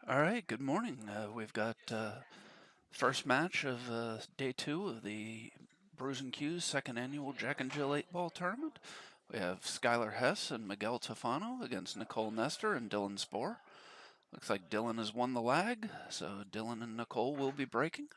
All right, good morning. We've got first match of day 2 of the Brews and Q's second annual Jack and Jill 8-ball tournament. We have Skylar Hess and Miguel Tofano against Nicole Nestor and Dylan Spore. Looks like Dylan has won the lag, so Dylan and Nicole will be breaking.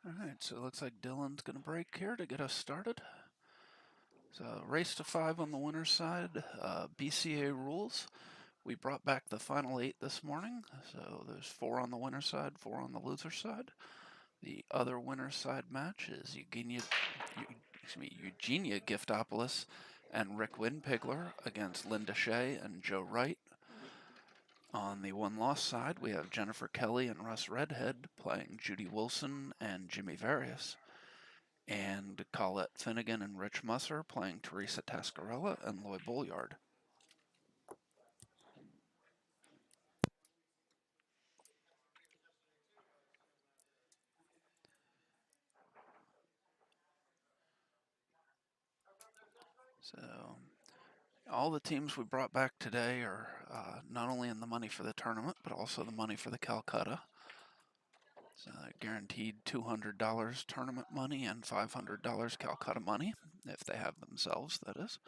All right, so it looks like Dylan's going to break here to get us started. So race to 5 on the winner's side. BCA rules. We brought back the final 8 this morning, so there's 4 on the winner's side, 4 on the loser's side. The other winner's side match is Eugenia Giftopoulos and Rick Winpigler against Linda Shea and Joe Wright. On the one-loss side, we have Jennifer Kelly and Russ Redhead playing Judy Wilson and Jimmy Various, and Colette Finnegan and Rich Musser playing Teresa Tascarella and Lloyd Bolliard. So all the teams we brought back today are not only in the money for the tournament, but also the money for the Calcutta. So guaranteed $200 tournament money and $500 Calcutta money, if they have themselves, that is.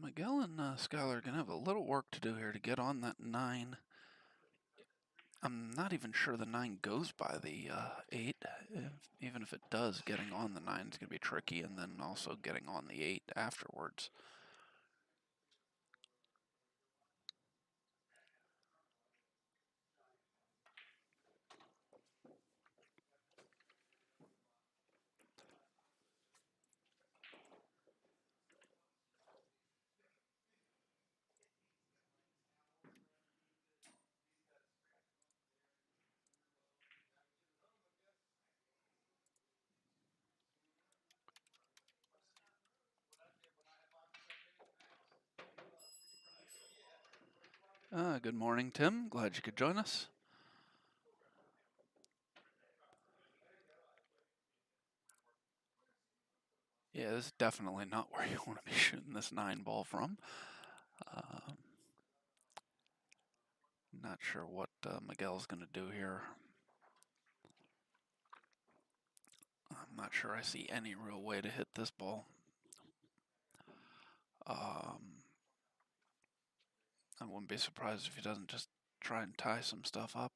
Miguel and Skylar are going to have a little work to do here to get on that 9. I'm not even sure the 9 goes by the 8. Even if it does, getting on the 9 is going to be tricky, and then also getting on the 8 afterwards. Good morning, Tim. Glad you could join us. Yeah, this is definitely not where you want to be shooting this 9 ball from. Not sure what Miguel's going to do here. I'm not sure I see any real way to hit this ball. I wouldn't be surprised if he doesn't just try and tie some stuff up.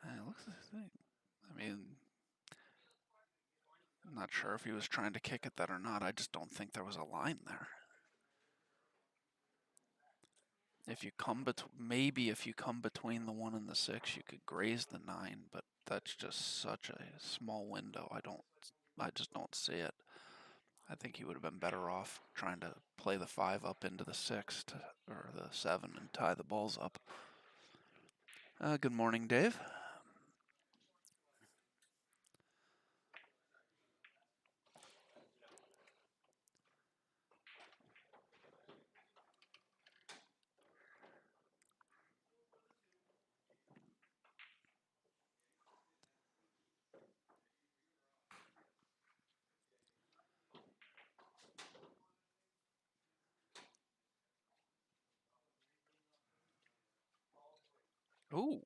It looks the thing. I mean, I'm not sure if he was trying to kick at that or not. I just don't think there was a line there. If you come maybe if you come between the 1 and the 6, you could graze the 9, but that's just such a small window. I just don't see it. I think he would have been better off trying to play the 5 up into the 6 or the 7 and tie the balls up. Good morning, Dave. Ooh.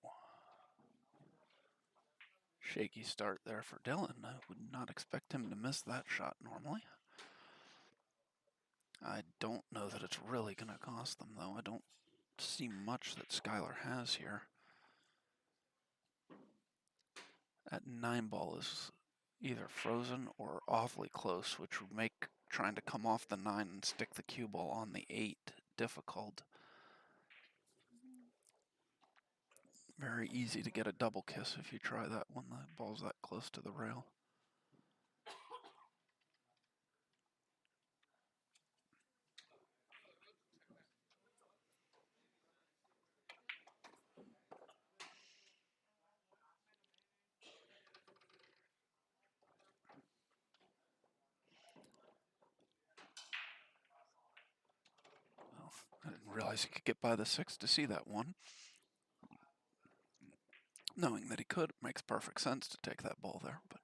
Shaky start there for Dylan. I would not expect him to miss that shot normally. I don't know that it's really going to cost them, though. I don't see much that Skylar has here. That 9 ball is either frozen or awfully close, which would make trying to come off the 9 and stick the cue ball on the 8 difficult. Very easy to get a double kiss if you try that when the ball's that close to the rail. Well, I didn't realize he could get by the 6 to see that one. Knowing that he could, it makes perfect sense to take that ball there, but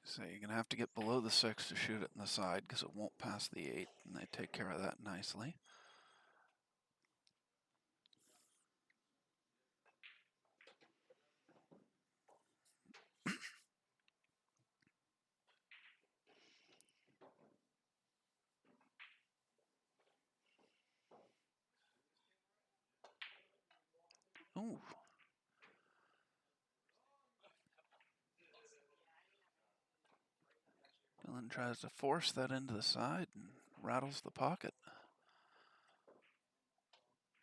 so you're going to have to get below the 6 to shoot it in the side because it won't pass the 8, and they take care of that nicely. Ooh. Dylan tries to force that into the side and rattles the pocket.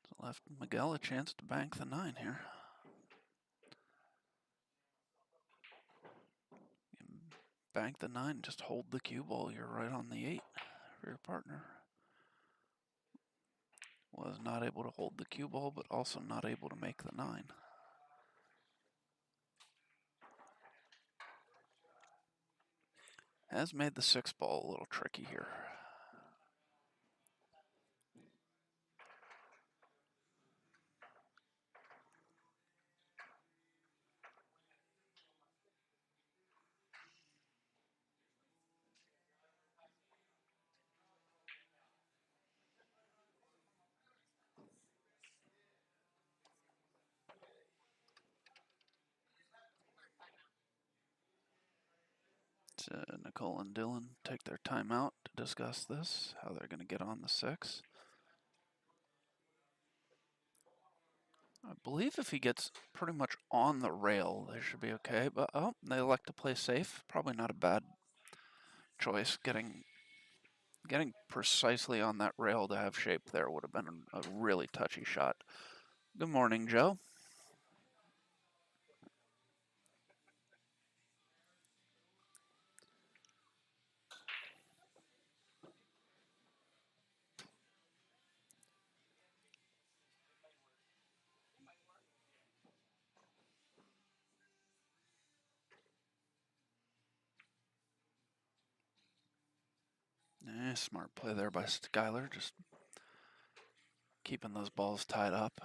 So left Miguel a chance to bank the 9 here. Bank the 9, just hold the cue ball. You're right on the 8 for your partner. Was not able to hold the cue ball, but also not able to make the 9. Has made the 6 ball a little tricky here. Nicole and Dylan take their time out to discuss this, how they're going to get on the 6. I believe if he gets pretty much on the rail, they should be okay. But oh, they elect to play safe. Probably not a bad choice. Getting precisely on that rail to have shape there would have been a really touchy shot. Good morning, Joe. Smart play there by Skyler, just keeping those balls tied up.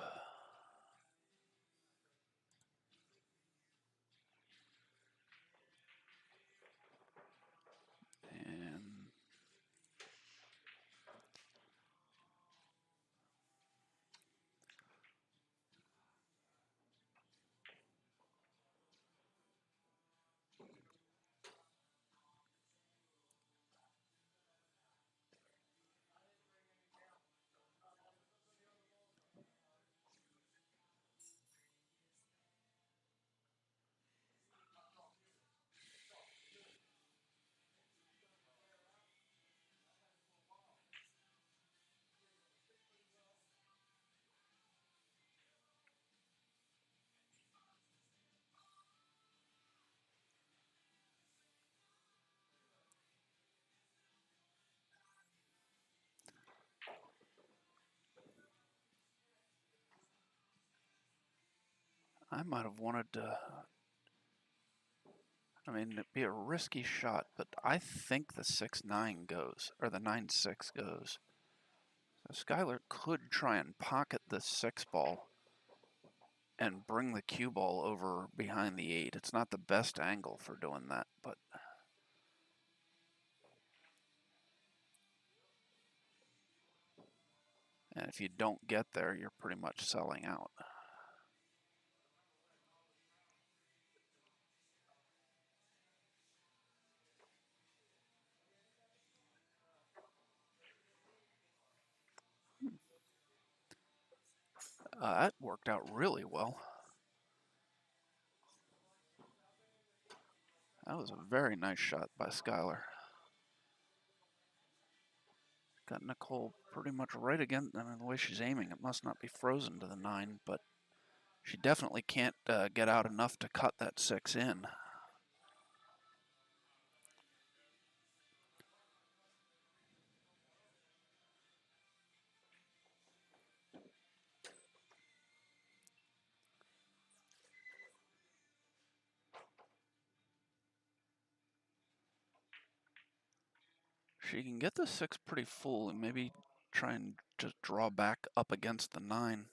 And I might have wanted to, I mean, it'd be a risky shot, but I think the 6-9 goes, or the 9-6 goes. So Skyler could try and pocket the 6 ball and bring the cue ball over behind the 8. It's not the best angle for doing that, but and if you don't get there, you're pretty much selling out. That worked out really well. That was a very nice shot by Skyler. Got Nicole pretty much right again. I mean, the way she's aiming, it must not be frozen to the 9, but she definitely can't get out enough to cut that 6 in. She can get the 6 pretty full and maybe try and just draw back up against the 9.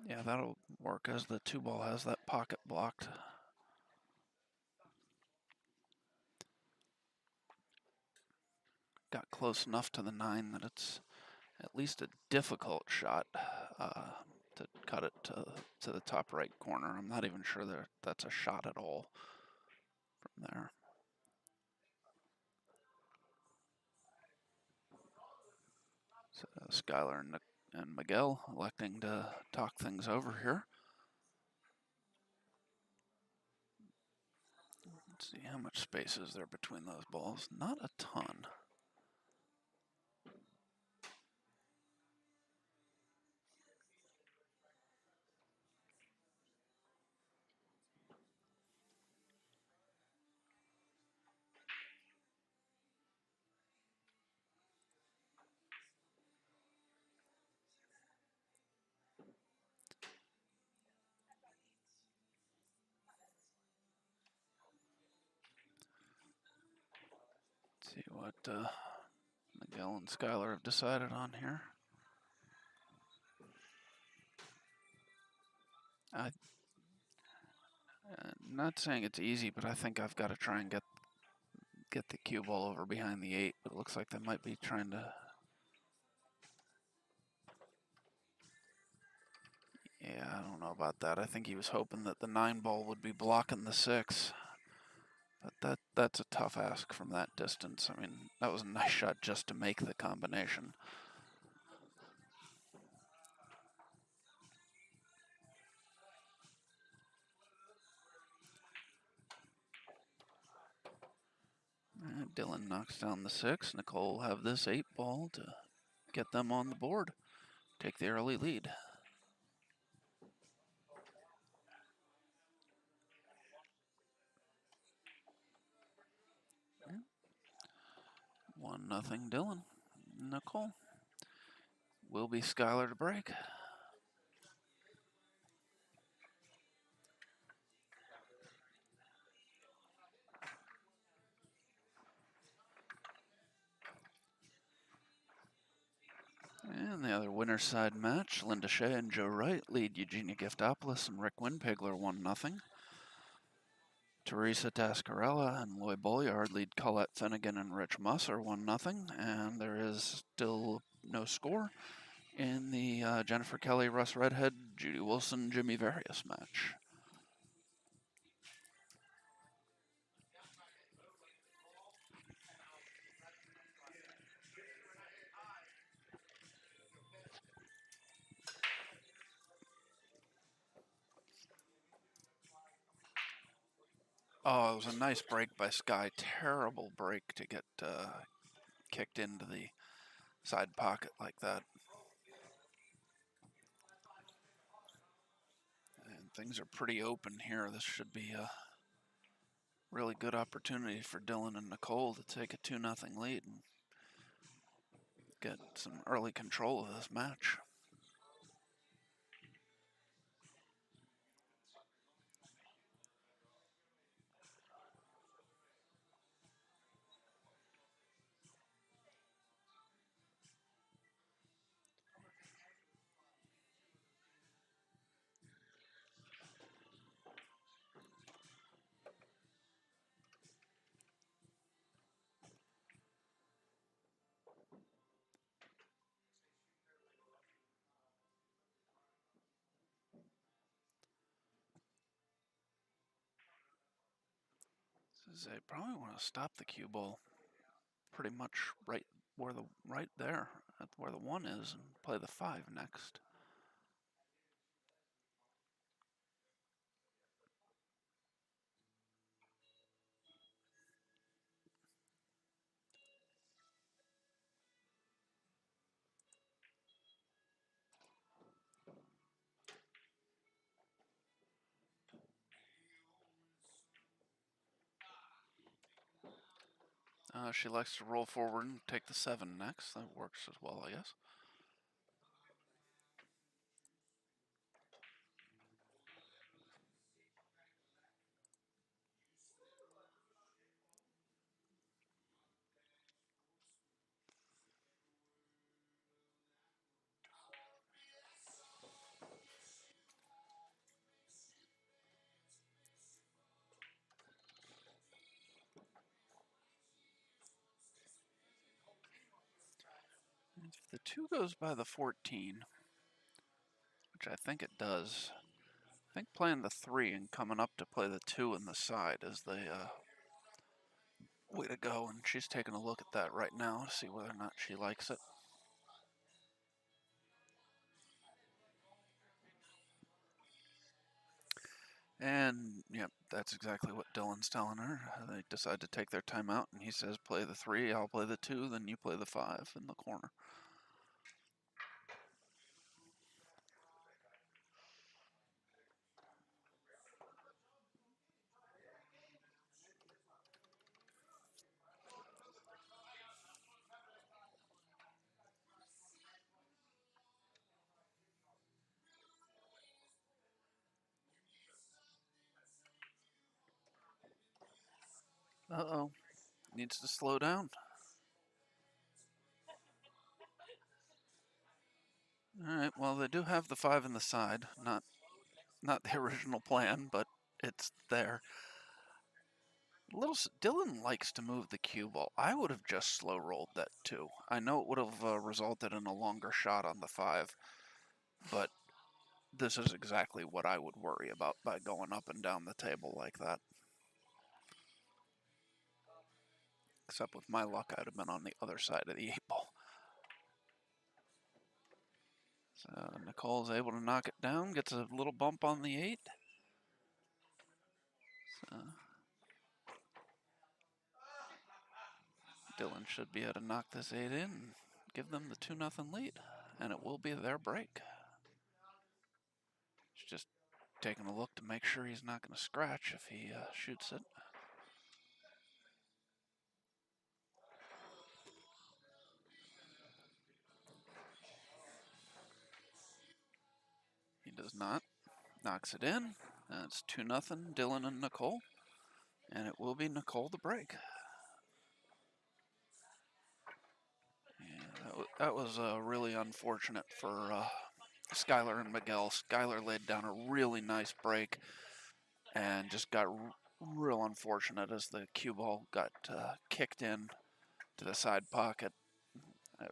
Yeah, that'll work as the 2 ball has that pocket blocked. Got close enough to the 9 that it's at least a difficult shot to cut it to the top right corner. I'm not even sure that that's a shot at all from there. So Skyler and Miguel electing to talk things over here. Let's see how much space is there between those balls. Not a ton. Let's see what Miguel and Skyler have decided on here. I'm not saying it's easy, but I think I've got to try and get the cue ball over behind the 8. But it looks like they might be trying to. Yeah, I don't know about that. I think he was hoping that the 9 ball would be blocking the 6. But that's a tough ask from that distance. I mean, that was a nice shot just to make the combination. And Dylan knocks down the 6. Nicole will have this 8 ball to get them on the board. Take the early lead. Yeah. 1-0 Dylan. Nicole. Will be Skylar to break. And the other winner's side match, Linda Shea and Joe Wright lead Eugenia Giftopoulos and Rick Winpigler 1-0. Teresa Tascarella and Loy Bolyard lead Colette Finnegan and Rich Musser 1-0. And there is still no score in the Jennifer Kelly, Russ Redhead, Judy Wilson, Jimmy Various match. Oh, it was a nice break by Sky. Terrible break to get kicked into the side pocket like that. And things are pretty open here. This should be a really good opportunity for Dylan and Nicole to take a 2-0 lead and get some early control of this match. They probably want to stop the cue ball pretty much right there at where the 1 is and play the 5 next. She likes to roll forward and take the 7 next. That works as well, I guess. If the 2 goes by the 14, which I think it does, I think playing the 3 and coming up to play the 2 in the side is the way to go. And she's taking a look at that right now to see whether or not she likes it. And, yep, that's exactly what Dylan's telling her. They decide to take their time out, and he says, play the 3, I'll play the 2, then you play the 5 in the corner. Uh-oh. Needs to slow down. Alright, well, they do have the 5 in the side. Not the original plan, but it's there. Dylan likes to move the cue ball. I would have just slow rolled that too. I know it would have resulted in a longer shot on the 5, but this is exactly what I would worry about by going up and down the table like that. Except with my luck, I'd have been on the other side of the 8-ball. So Nicole's able to knock it down, gets a little bump on the 8. So Dylan should be able to knock this 8 in and give them the 2-0 lead. And it will be their break. He's just taking a look to make sure he's not going to scratch if he shoots it. He does not. Knocks it in. It's 2-0, Dylan and Nicole. And it will be Nicole the break. Yeah, that was really unfortunate for Skylar and Miguel. Skylar laid down a really nice break and just got real unfortunate as the cue ball got kicked in to the side pocket.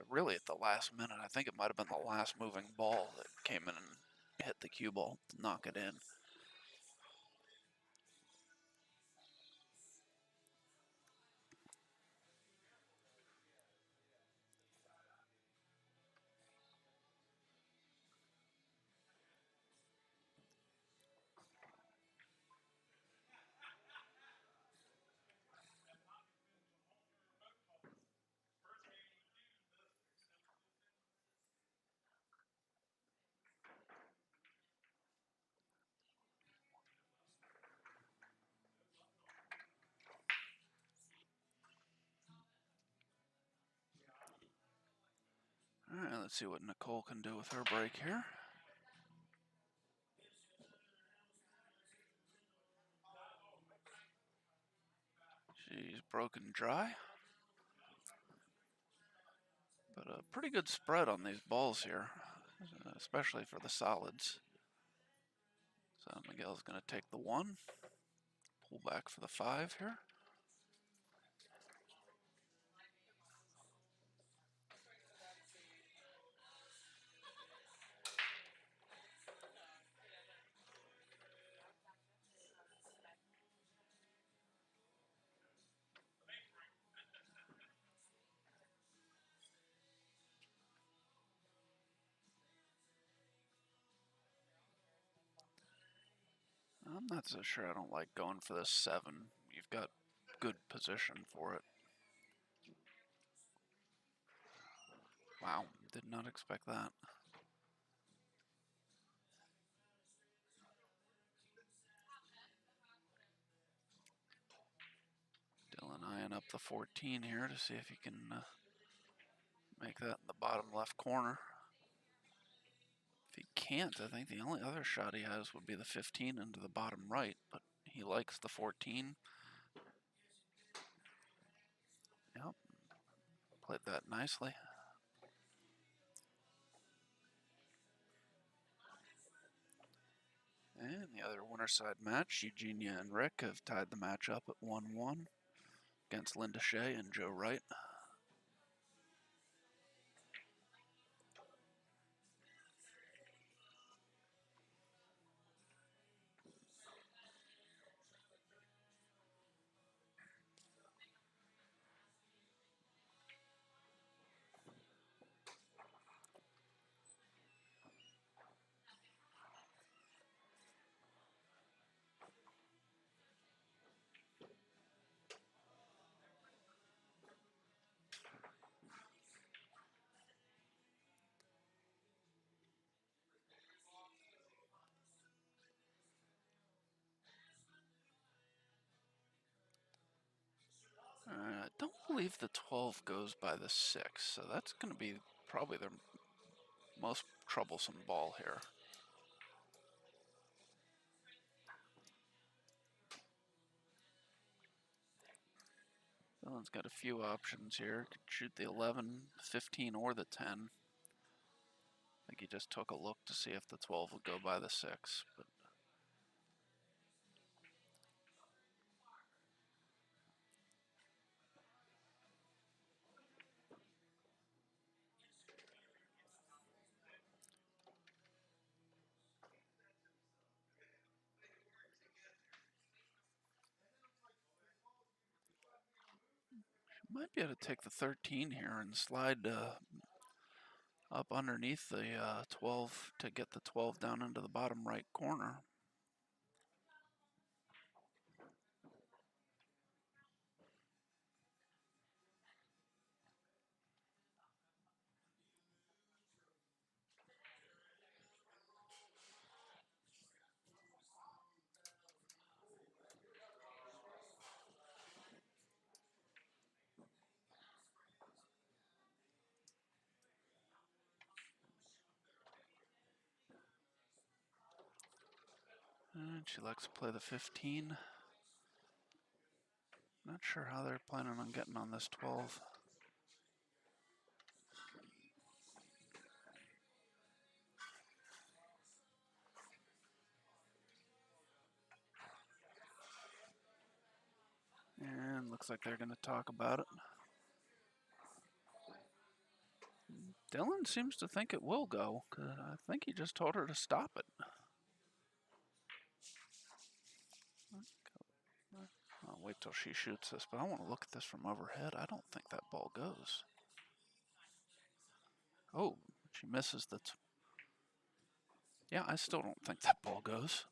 Really at the last minute. I think it might have been the last moving ball that came in and hit the cue ball to knock it in. All right, let's see what Nicole can do with her break here. She's broken dry. But a pretty good spread on these balls here, especially for the solids. So Miguel's going to take the 1, pull back for the 5 here. I'm not so sure I don't like going for this 7. You've got good position for it. Wow, did not expect that. Dylan eyeing up the 14 here to see if he can make that in the bottom left corner. If he can't, I think the only other shot he has would be the 15 into the bottom right, but he likes the 14. Yep, played that nicely. And the other winner side match, Eugenia and Rick have tied the match up at 1-1 against Linda Shea and Joe Wright. I don't believe the 12 goes by the 6, so that's going to be probably their most troublesome ball here. Dylan's got a few options here. Could shoot the 11, 15, or the 10. I think he just took a look to see if the 12 would go by the 6. But Might be able to take the 13 here and slide up underneath the 12 to get the 12 down into the bottom right corner. And she likes to play the 15. Not sure how they're planning on getting on this 12. And looks like they're going to talk about it. Dylan seems to think it will go, 'cause I think he just told her to stop it. I'll wait till she shoots this, but I want to look at this from overhead. I don't think that ball goes. Oh, she misses the... Yeah, I still don't think that ball goes.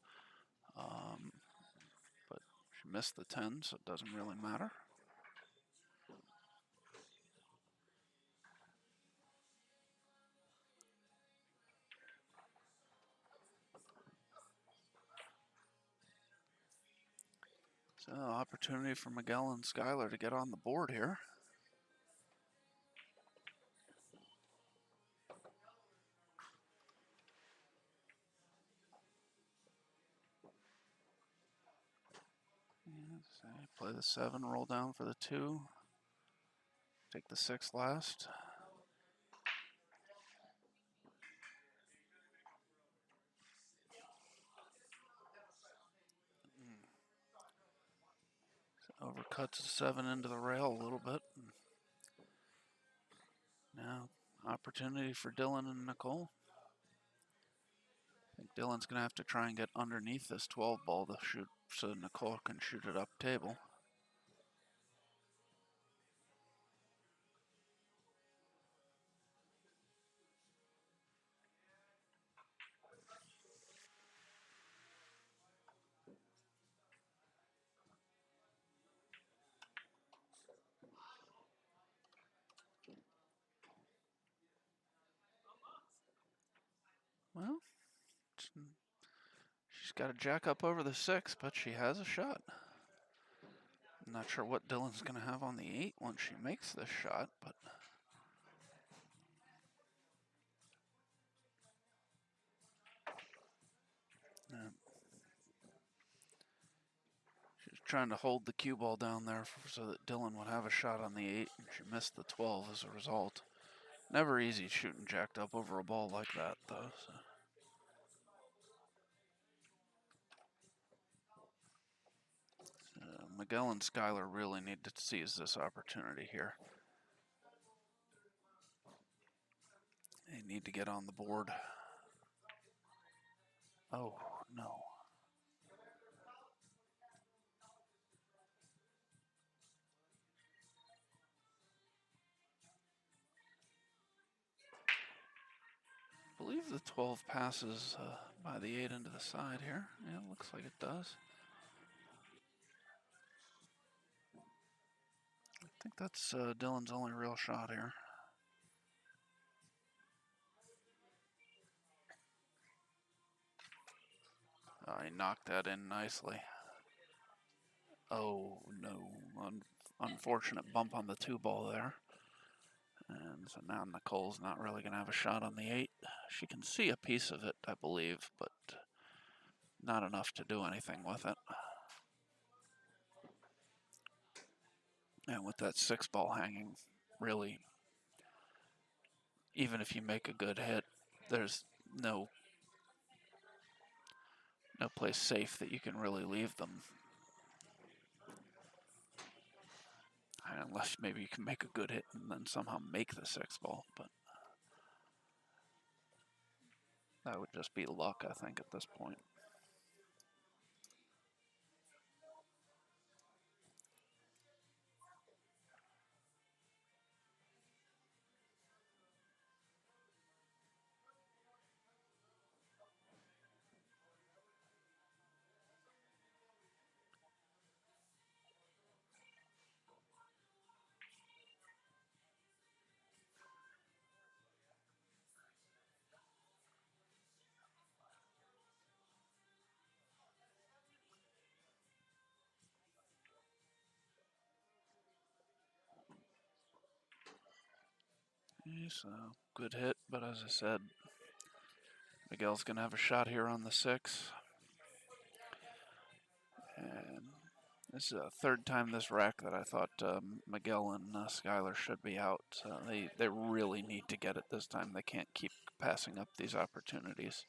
But she missed the 10, so it doesn't really matter. So, opportunity for Miguel and Skylar to get on the board here. So play the 7, roll down for the 2. Take the 6 last. So overcuts the 7 into the rail a little bit. Now, opportunity for Dylan and Nicole. I think Dylan's going to have to try and get underneath this 12 ball to shoot so Nicole can shoot it up table. Well, she's got to jack up over the 6, but she has a shot. I'm not sure what Dylan's going to have on the 8 once she makes this shot, but... She's trying to hold the cue ball down there so that Dylan would have a shot on the 8, and she missed the 12 as a result. Never easy shooting jacked up over a ball like that, though. So. Miguel and Skylar really need to seize this opportunity here. They need to get on the board. Oh, no. I believe the 12 passes by the 8 into the side here. Yeah, it looks like it does. I think that's Dylan's only real shot here. He knocked that in nicely. Oh, no. Unfortunate bump on the 2 ball there. And so now Nicole's not really going to have a shot on the 8. She can see a piece of it, I believe, but not enough to do anything with it. And with that 6 ball hanging, really, even if you make a good hit, there's no place safe that you can really leave them. Unless maybe you can make a good hit and then somehow make the 6 ball, but that would just be luck, I think, at this point. So good hit, but as I said, Miguel's going to have a shot here on the 6. And this is the third time this rack that I thought Miguel and Skylar should be out. So they really need to get it this time. They can't keep passing up these opportunities.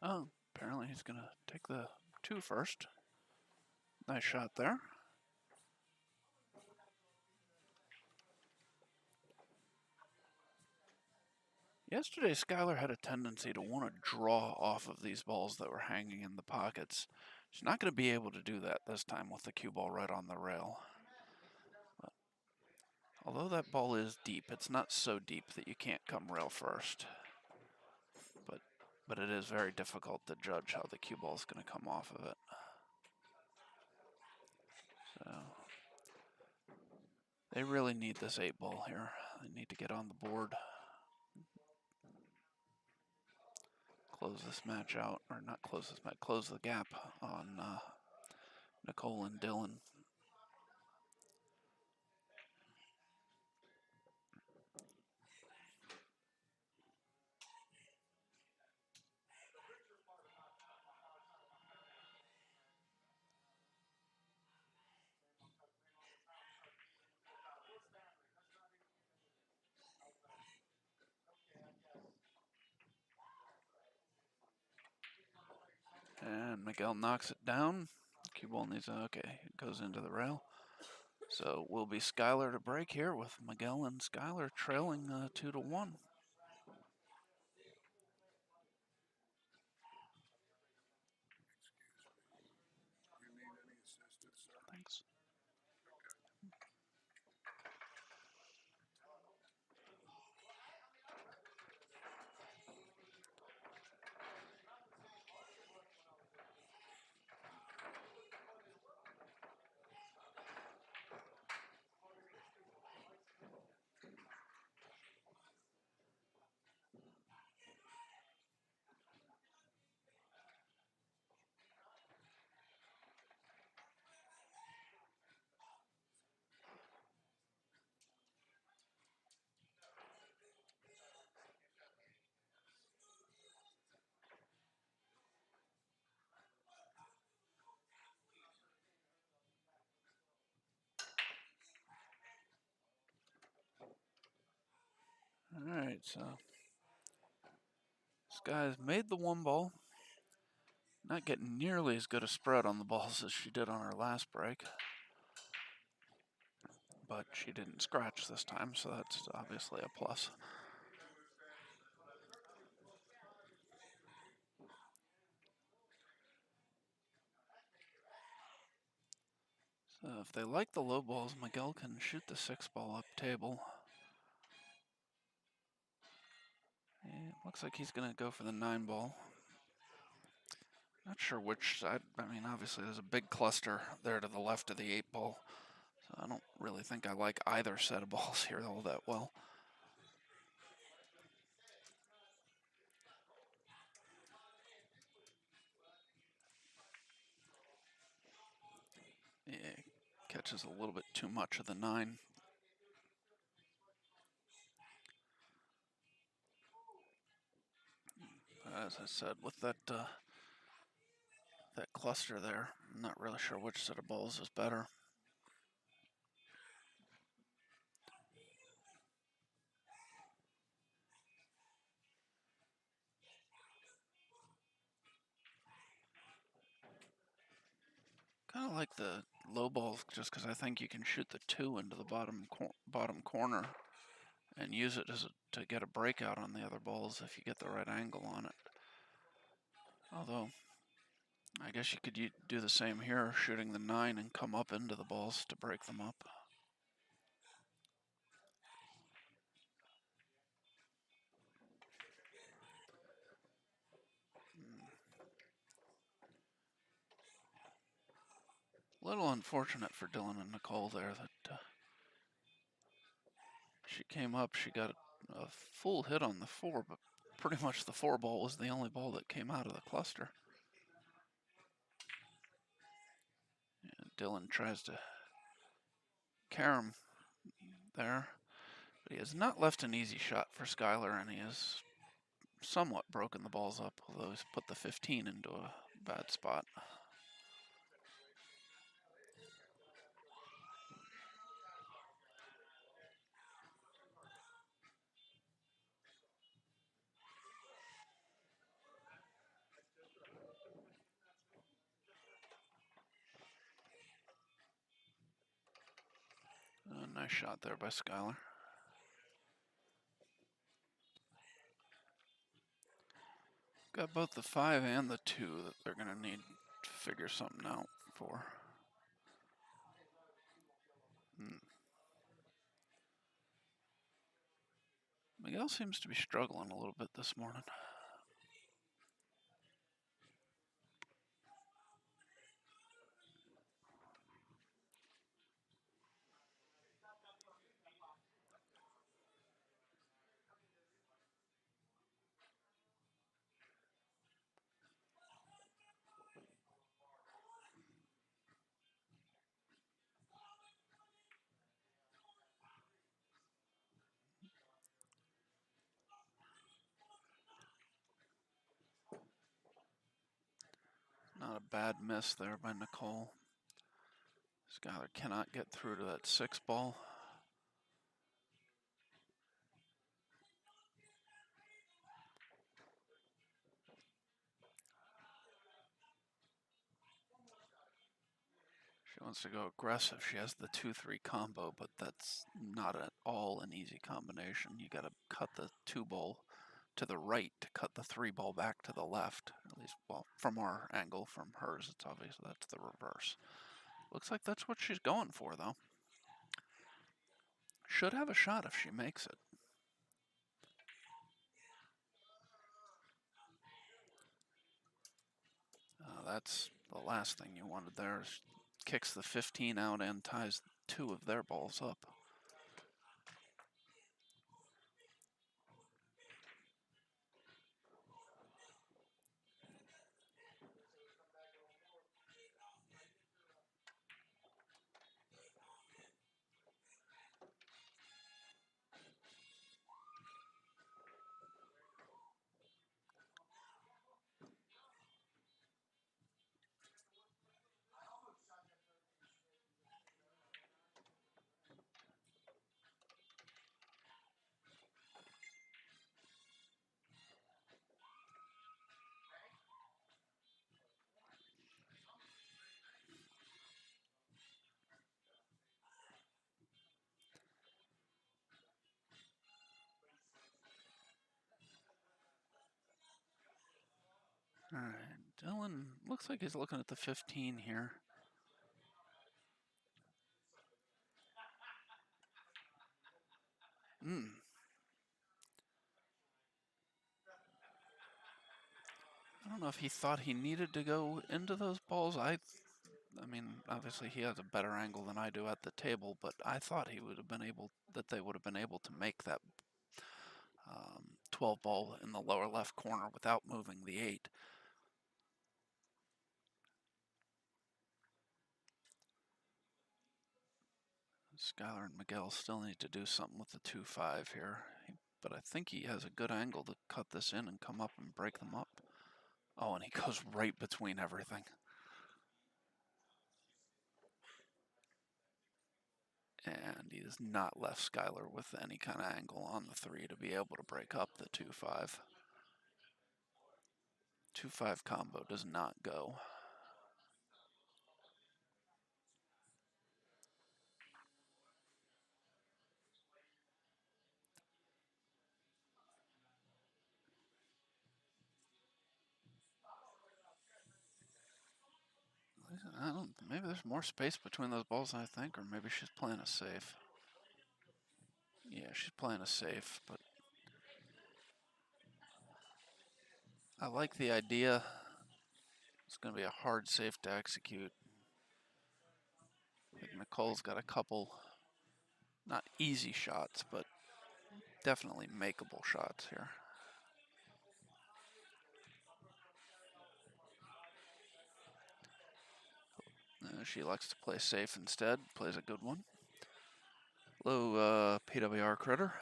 Oh, apparently he's going to take the 2 first. Nice shot there. Yesterday, Skylar had a tendency to want to draw off of these balls that were hanging in the pockets. She's not going to be able to do that this time with the cue ball right on the rail. But although that ball is deep, it's not so deep that you can't come rail first. But it is very difficult to judge how the cue ball is going to come off of it. So they really need this 8 ball here. They need to get on the board. Close this match out, or not close this match, close the gap on Nicole and Dylan. And Miguel knocks it down. Cue ball needs, okay, it goes into the rail. So will be Skylar to break here with Miguel and Skylar trailing 2-1. Thanks. All right, so this guy's made the 1 ball. Not getting nearly as good a spread on the balls as she did on her last break. But she didn't scratch this time, so that's obviously a plus. So if they like the low balls, Miguel can shoot the 6 ball up table. And looks like he's going to go for the 9 ball. Not sure which side. I mean, obviously there's a big cluster there to the left of the 8 ball. So I don't really think I like either set of balls here all that well. Yeah, catches a little bit too much of the 9. As I said, with that that cluster there, I'm not really sure which set of balls is better. Kind of like the low balls just because I think you can shoot the 2 into the bottom corner and use it to get a breakout on the other balls if you get the right angle on it. Although, I guess you could do the same here, shooting the 9 and come up into the balls to break them up. little unfortunate for Dylan and Nicole there that she came up, she got a full hit on the 4, but pretty much the 4 ball was the only ball that came out of the cluster. And Dylan tries to carom there, but he has not left an easy shot for Skylar, and he has somewhat broken the balls up, although he's put the 15 into a bad spot. A nice shot there by Skylar. Got both the 5 and the 2 that they're going to need to figure something out for. Miguel seems to be struggling a little bit this morning. Not a bad miss there by Nicole. Skylar cannot get through to that 6 ball. She wants to go aggressive. She has the 2-3 combo, but that's not at all an easy combination. You got to cut the 2 ball to the right to cut the 3 ball back to the left. At least, well, from our angle, from hers, it's obvious that's the reverse. Looks like that's what she's going for, though. Should have a shot if she makes it. That's the last thing you wanted there. Kicks the 15 out and ties 2 of their balls up. All right, Dylan looks like he's looking at the 15 here. I don't know if he thought he needed to go into those balls. I mean, obviously he has a better angle than I do at the table, but I thought he would have been able, that they would have been able to make that 12 ball in the lower left corner without moving the 8. Skylar and Miguel still need to do something with the 2-5 here, but I think he has a good angle to cut this in and come up and break them up. Oh, and he goes right between everything. And he has not left Skylar with any kind of angle on the 3 to be able to break up the 2-5. 2-5 combo does not go. I don't. Maybe there's more space between those balls than I think, or maybe she's playing a safe. Yeah, she's playing a safe, but I like the idea. It's going to be a hard safe to execute. Nicole's got a couple, not easy shots, but definitely makeable shots here. She likes to play safe instead, plays a good one. Low PWR critter.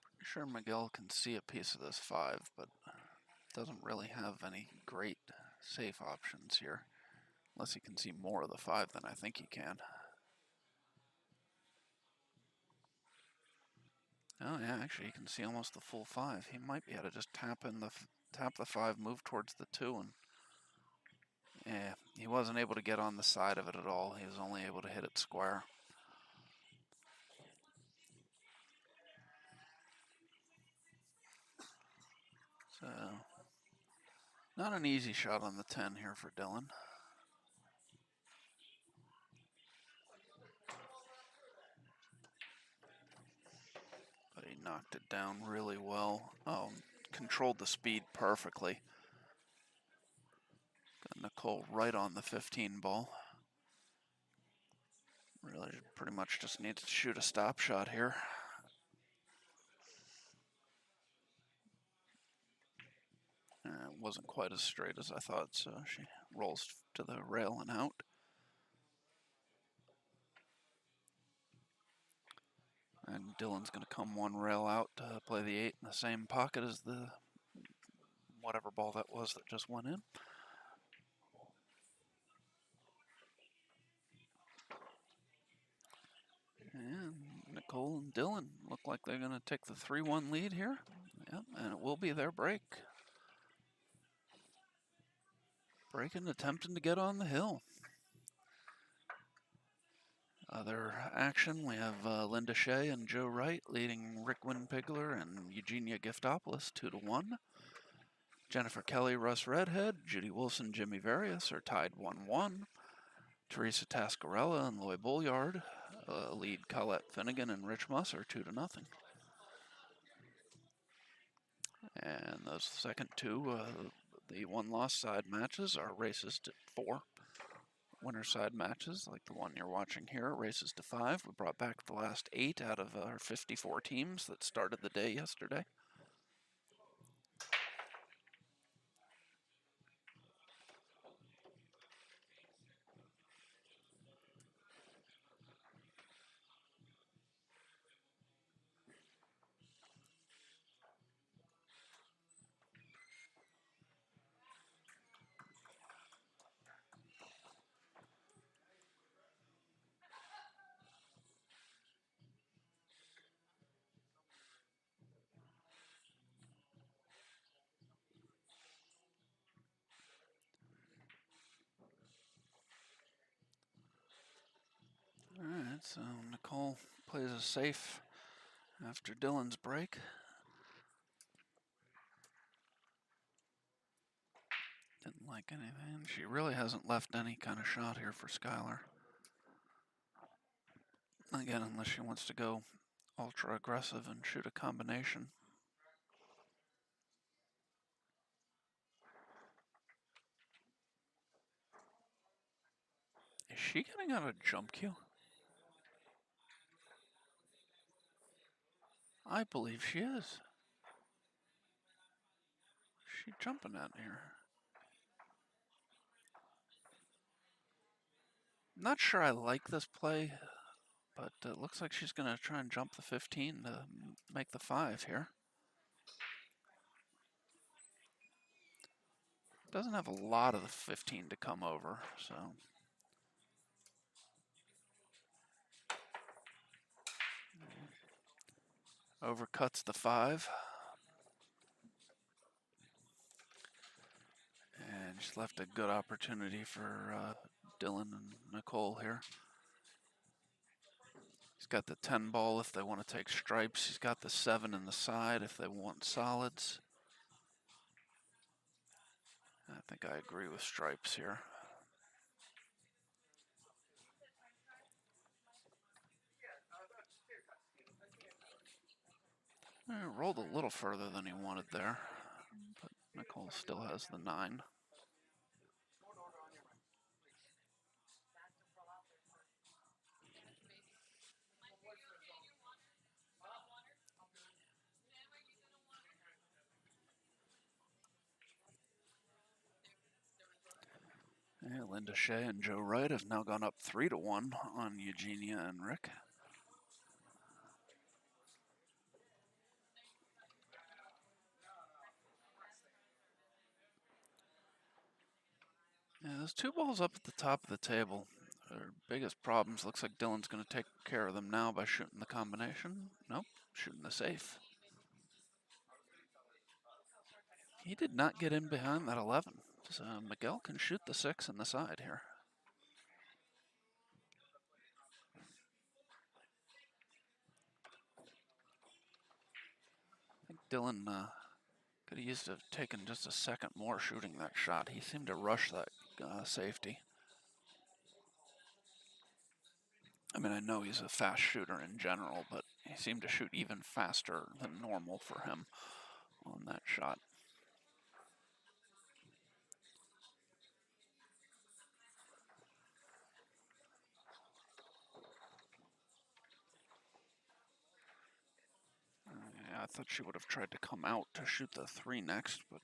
Pretty sure Miguel can see a piece of this 5, but doesn't really have any great safe options here. Unless he can see more of the 5 than I think he can. Oh yeah, actually he can see almost the full 5. He might be able to just tap the 5, move towards the 2, and yeah, he wasn't able to get on the side of it at all. He was only able to hit it square. So, not an easy shot on the 10 here for Dylan. But he knocked it down really well. Oh, controlled the speed perfectly. Got Nicole right on the 15 ball. Really pretty much just needs to shoot a stop shot here. It wasn't quite as straight as I thought, so she rolls to the rail and out. And Dylan's going to come one rail out to play the 8 in the same pocket as the whatever ball that was that just went in. And Nicole and Dylan look like they're going to take the 3-1 lead here. Yep, and it will be their break. Breaking, attempting to get on the hill. Other action, we have Linda Shea and Joe Wright leading Rick Winpigler and Eugenia Giftopoulos 2-1. Jennifer Kelly, Russ Redhead, Judy Wilson, Jimmy Various are tied 1-1. Teresa Tascarella and Loy Bolliard lead Colette Finnegan and Rich Musser 2-0. And those second two, the one-loss side matches are races to 4. Winner side matches, like the one you're watching here, races to 5. We brought back the last 8 out of our 54 teams that started the day yesterday. Alright, so Nicole plays a safe after Dylan's break. Didn't like anything. She really hasn't left any kind of shot here for Skylar. Again, unless she wants to go ultra aggressive and shoot a combination. Is she getting out of jump cue? I believe she is. She's jumping out here. Not sure I like this play, but it looks like she's going to try and jump the 15 to make the 5 here. Doesn't have a lot of the 15 to come over, so. Overcuts the 5. And just left a good opportunity for Dylan and Nicole here. He's got the 10 ball if they want to take stripes. He's got the 7 in the side if they want solids. I think I agree with stripes here. Rolled a little further than he wanted there, but Nicole still has the 9. And Linda Shea and Joe Wright have now gone up 3-1 on Eugenia and Rick. Yeah, those 2 balls up at the top of the table are biggest problems. Looks like Dylan's going to take care of them now by shooting the combination. Nope, shooting the safe. He did not get in behind that 11. So Miguel can shoot the 6 in the side here. I think Dylan could have used to have taken just a second more shooting that shot. He seemed to rush that safety. I mean, I know he's a fast shooter in general, but he seemed to shoot even faster than normal for him on that shot. Yeah, I thought she would have tried to come out to shoot the 3 next, but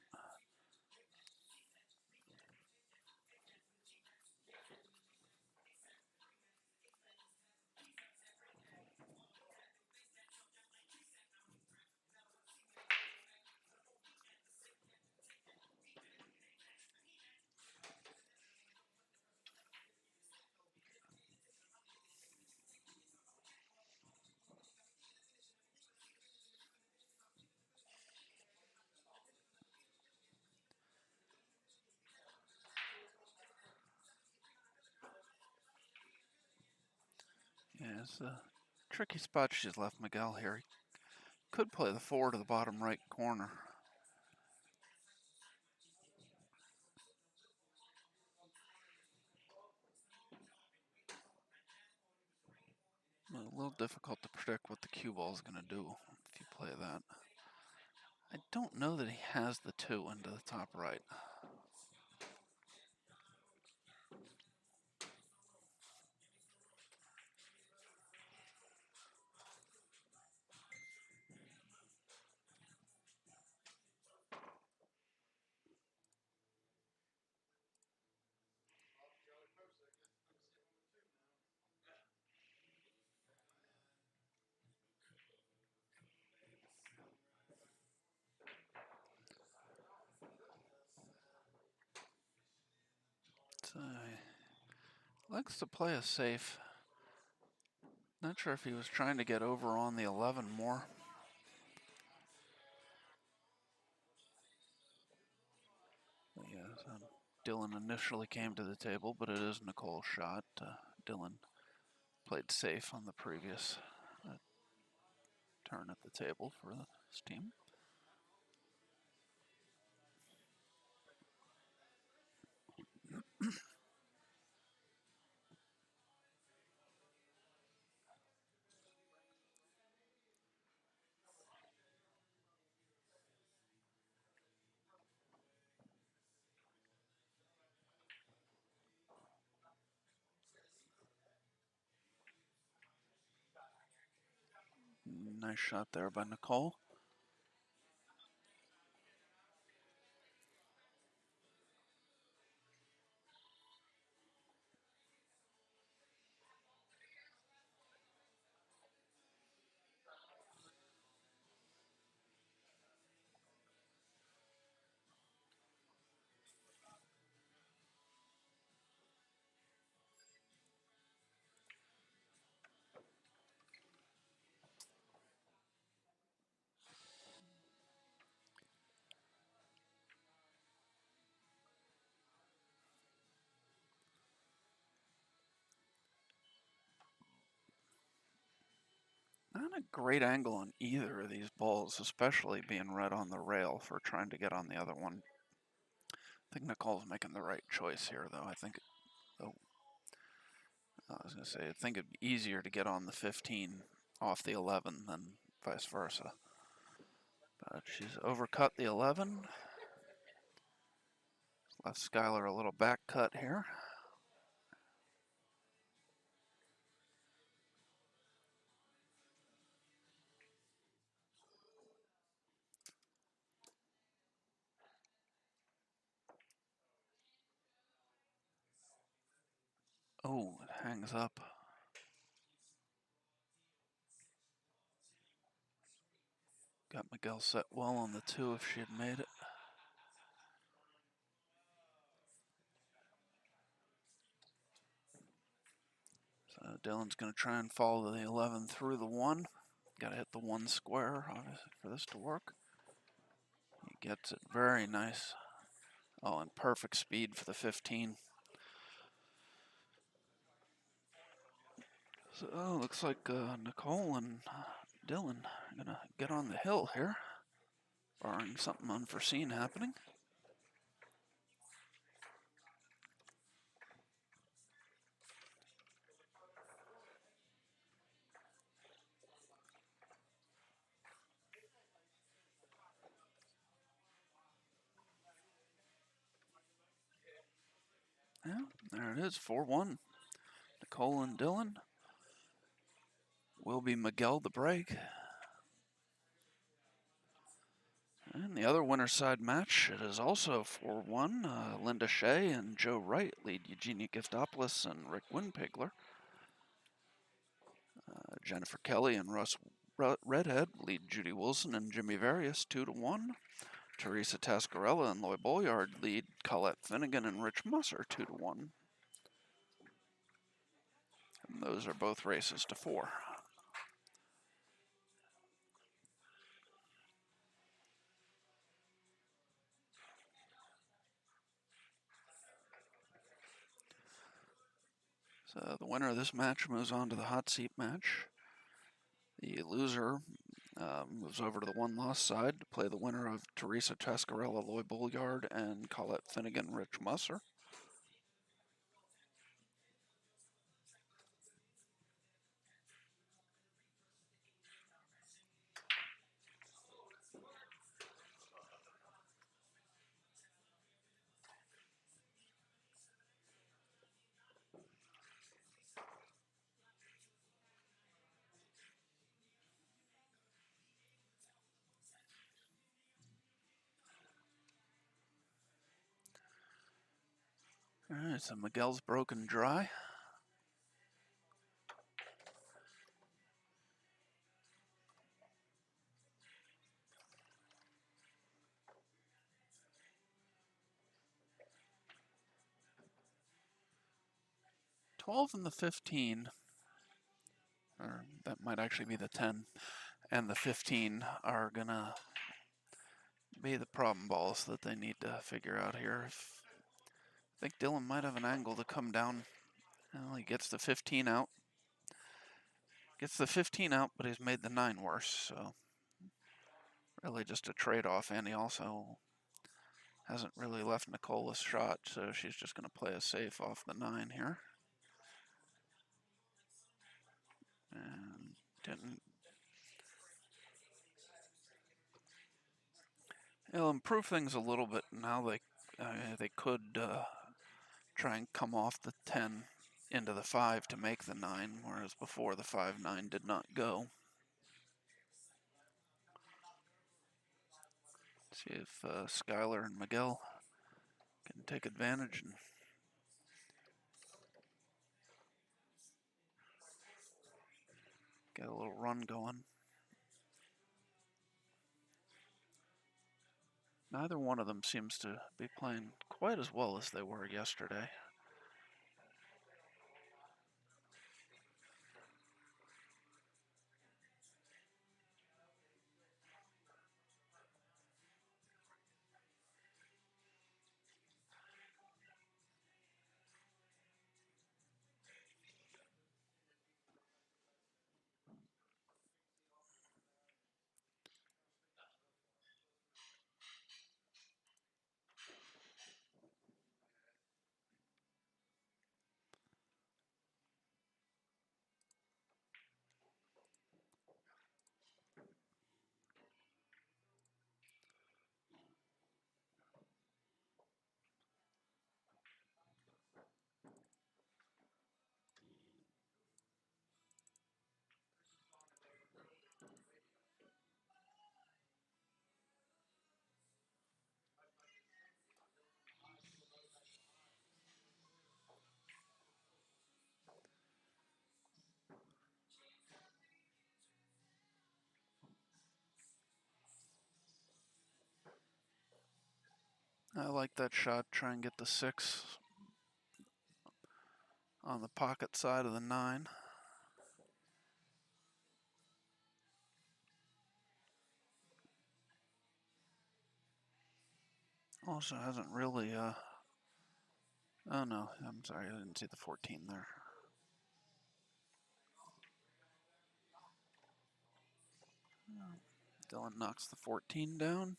yeah, it's a tricky spot she's left Miguel here. He could play the 4 to the bottom right corner. A little difficult to predict what the cue ball is going to do if you play that. I don't know that he has the 2 into the top right. So he likes to play a safe. Not sure if he was trying to get over on the 11 more. But yeah, so Dylan initially came to the table, but it is Nicole's shot. Dylan played safe on the previous turn at the table for his team. Nice shot there by Nicole. Not a great angle on either of these balls, especially being right on the rail for trying to get on the other one. I think Nicole's making the right choice here, though. I think, oh, I was going to say, I think it'd be easier to get on the 15 off the 11 than vice versa. But she's overcut the 11. Left Skylar a little back cut here. Oh, it hangs up. Got Miguel set well on the 2 if she had made it. So Dylan's going to try and follow the 11 through the 1. Got to hit the 1 square, obviously, for this to work. He gets it very nice. Oh, and perfect speed for the 15. So, looks like Nicole and Dylan are going to get on the hill here, barring something unforeseen happening. Yeah, there it is, 4-1. Nicole and Dylan. Will be Miguel the break. And the other winner side match, it is also 4-1. Linda Shea and Joe Wright lead Eugenia Giftopoulos and Rick Winpigler. Jennifer Kelly and Russ Redhead lead Judy Wilson and Jimmy Various 2-1. Teresa Tascarella and Lloyd Bolyard lead Colette Finnegan and Rich Musser 2-1. And those are both races to 4. So the winner of this match moves on to the hot seat match. The loser moves over to the one-loss side to play the winner of Teresa Tascarella, Lloyd Bolyard, and Colette Finnegan, Rich Musser. All right, so Miguel's broken dry. $12 and the 15, or that might actually be the 10, and the 15 are gonna be the problem balls that they need to figure out here. I think Dylan might have an angle to come down. Well, he gets the 15 out. Gets the 15 out, but he's made the 9 worse, so really just a trade-off, and he also hasn't really left Nicole a shot, so she's just going to play a safe off the 9 here. And didn't. It'll improve things a little bit now. They could try and come off the 10 into the 5 to make the 9, whereas before the 5-9 did not go. See if Skylar and Miguel can take advantage and get a little run going. Neither one of them seems to be playing quite as well as they were yesterday. I like that shot. Try and get the 6 on the pocket side of the 9. Also hasn't really, oh no, I'm sorry, I didn't see the 14 there. Dylan knocks the 14 down.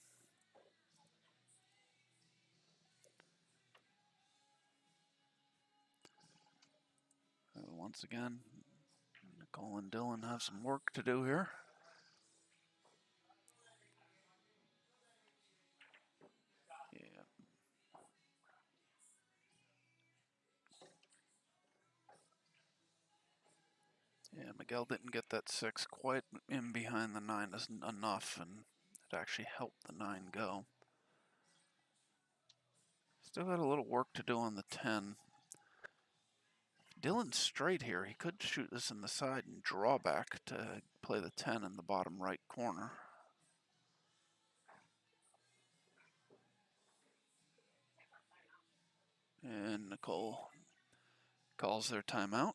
Once again, Nicole and Dylan have some work to do here. Yeah, Miguel didn't get that 6 quite in behind the 9 isn't enough, and it actually helped the 9 go. Still got a little work to do on the 10. Dylan's straight here. He could shoot this in the side and draw back to play the 10 in the bottom right corner. And Nicole calls their timeout.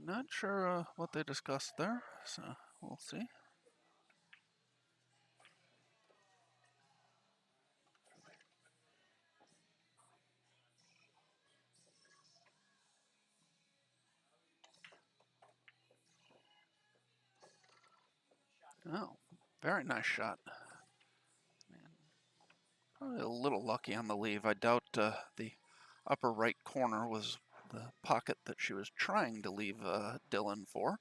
Not sure what they discussed there, so we'll see. Oh, very nice shot. Probably a little lucky on the leave. I doubt the upper right corner was the pocket that she was trying to leave Dylan for.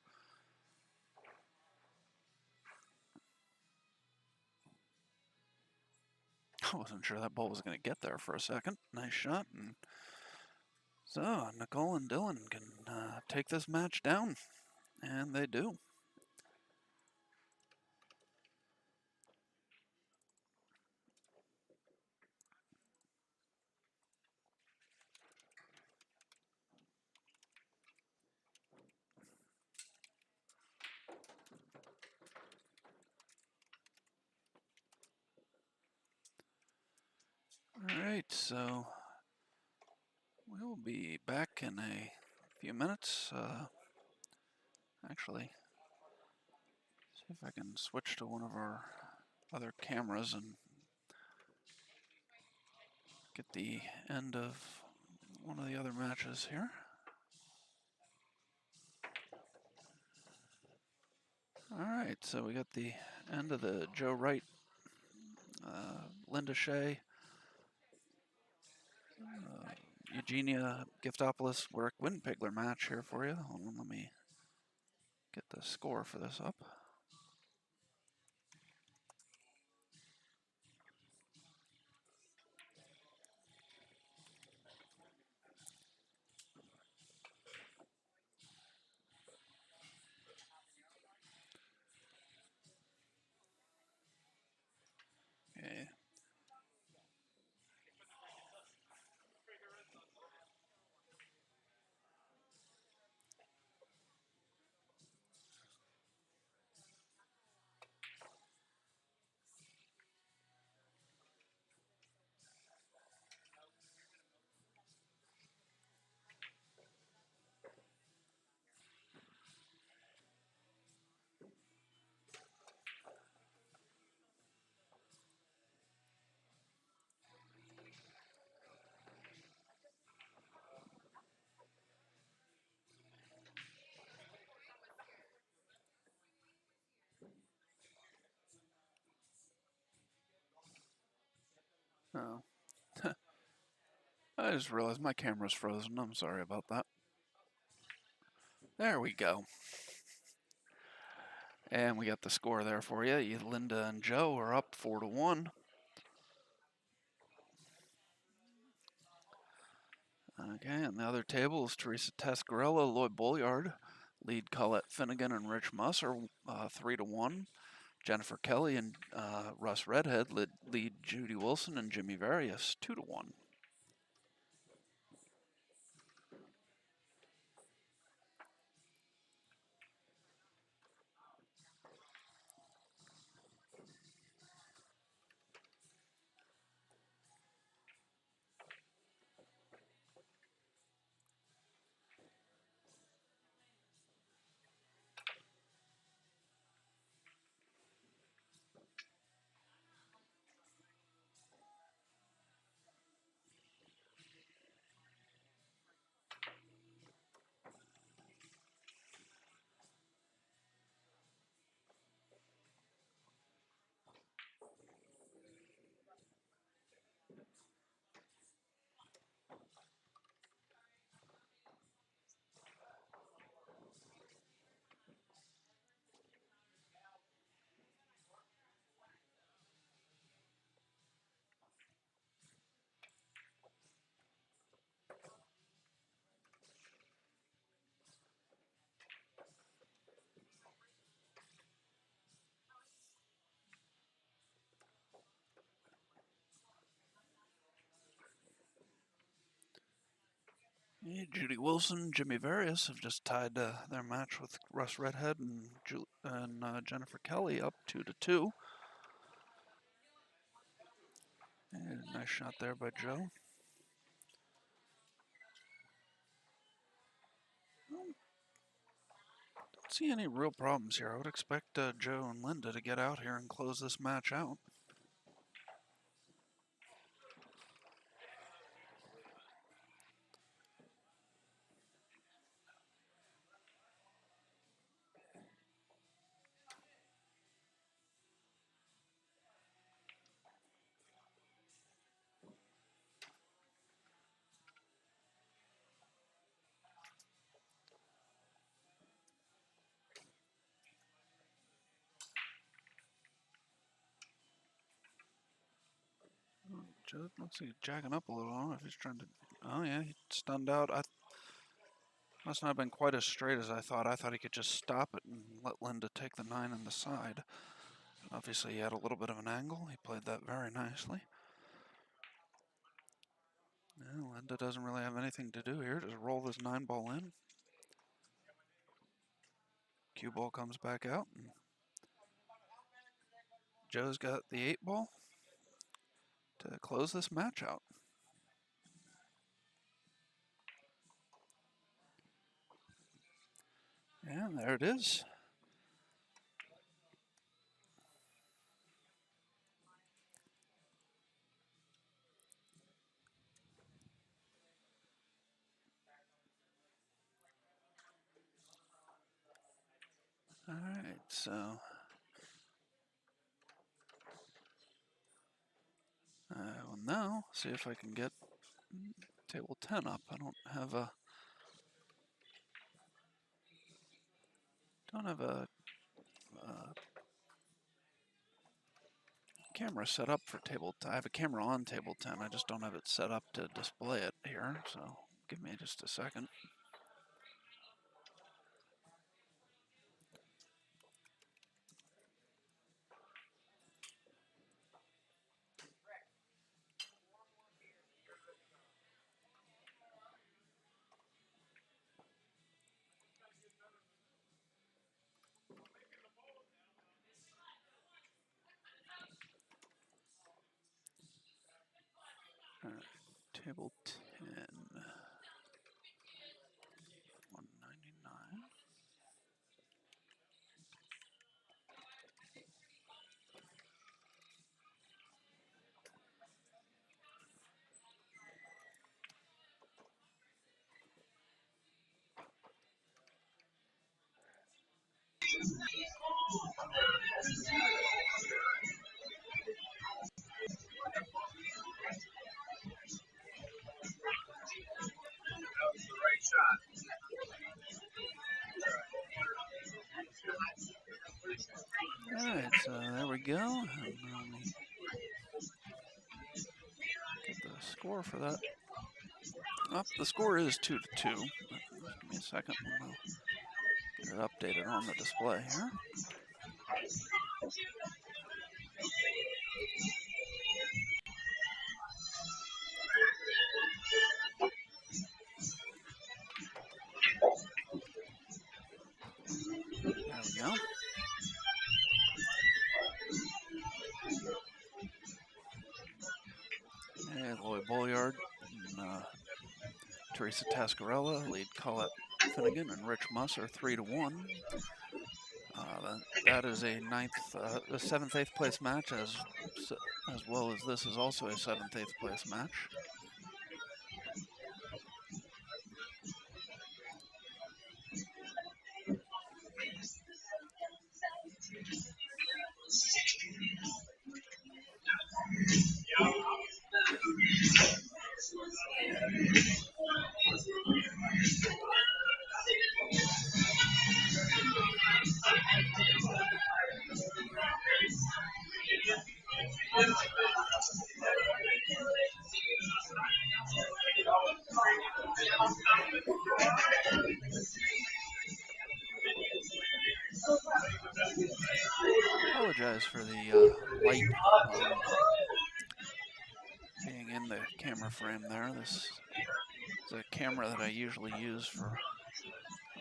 I wasn't sure that ball was going to get there for a second. Nice shot. And so Nicole and Dylan can take this match down, and they do. All right, so we'll be back in a few minutes. Actually, see if I can switch to one of our other cameras and get the end of one of the other matches here. All right, so we got the end of the Joe Wright, Linda Shea, Eugenia Giftopoulos, Rick Winpigler match here for you. Hold on, let me get the score for this up. Okay. Oh. I just realized my camera's frozen. I'm sorry about that. There we go. And we got the score there for you. Linda and Joe are up 4-1. Okay, and the other table is Teresa Tescarella, Lloyd Bolyard, lead Colette Finnegan and Rich Musser 3-1. Jennifer Kelly and Russ Redhead lead Judy Wilson and Jimmy Various 2-1. Judy Wilson, Jimmy Various have just tied their match with Russ Redhead and Jennifer Kelly up 2-2. And nice shot there by Joe. Don't see any real problems here. I would expect Joe and Linda to get out here and close this match out. Joe looks like he's jacking up a little. I don't know if he's trying to. Oh yeah, he stunned out. I must not have been quite as straight as I thought. I thought he could just stop it and let Linda take the 9 on the side. Obviously, he had a little bit of an angle. He played that very nicely. Yeah, Linda doesn't really have anything to do here. Just roll this 9 ball in. Cue ball comes back out. And Joe's got the 8 ball to close this match out. And there it is. All right, so I will now see if I can get table 10 up. I don't have a camera set up for table 10. I have a camera on table 10. I just don't have it set up to display it here. So give me just a second. All right, table 10, 199. go. And let me get the score for that. The score is 2-2. Just give me a second and I'll get it updated on the display here. There we go. And Lloyd Bolliard and Teresa Tascarella lead Colette Finnegan and Rich Musser 3-1. That is a seventh, 8th place match, as well as this is also a 7th, 8th place match. Apologize for the light being in the camera frame there. This is a camera that I usually use for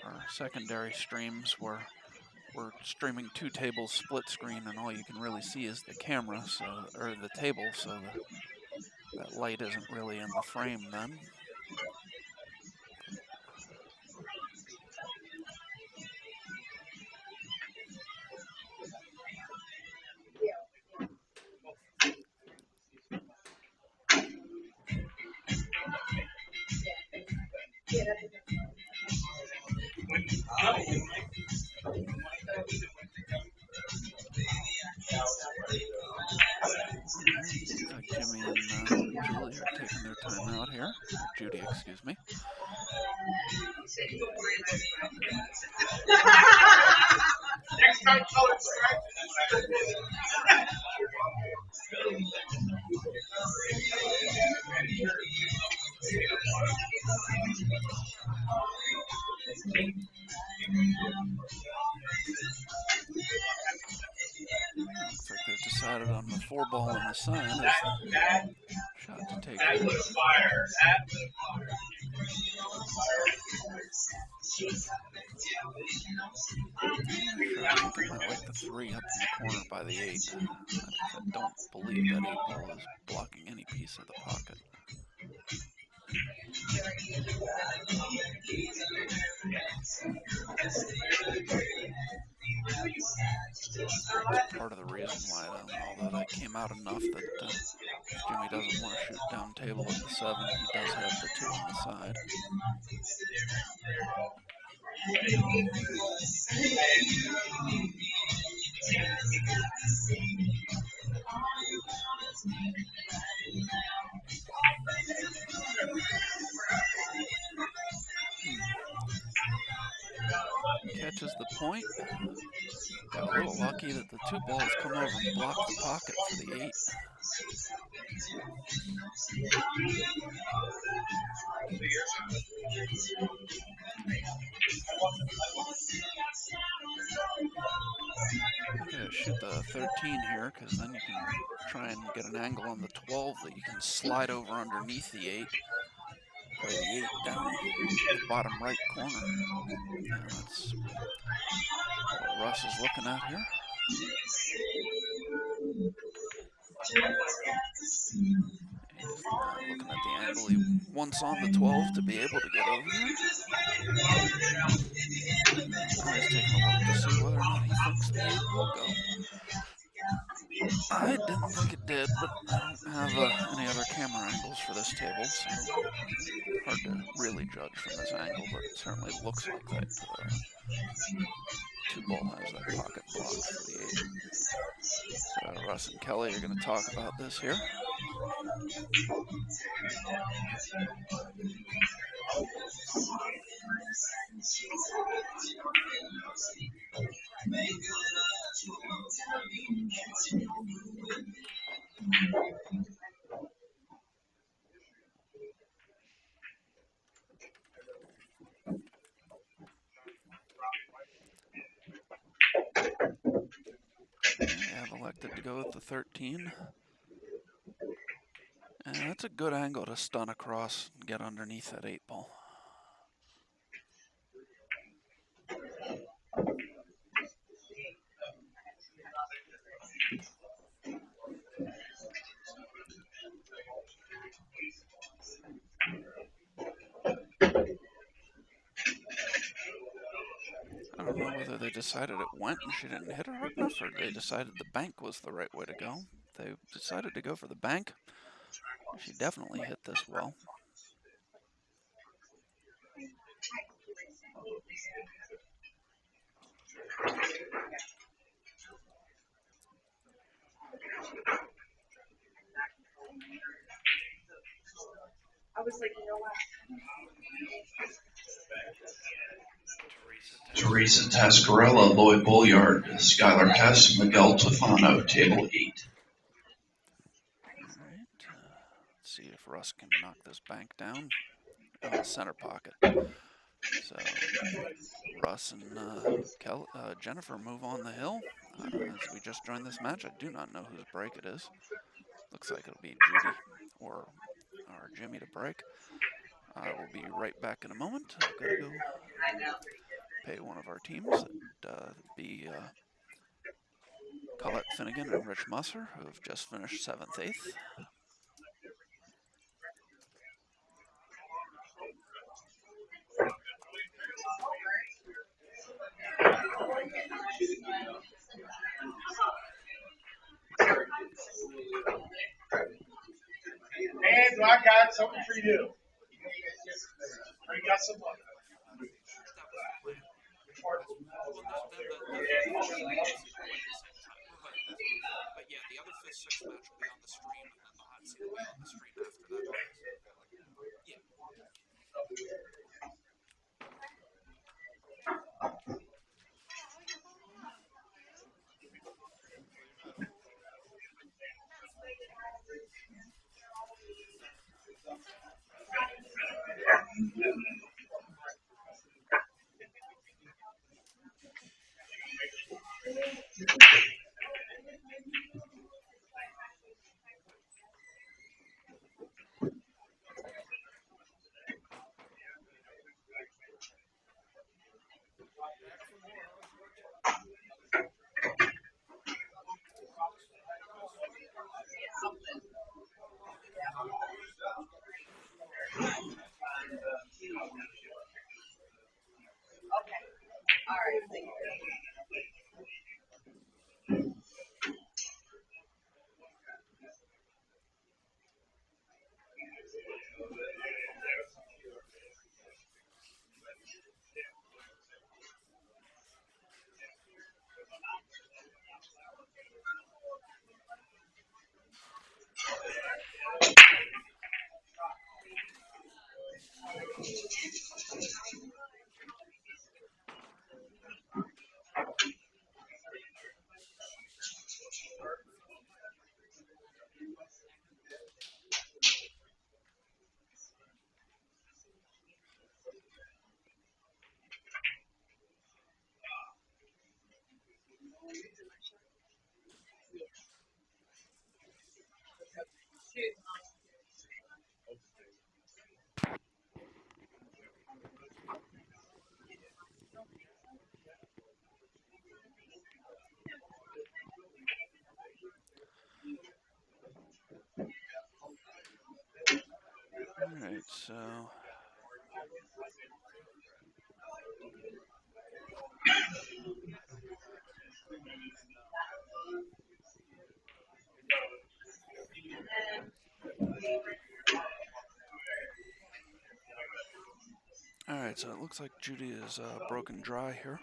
our secondary streams where we're streaming 2 tables split screen and all you can really see is the camera, or the table, so that light isn't really in the frame then. Looks like Jimmy and Julie are taking their time out here. Or Judy, excuse me. Looks like they've decided on the 4-ball on the side as the shot to take here. I'm not sure. I think I might like the 3 up in the corner by the 8. I don't believe that 8-ball is blocking any piece of the pocket. That's part of the reason why I don't know that I came out enough that if Jimmy doesn't want to shoot down table at the 7, he does have the 2 on the side. Catches the point. Got a little lucky that the 2 balls come over and block the pocket for the 8. I gotta shoot the 13 here, because then you can try and get an angle on the 12 that you can slide over underneath the 8. Play the 8 down the bottom right corner. Yeah, that's what Russ is looking at here. He's looking at the angle he wants on the 12 to be able to get over there. Now he's taking a look to see whether or not he thinks the 8 will go. I didn't think it did, but I don't have any other camera angles for this table, so hard to really judge from this angle, but it certainly looks like that 2-ball has that pocket blocked for the 8. So Russ and Kelly are going to talk about this here. They have elected to go with the 13. And that's a good angle to stun across and get underneath that 8-ball. I don't know whether they decided it went and she didn't hit it hard enough, or they decided the bank was the right way to go. They decided to go for the bank. She definitely hit this well. Teresa Tascarella, Lloyd Bulliard, Skylar Hess, Miguel Tofano, table 8. All right. Let's see if Russ can knock this bank down. Oh, center pocket. So Russ and Jennifer move on the hill. As we just joined this match, I do not know whose break it is. Looks like it'll be Judy or Jimmy to break. We'll be right back in a moment. I've got to go pay one of our teams. That'd be Colette Finnegan and Rich Musser, who have just finished 7th, 8th. And I got something for you. I got some money. That was the plan. Well, no, then the 5th and 6th matches will go at the same time. Right, that's what I'm saying. But yeah, the other 5th, 6th match will be on the stream, and then the hot seat will be on the stream after that. Yeah. All right, so all right, so it looks like Judy is broken dry here.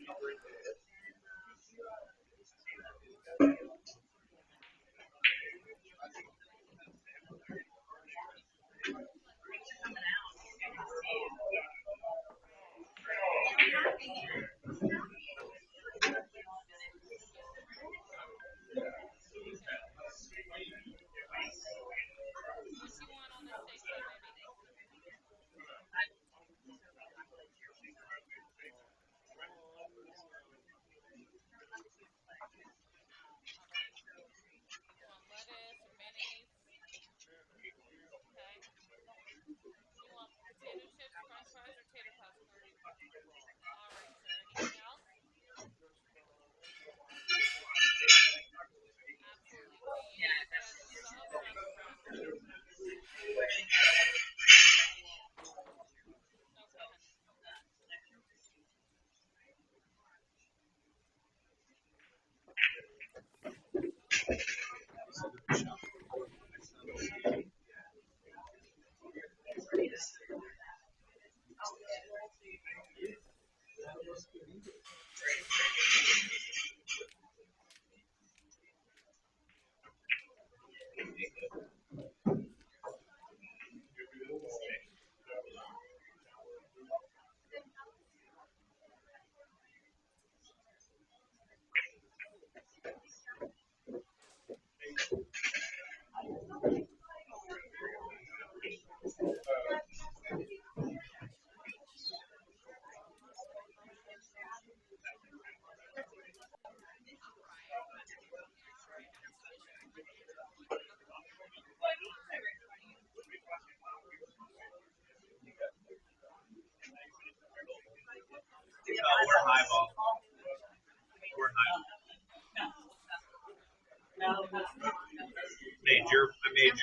made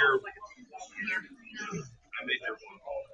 your phone call.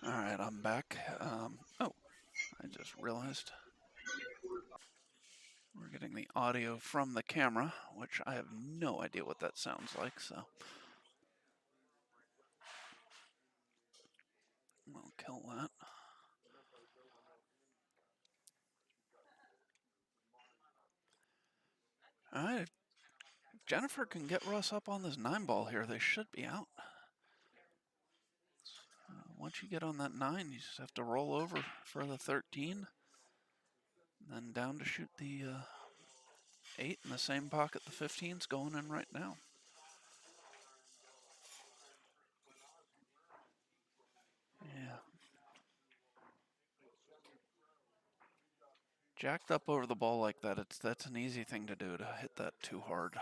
All right, I'm back. Oh, I just realized we're getting the audio from the camera, which I have no idea what that sounds like, so we'll kill that. All right, if Jennifer can get Russ up on this 9 ball here, they should be out. Once you get on that 9, you just have to roll over for the 13, then down to shoot the 8 in the same pocket the 15's going in right now. Yeah. Jacked up over the ball like that, that's an easy thing to do, to hit that too hard.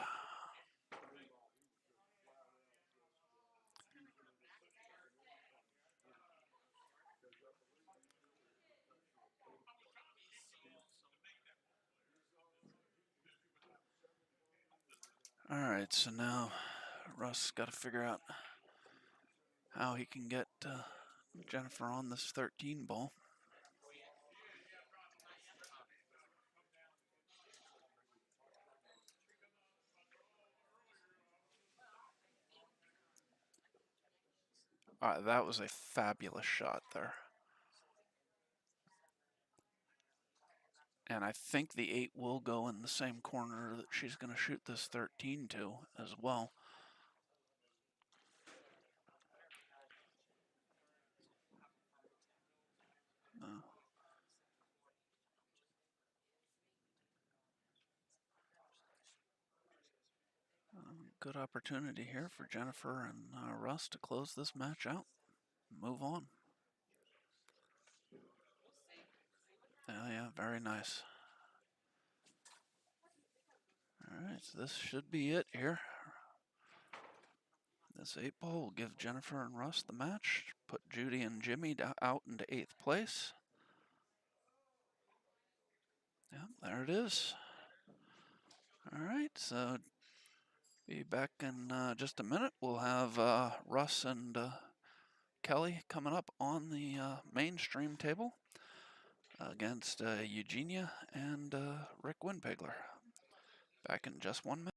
All right, so now Russ got to figure out how he can get Jennifer on this 13 ball. That was a fabulous shot there. And I think the 8 will go in the same corner that she's going to shoot this 13 to as well. Good opportunity here for Jennifer and Russ to close this match out. Move on. Yeah, very nice. All right, so this should be it here. This 8 ball will give Jennifer and Russ the match, put Judy and Jimmy out into 8th place. Yeah, there it is. All right, so be back in just a minute. We'll have Russ and Kelly coming up on the mainstream table against Eugenia and Rick Winpegler. Back in just 1 minute.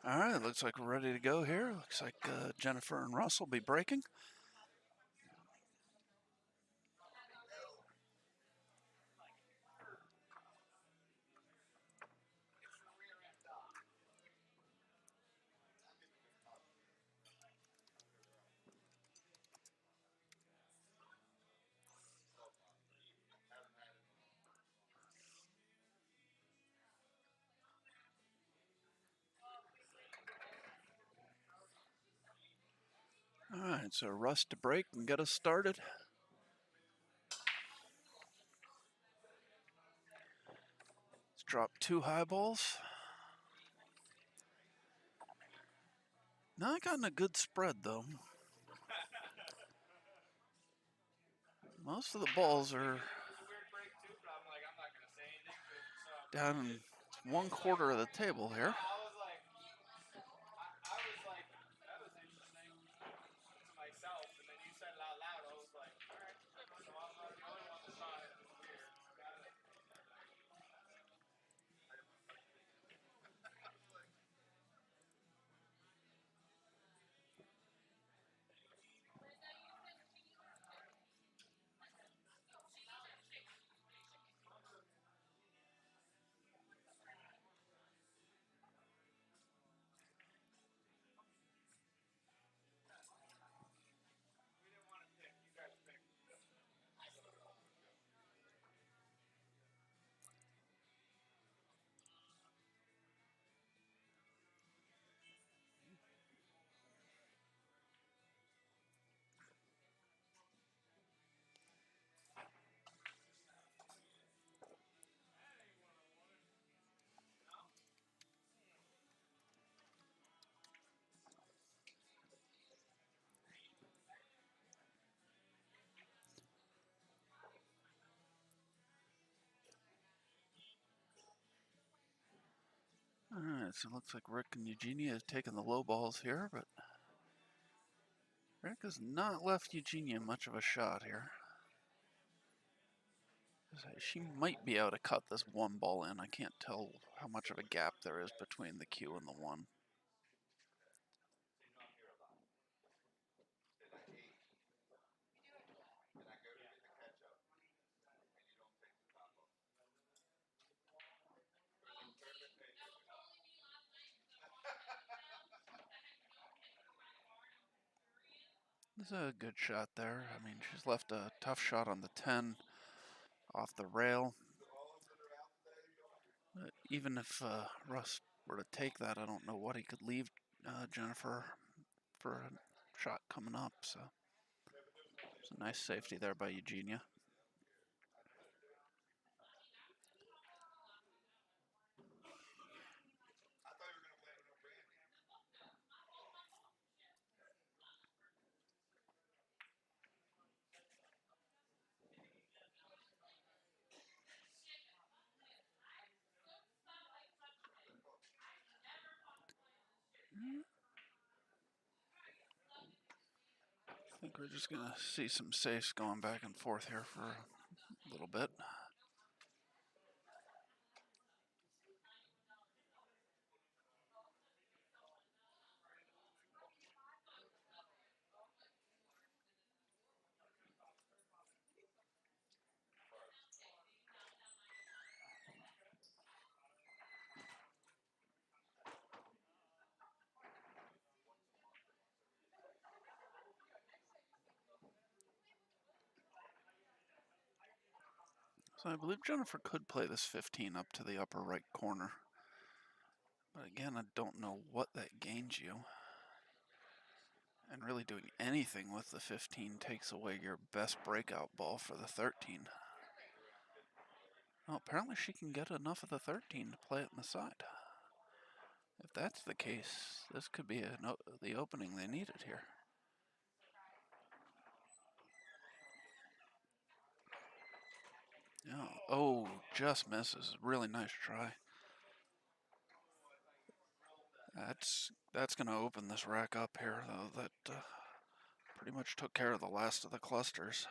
All right, looks like we're ready to go here. Looks like Jennifer and Russ will be breaking. All right, so Russ to break and get us started. Let's drop 2 high balls. Not gotten a good spread though. Most of the balls are down in 1/4 of the table here. All right, so it looks like Rick and Eugenia have taken the low balls here, but Rick has not left Eugenia much of a shot here. She might be able to cut this 1 ball in. I can't tell how much of a gap there is between the cue and the 1. This is a good shot there. I mean, she's left a tough shot on the 10 off the rail. Even if Russ were to take that, I don't know what he could leave Jennifer for a shot coming up. So it's a nice safety there by Eugenia. I think we're just going to see some safes going back and forth here for a little bit. So I believe Jennifer could play this 15 up to the upper right corner. But again, I don't know what that gains you. And really doing anything with the 15 takes away your best breakout ball for the 13. Well, apparently she can get enough of the 13 to play it in the side. If that's the case, this could be the opening they needed here. Oh, just misses. Really nice try. That's going to open this rack up here, though. That pretty much took care of the last of the clusters.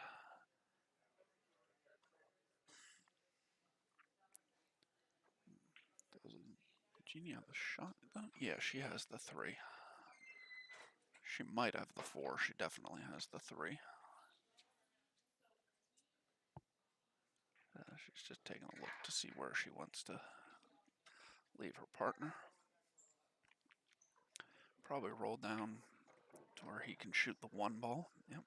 Jeannie have the shot? Yeah, she has the 3. She might have the 4. She definitely has the 3. She's just taking a look to see where she wants to leave her partner. Probably roll down to where he can shoot the 1 ball. Yep.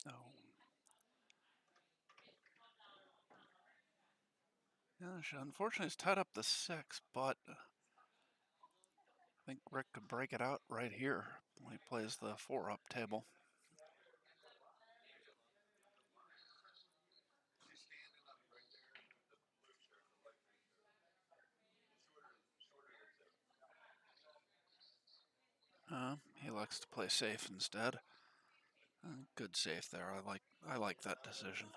Oh. Yeah, she unfortunately is tied up the 6, but I think Rick could break it out right here when he plays the 4-up table. He likes to play safe instead. Good safe there. I like that decision.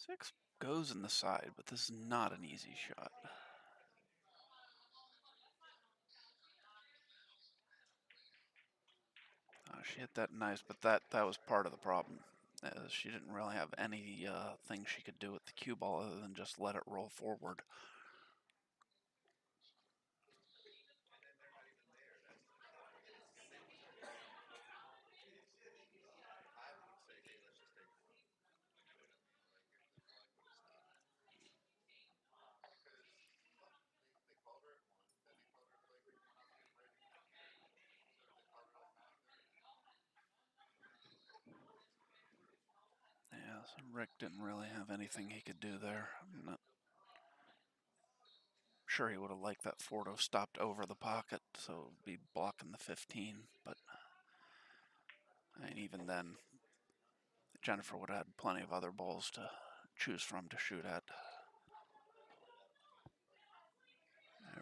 Six goes in the side, but this is not an easy shot. She hit that nice, but that was part of the problem. She didn't really have any thing she could do with the cue ball other than just let it roll forward. Yeah, so Rick didn't really have anything he could do there. I'm not sure he would have liked that 4 to have stopped over the pocket, so it would be blocking the 15, but and even then, Jennifer would have had plenty of other balls to choose from to shoot at.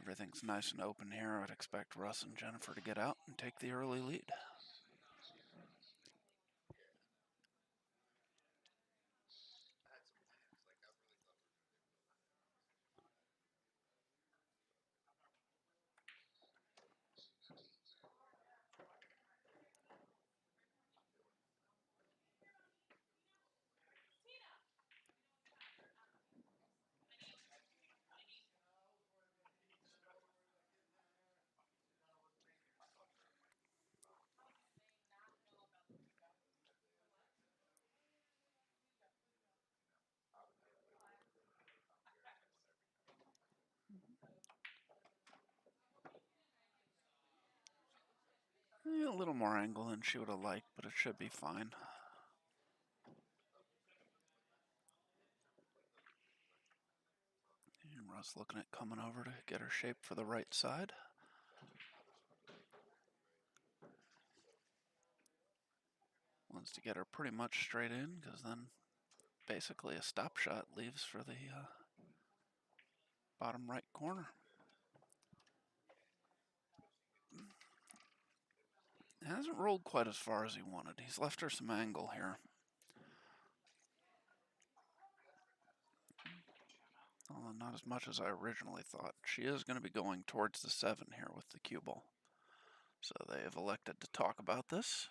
Everything's nice and open here. I'd expect Russ and Jennifer to get out and take the early lead. A little more angle than she would have liked, but it should be fine. And Russ looking at coming over to get her shaped for the right side. Wants to get her pretty much straight in, because then basically a stop shot leaves for the bottom right corner. It hasn't rolled quite as far as he wanted. He's left her some angle here. Although not as much as I originally thought. She is going to be going towards the 7 here with the cue ball. So they have elected to talk about this.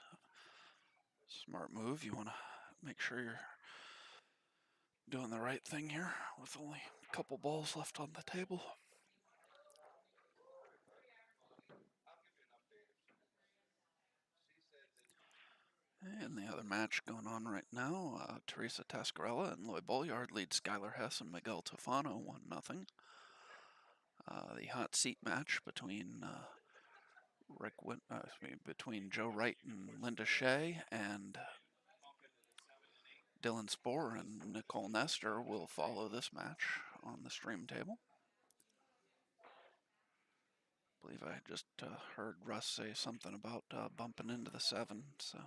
Smart move. You want to make sure you're doing the right thing here with only a couple balls left on the table. And the other match going on right now, Teresa Tascarella and Lloyd Bolyard lead Skylar Hess and Miguel Tofano 1-0. The hot seat match between between Joe Wright and Linda Shea and Dylan Spore and Nicole Nestor will follow this match on the stream table. I believe I just heard Russ say something about bumping into the 7, so.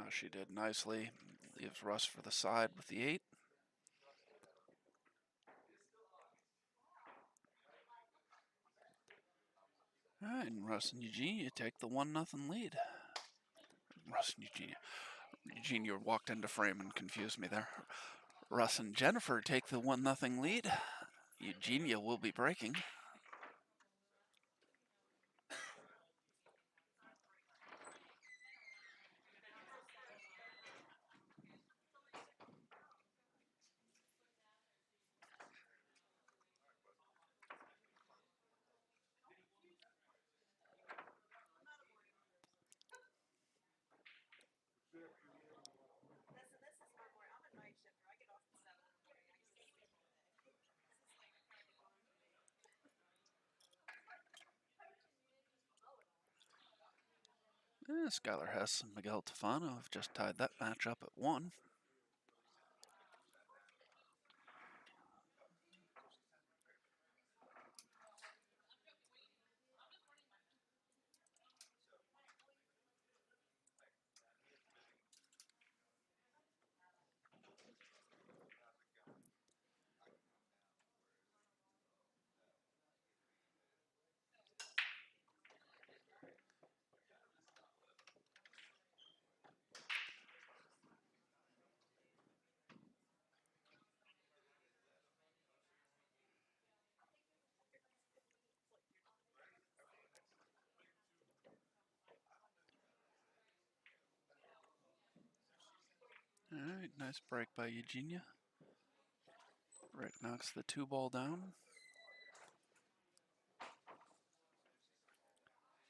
She did nicely. Leaves Russ for the side with the 8. All right, and Russ and Eugenia take the 1-0 lead. Russ and Eugenia. Eugenia walked into frame and confused me there. Russ and Jennifer take the 1-0 lead. Eugenia will be breaking. Skylar Hess and Miguel Tofano have just tied that match up at 1. All right, nice break by Eugenia. Rick knocks the 2 ball down.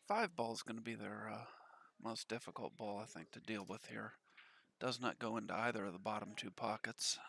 5 ball is going to be their most difficult ball, I think, to deal with here. Does not go into either of the bottom 2 pockets.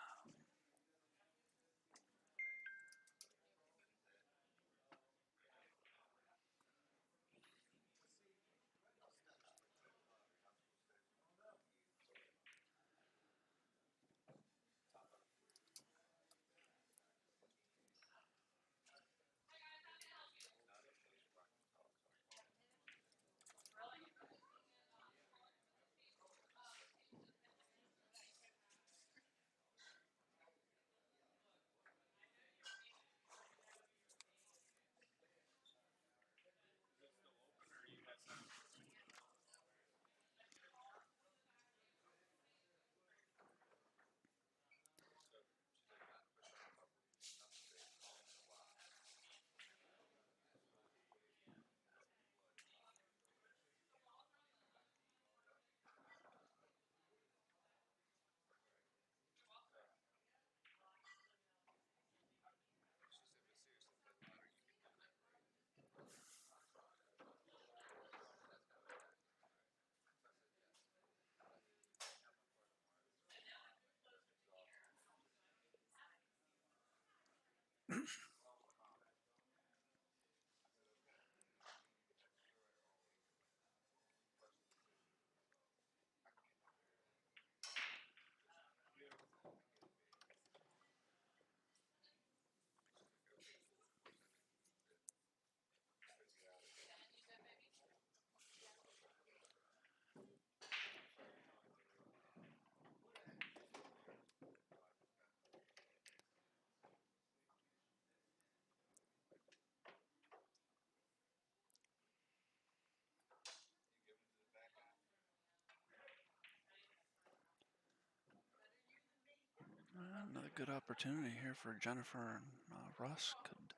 Another good opportunity here for Jennifer and Russ. Could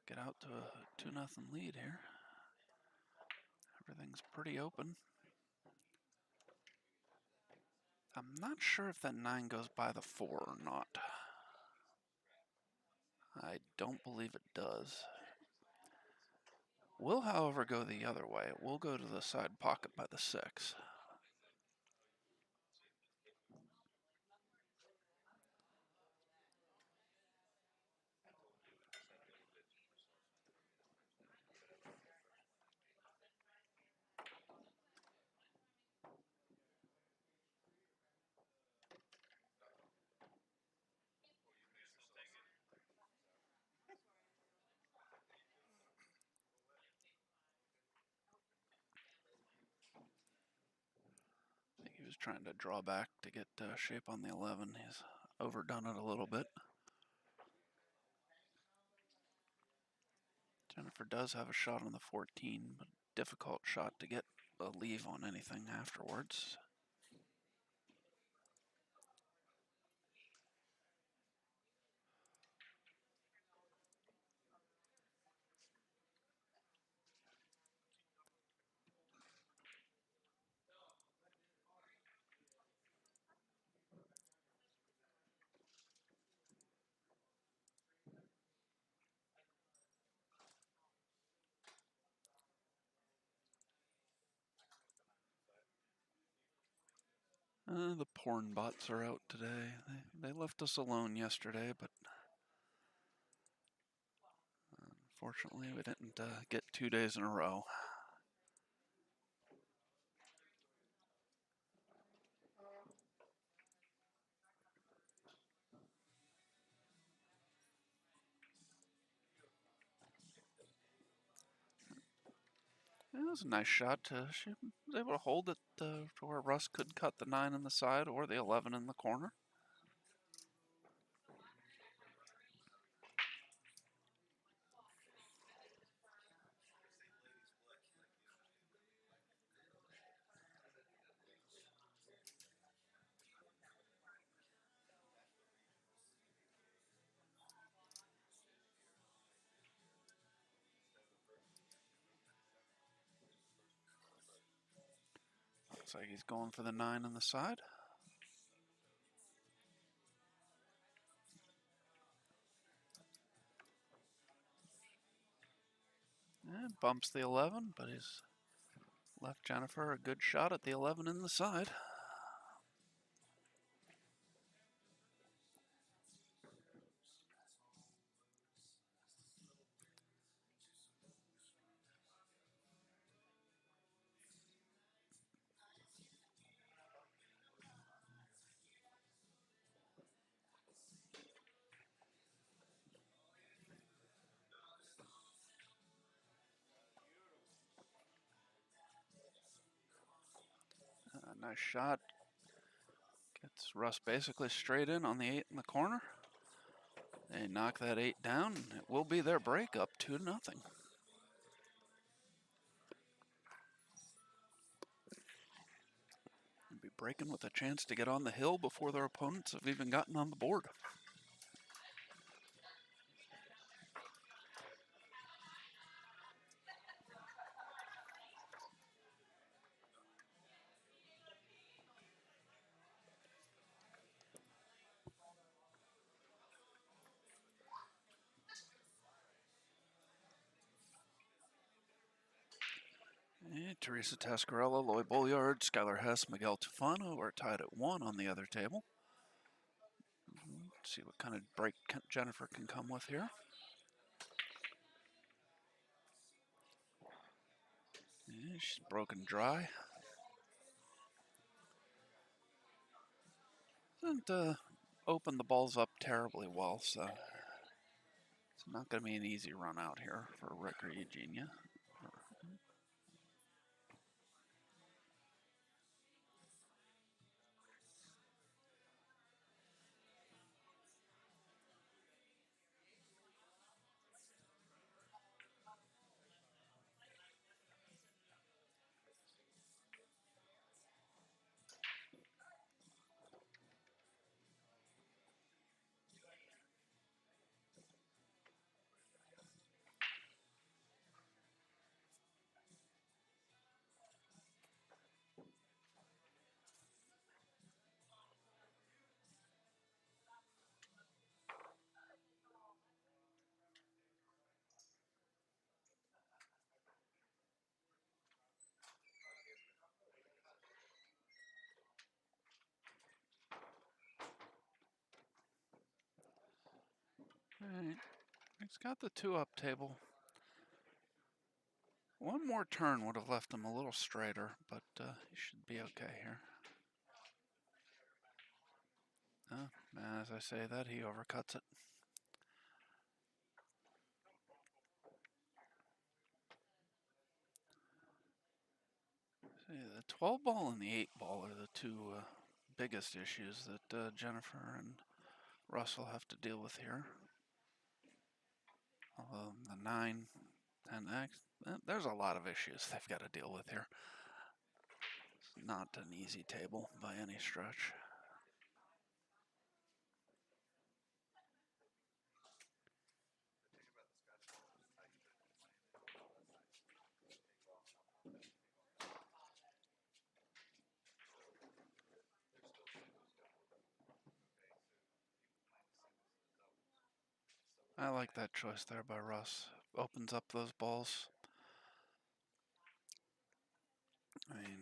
get out to a 2-0 lead here. Everything's pretty open. I'm not sure if that 9 goes by the 4 or not. I don't believe it does. Will, however, go the other way. It will go to the side pocket by the 6. I think he was trying to draw back to get shape on the 11. He's overdone it a little bit. Jennifer does have a shot on the 14, but difficult shot to get a leave on anything afterwards. The porn bots are out today. They left us alone yesterday, but unfortunately we didn't get 2 days in a row. It was a nice shot. She was able to hold it to where Russ could cut the 9 in the side or the 11 in the corner. Looks like he's going for the 9 in the side. And bumps the 11, but he's left Jennifer a good shot at the 11 in the side. Nice shot. Gets Russ basically straight in on the 8 in the corner. They knock that 8 down. It will be their break up 2-0. They'll be breaking with a chance to get on the hill before their opponents have even gotten on the board. And Teresa Tascarella, Lloyd Bolliard, Skylar Hess, Miguel Tofano are tied at 1 on the other table. Let's see what kind of break Jennifer can come with here. Yeah, she's broken dry. Doesn't open the balls up terribly well, so it's not going to be an easy run out here for Rick or Eugenia. Alright, he's got the 2-up table. One more turn would have left him a little straighter, but he should be okay here. As I say that, he overcuts it. See, the 12 ball and the 8 ball are the two biggest issues that Jennifer and Russell have to deal with here. Although the 9 and X, there's a lot of issues they've got to deal with here. It's not an easy table by any stretch. I like that choice there by Russ. Opens up those balls. I mean,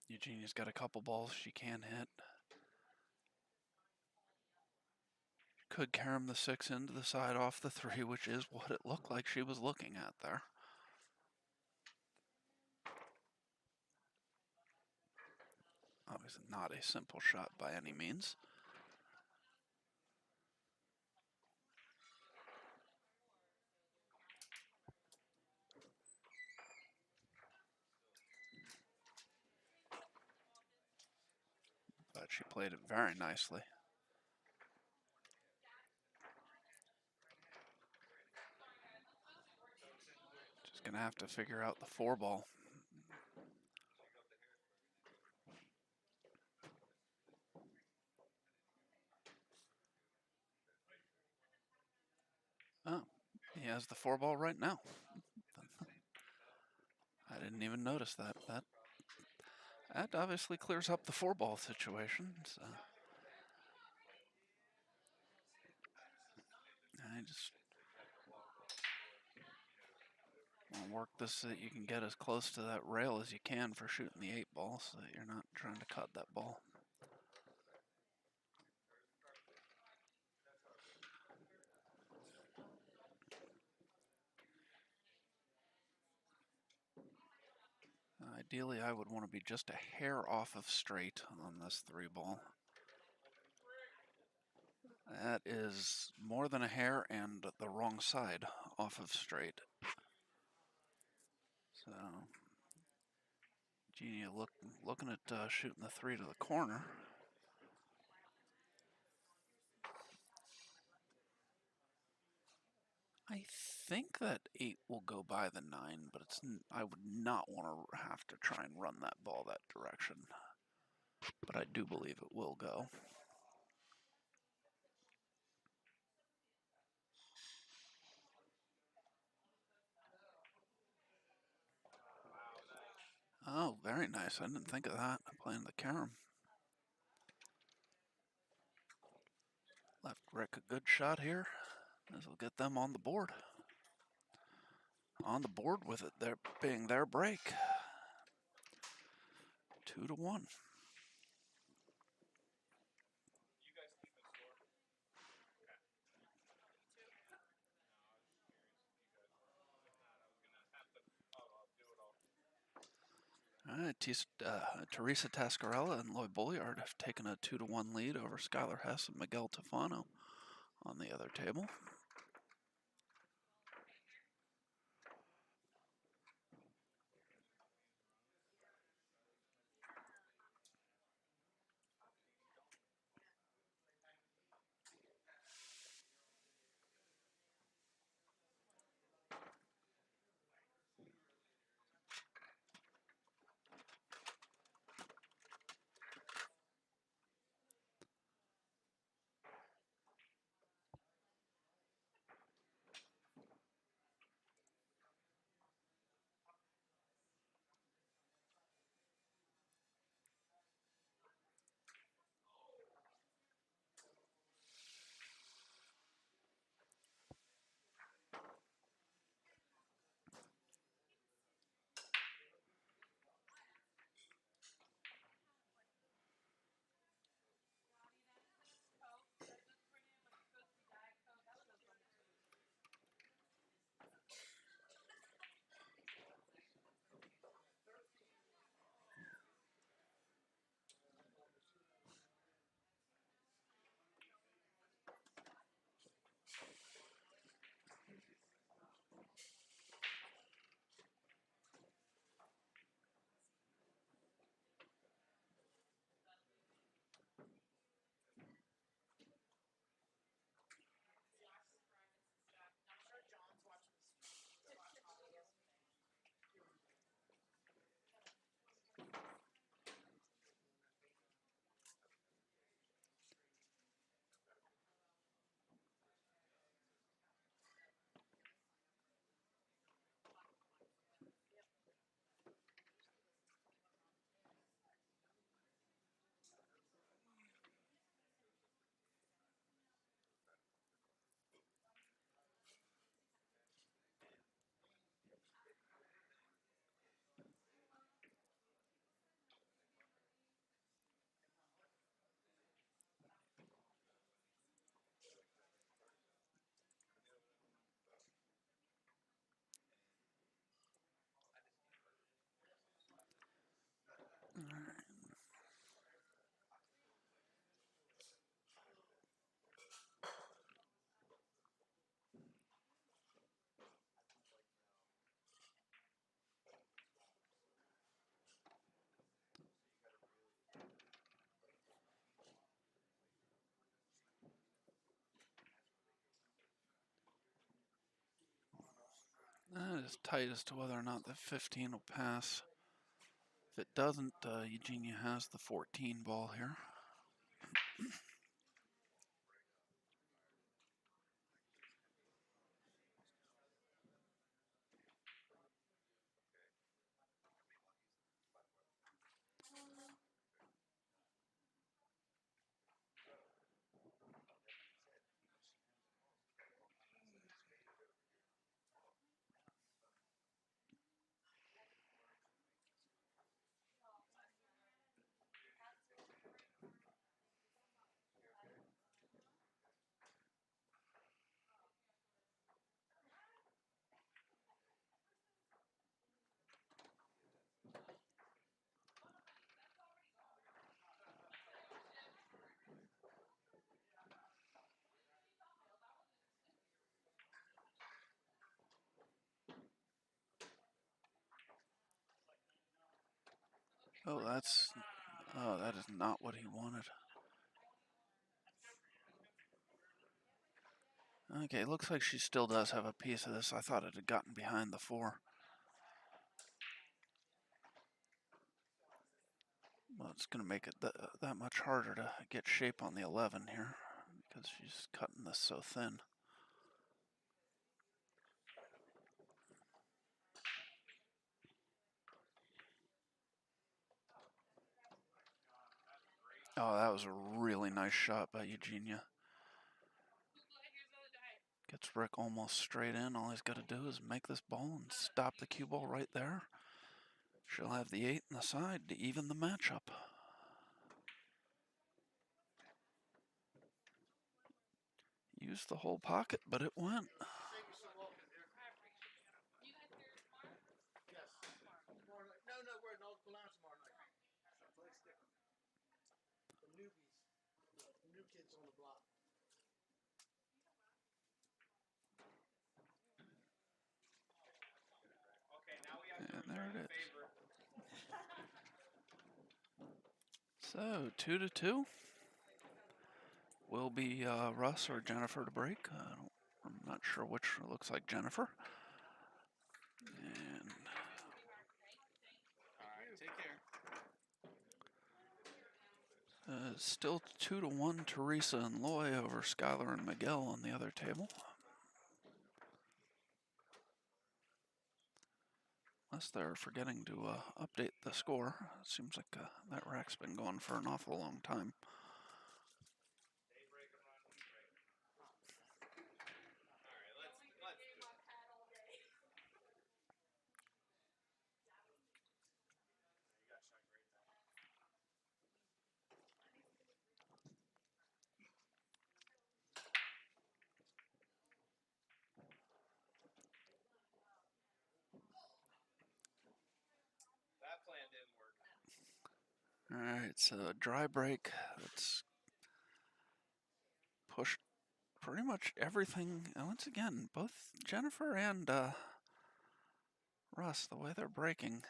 Eugenia's got a couple balls she can hit. Could carom the 6 into the side off the 3, which is what it looked like she was looking at there. Obviously not a simple shot by any means. But she played it very nicely. Just gonna have to figure out the 4 ball. Oh, he has the 4 ball right now. I didn't even notice that. That obviously clears up the 4 ball situation. So I just want to work this so that you can get as close to that rail as you can for shooting the 8 ball, so that you're not trying to cut that ball. Ideally, I would want to be just a hair off of straight on this 3 ball. That is more than a hair and the wrong side off of straight. So, Genia looking at shooting the 3 to the corner. I think that 8 will go by the 9, but I would not want to have to try and run that ball that direction. But I do believe it will go. Oh, very nice. I didn't think of that. Playing the carom. Left Rick a good shot here. This will get them on the board. On the board with it there being their break. 2-1. All right, Teresa Tascarella and Lloyd Bolliard have taken a 2-1 lead over Skylar Hess and Miguel Tofano on the other table. That is tight as to whether or not the 15 will pass. If it doesn't, Eugenia has the 14 ball here. Oh, that is not what he wanted. Okay, looks like she still does have a piece of this. I thought it had gotten behind the 4. Well, it's going to make it that much harder to get shape on the 11 here because she's cutting this so thin. Oh, that was a really nice shot by Eugenia. Gets Rick almost straight in. All he's got to do is make this ball and stop the cue ball right there. She'll have the 8 in the side to even the matchup. Used the whole pocket, but it went. And there it is. So 2-2. Will be Russ or Jennifer to break. I'm not sure which. It looks like Jennifer. And Take care. still 2-1 Teresa and Loy over Skylar and Miguel on the other table. Unless they're forgetting to update the score. It seems like that rack's been going for an awful long time. That plan didn't work. Alright, so dry break. Let's push pretty much everything. Once again, both Jennifer and Russ, the way they're breaking,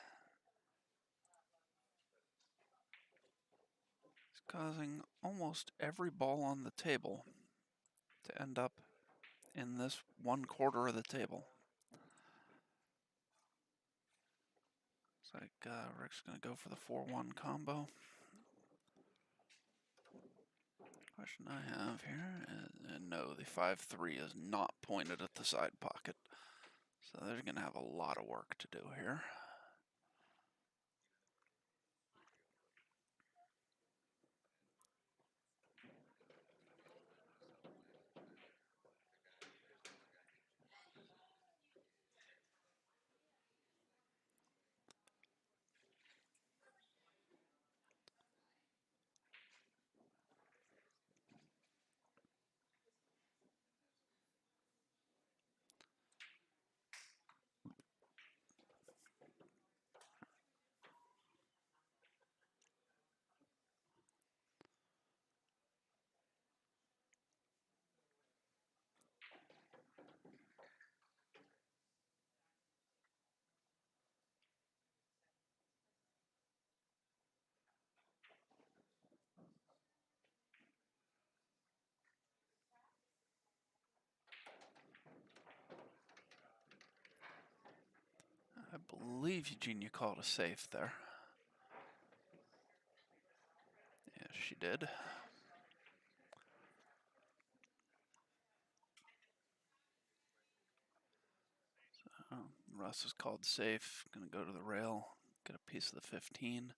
is causing almost every ball on the table to end up in this 1/4 of the table. It's like Rick's going to go for the 4-1 combo. Question I have here is, no, the 5-3 is not pointed at the side pocket. So they're going to have a lot of work to do here. believe Eugenia called a safe there. Yes, she did. Russ is called safe. Going to go to the rail, get a piece of the 15.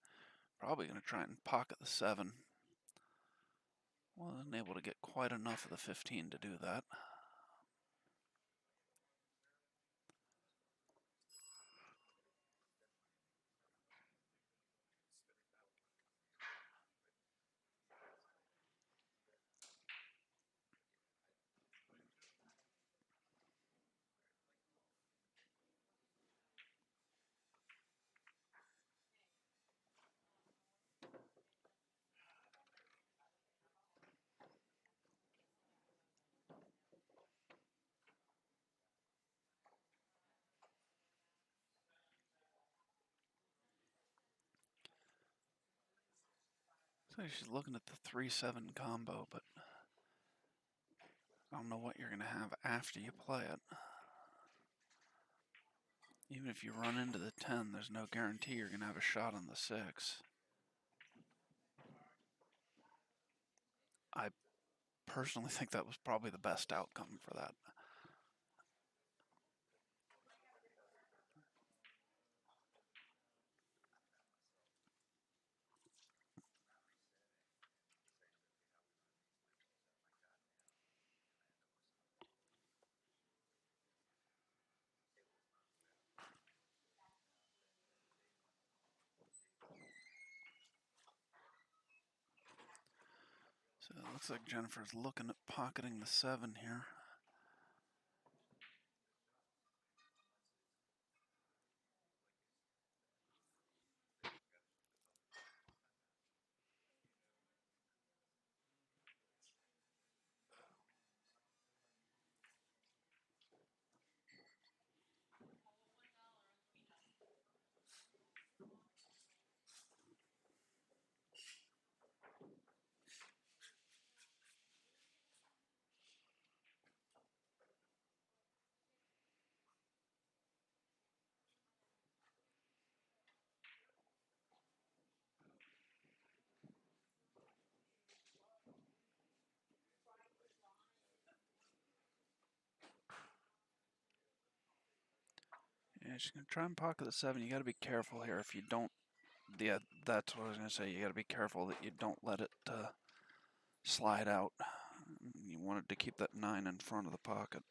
Probably going to try and pocket the 7. Wasn't able to get quite enough of the 15 to do that. So she's looking at the 3-7 combo, but I don't know what you're going to have after you play it. Even if you run into the 10, there's no guarantee you're going to have a shot on the 6. I personally think that was probably the best outcome for that. So it looks like Jennifer's looking at pocketing the 7 here. Yeah, she's going to try and pocket the 7. You got to be careful here. If you don't, yeah, that's what I was going to say. You got to be careful that you don't let it slide out. You wanted to keep that 9 in front of the pocket.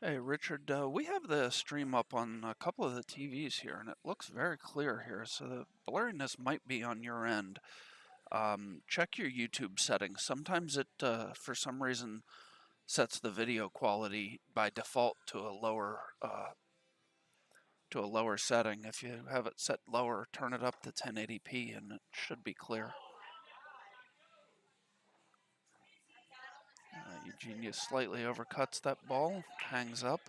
Hey, Richard, we have the stream up on a couple of the TVs here, and it looks very clear here, so the blurriness might be on your end. Check your YouTube settings. Sometimes it, for some reason, sets the video quality by default to a lower setting. If you have it set lower, turn it up to 1080p, and it should be clear. Eugenia slightly overcuts that ball, hangs up.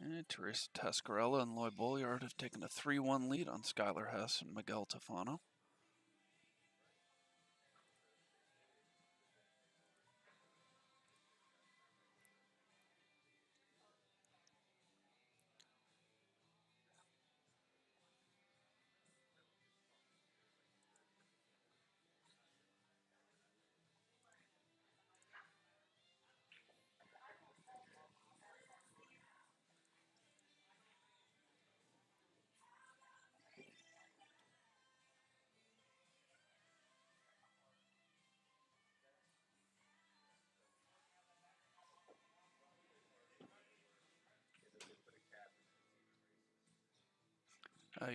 And Teresa Tascarella and Lloyd Bolliard have taken a 3-1 lead on Skylar Hess and Miguel Tofano.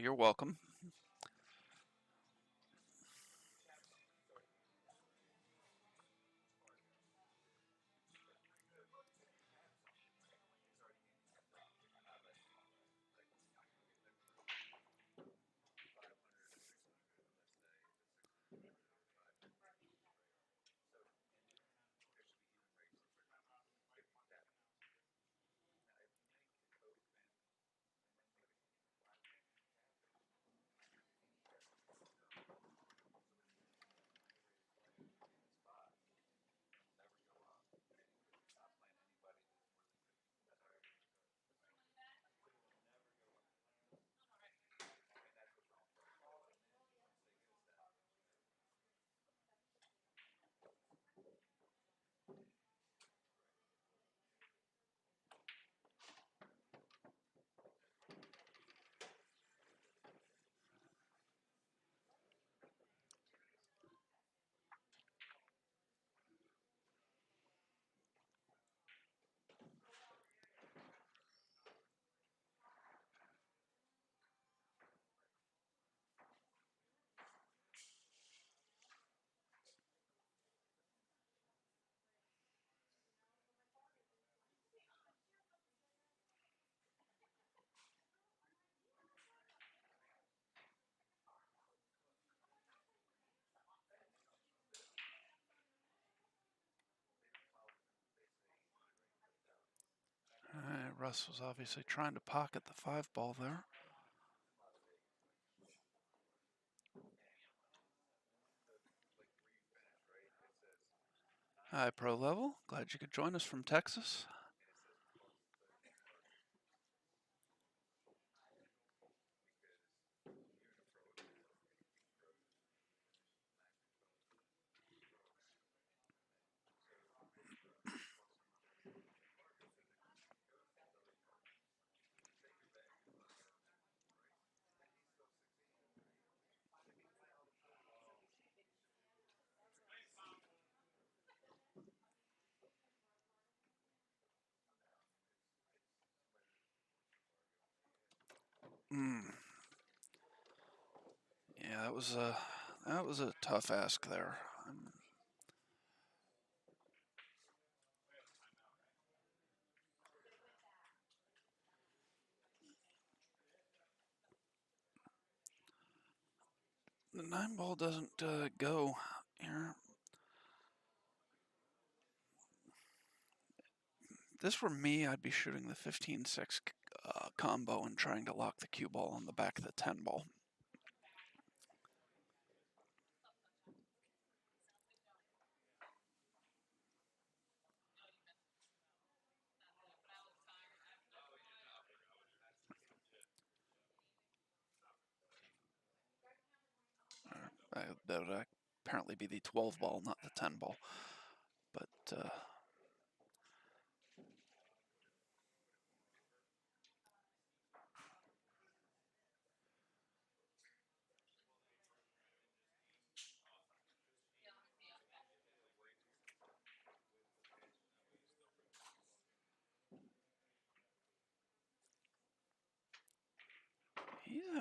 You're welcome. Russ was obviously trying to pocket the 5 ball there. Hi, Pro Level. Glad you could join us from Texas. Mm. Yeah, that was a tough ask there. The 9 ball doesn't go here. If this were me, I'd be shooting the 15-6 combo and trying to lock the cue ball on the back of the 10 ball. That would apparently be the 12 ball, not the 10 ball. But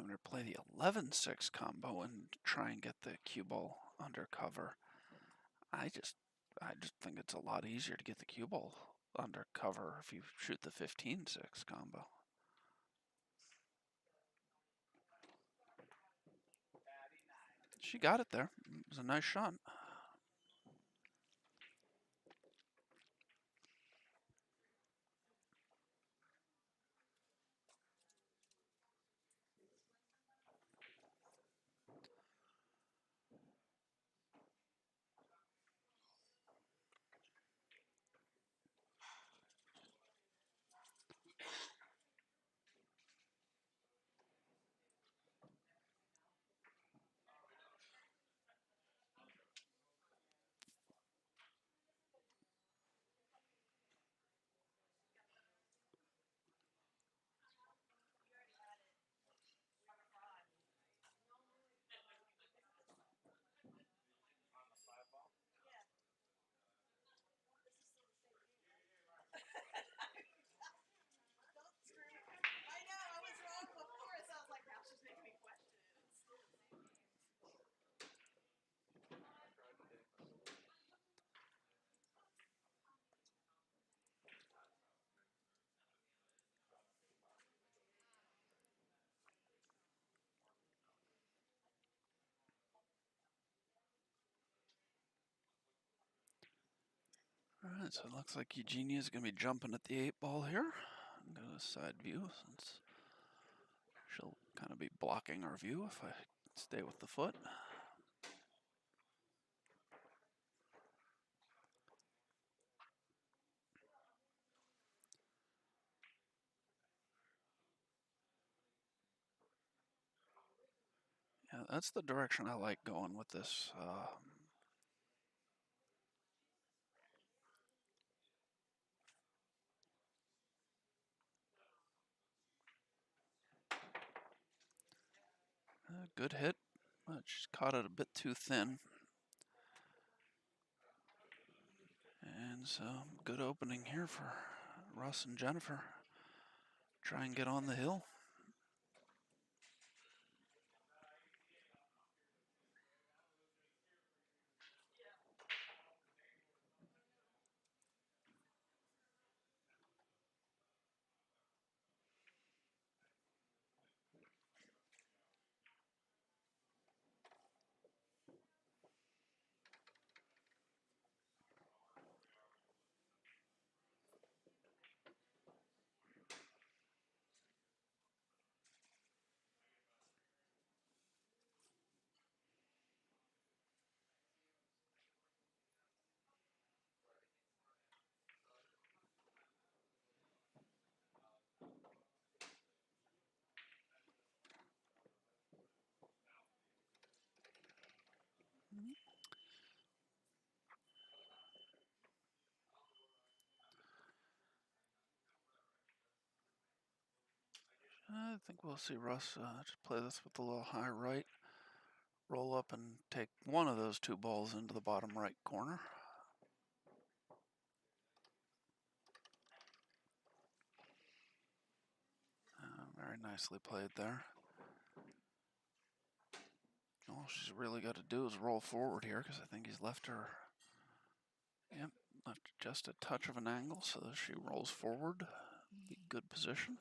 having her play the 11-6 combo and try and get the cue ball under cover. I just think it's a lot easier to get the cue ball under cover if you shoot the 15-6 combo. She got it there. It was a nice shot. Alright, so it looks like Eugenia is going to be jumping at the 8-ball here. I'm going to side view since she'll kind of be blocking our view if I stay with the foot. Yeah, that's the direction I like going with this. Good hit, but she's caught it a bit too thin. And so, good opening here for Russ and Jennifer. Try and get on the hill. I think we'll see Russ just play this with a little high right. Roll up and take one of those 2 balls into the bottom right corner. Very nicely played there. All she's really got to do is roll forward here because I think he's left her, yep, left just a touch of an angle, so that she rolls forward. Be good position.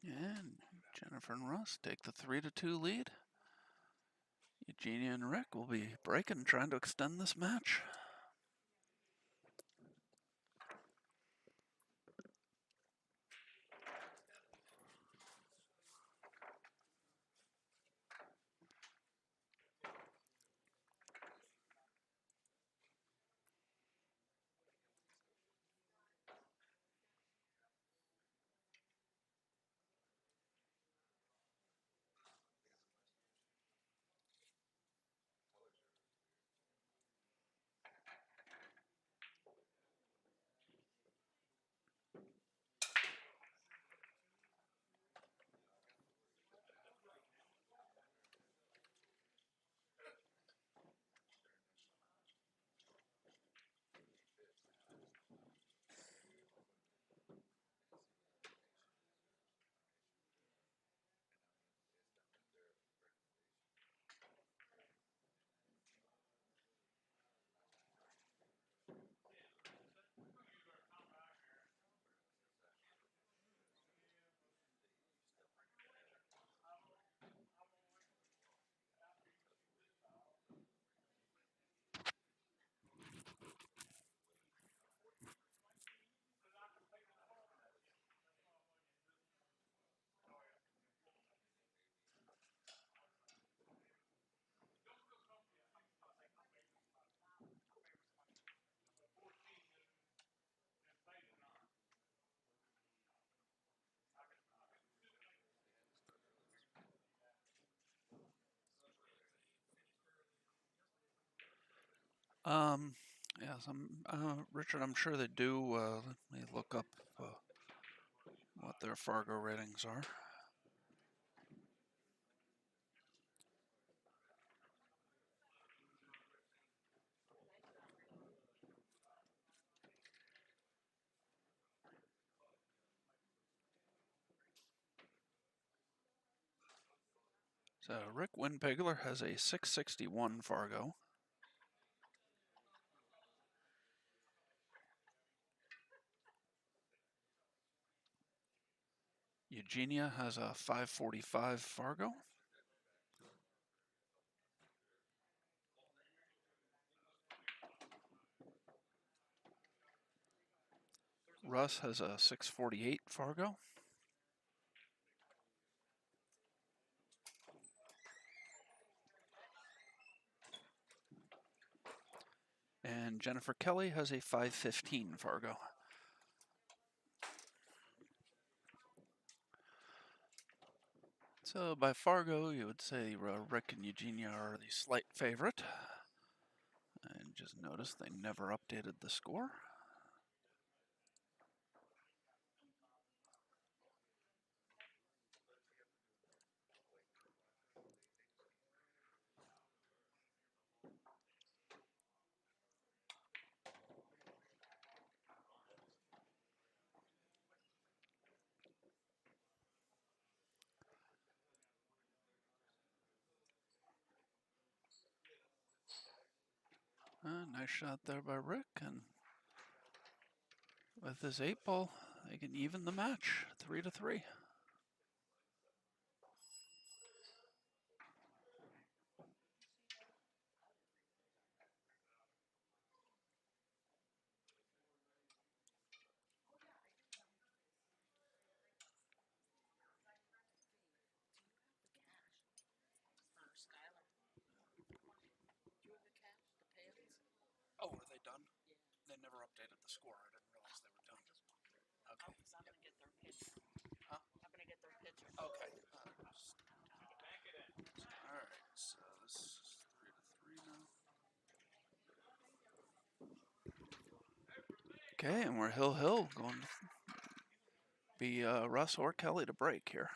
And Jennifer and Russ take the 3-2 lead. Eugenia and Rick will be breaking, trying to extend this match. Yes, Richard, I'm sure they do. Let me look up what their Fargo ratings are. So Rick Winpegler has a 661 Fargo. Eugenia has a 545 Fargo. Russ has a 648 Fargo. And Jennifer Kelly has a 515 Fargo. So by Fargo, you would say Rick and Eugenia are the slight favorite. And just notice they never updated the score. Nice shot there by Rick, and with his 8-ball, they can even the match, 3-3. Oh, are they done? They never updated the score. I didn't realize they were done. Okay. Huh? Okay. All right. So this is 3-3 now. Okay, and we're Hill going to be Russ or Kelly to break here.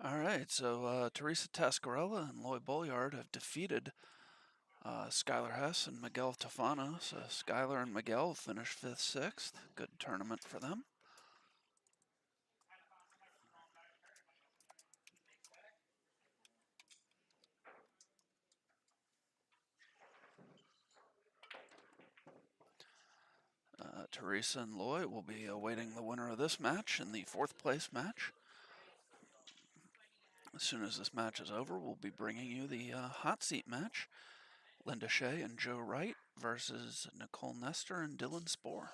All right, so Teresa Tascarella and Lloyd Bolyard have defeated Skylar Hess and Miguel Tofano. So Skylar and Miguel finished 5th, 6th. Good tournament for them. Teresa and Lloyd will be awaiting the winner of this match in the 4th place match. As soon as this match is over, we'll be bringing you the hot seat match. Linda Shea and Joe Wright versus Nicole Nestor and Dylan Spore.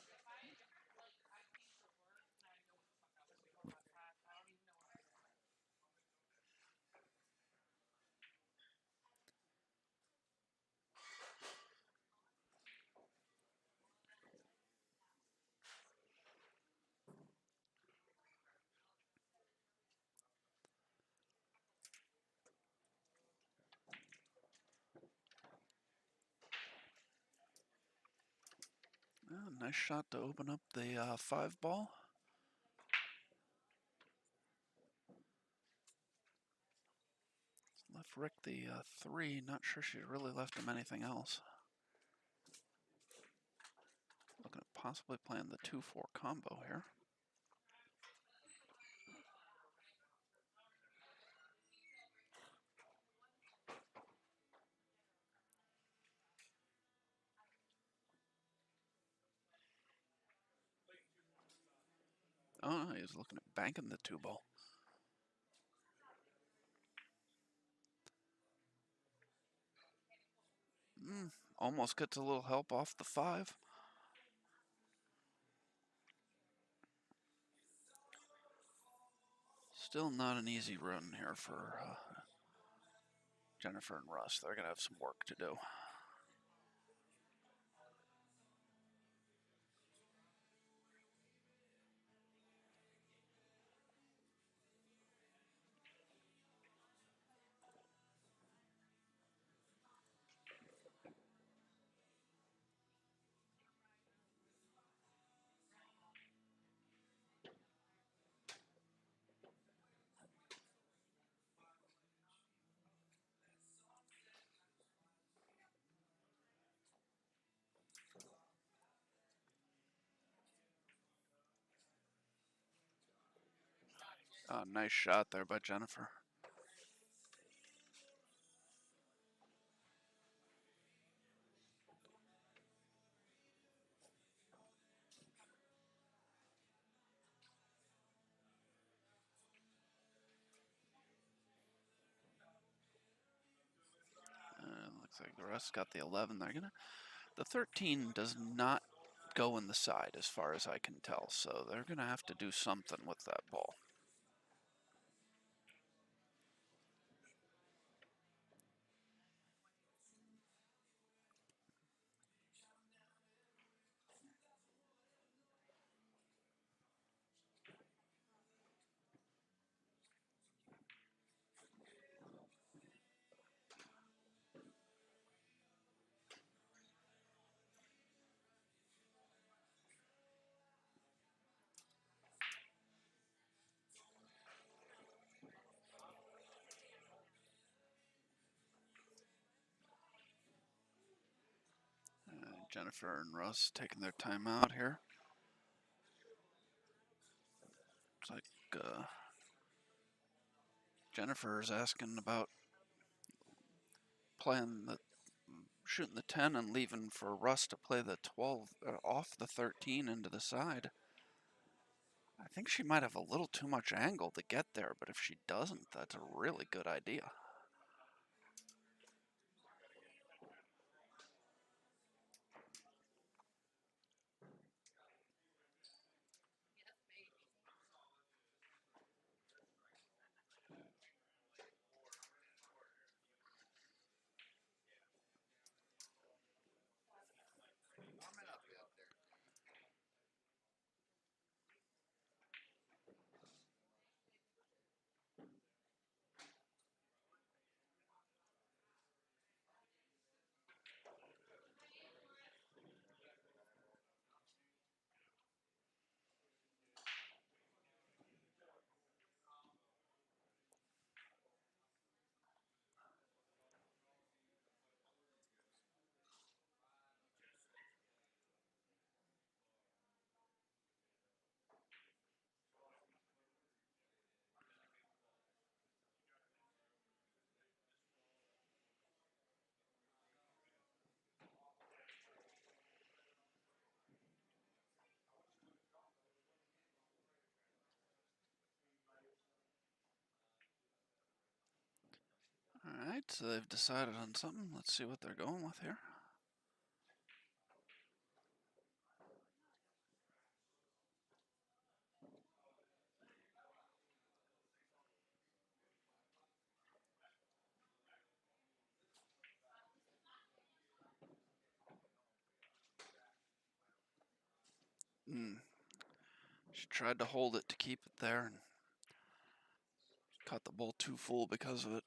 Nice shot to open up the 5-ball. Rick the 3. Not sure she's really left him anything else. Looking at possibly playing the 2-4 combo here. Oh, no, he's looking at banking the 2-ball. Almost gets a little help off the 5. Still not an easy run here for Jennifer and Russ. They're going to have some work to do. Nice shot there by Jennifer. Looks like the rest got the 11. The 13 does not go in the side as far as I can tell, so they're gonna have to do something with that ball. Jennifer and Russ taking their time out here. Looks like Jennifer is asking about shooting the 10 and leaving for Russ to play the 12 off the 13 into the side. I think she might have a little too much angle to get there, but if she doesn't, that's a really good idea. Alright, so they've decided on something. Let's see what they're going with here. She tried to hold it to keep it there and caught the ball too full because of it.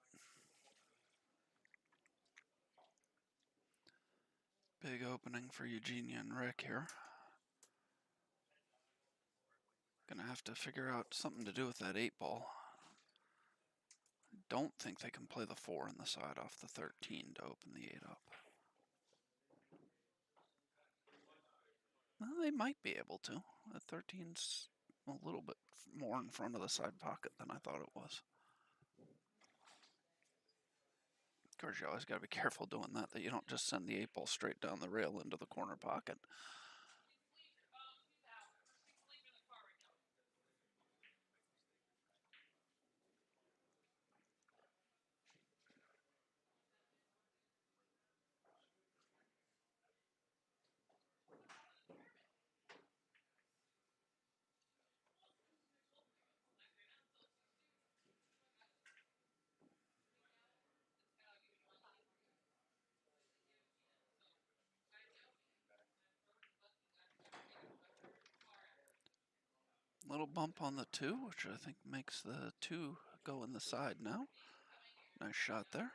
Big opening for Eugenia and Rick here. Gonna have to figure out something to do with that 8 ball. don't think they can play the 4 in the side off the 13 to open the 8 up. Well, they might be able to. The 13's a little bit more in front of the side pocket than I thought it was. Of course, you always got to be careful doing that you don't just send the 8 ball straight down the rail into the corner pocket. Little bump on the 2, which I think makes the 2 go in the side now. Nice shot there.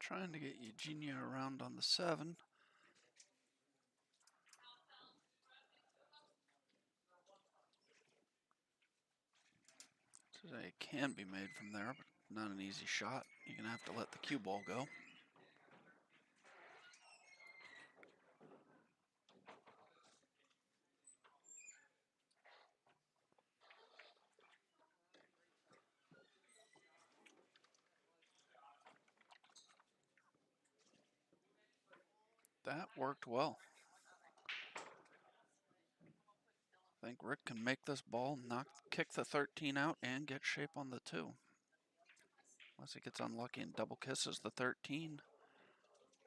Trying to get Eugenia around on the 7. So it can be made from there, but not an easy shot. You're going to have to let the cue ball go. That worked well. I think Rick can make this ball, kick the 13 out, and get shape on the 2. Unless he gets unlucky and double kisses the 13.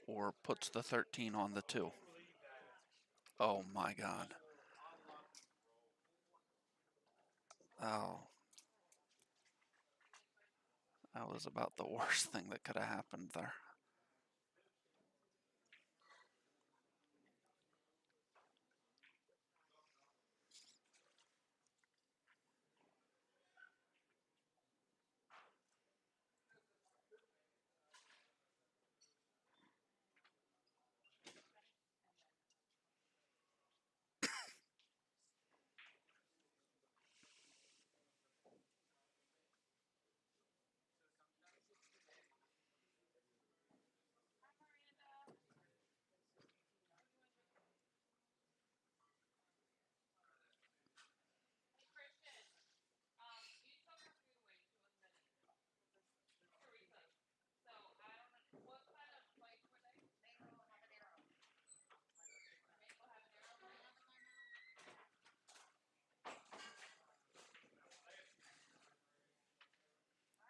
Or puts the 13 on the 2. Oh my God. Oh. That was about the worst thing that could have happened there.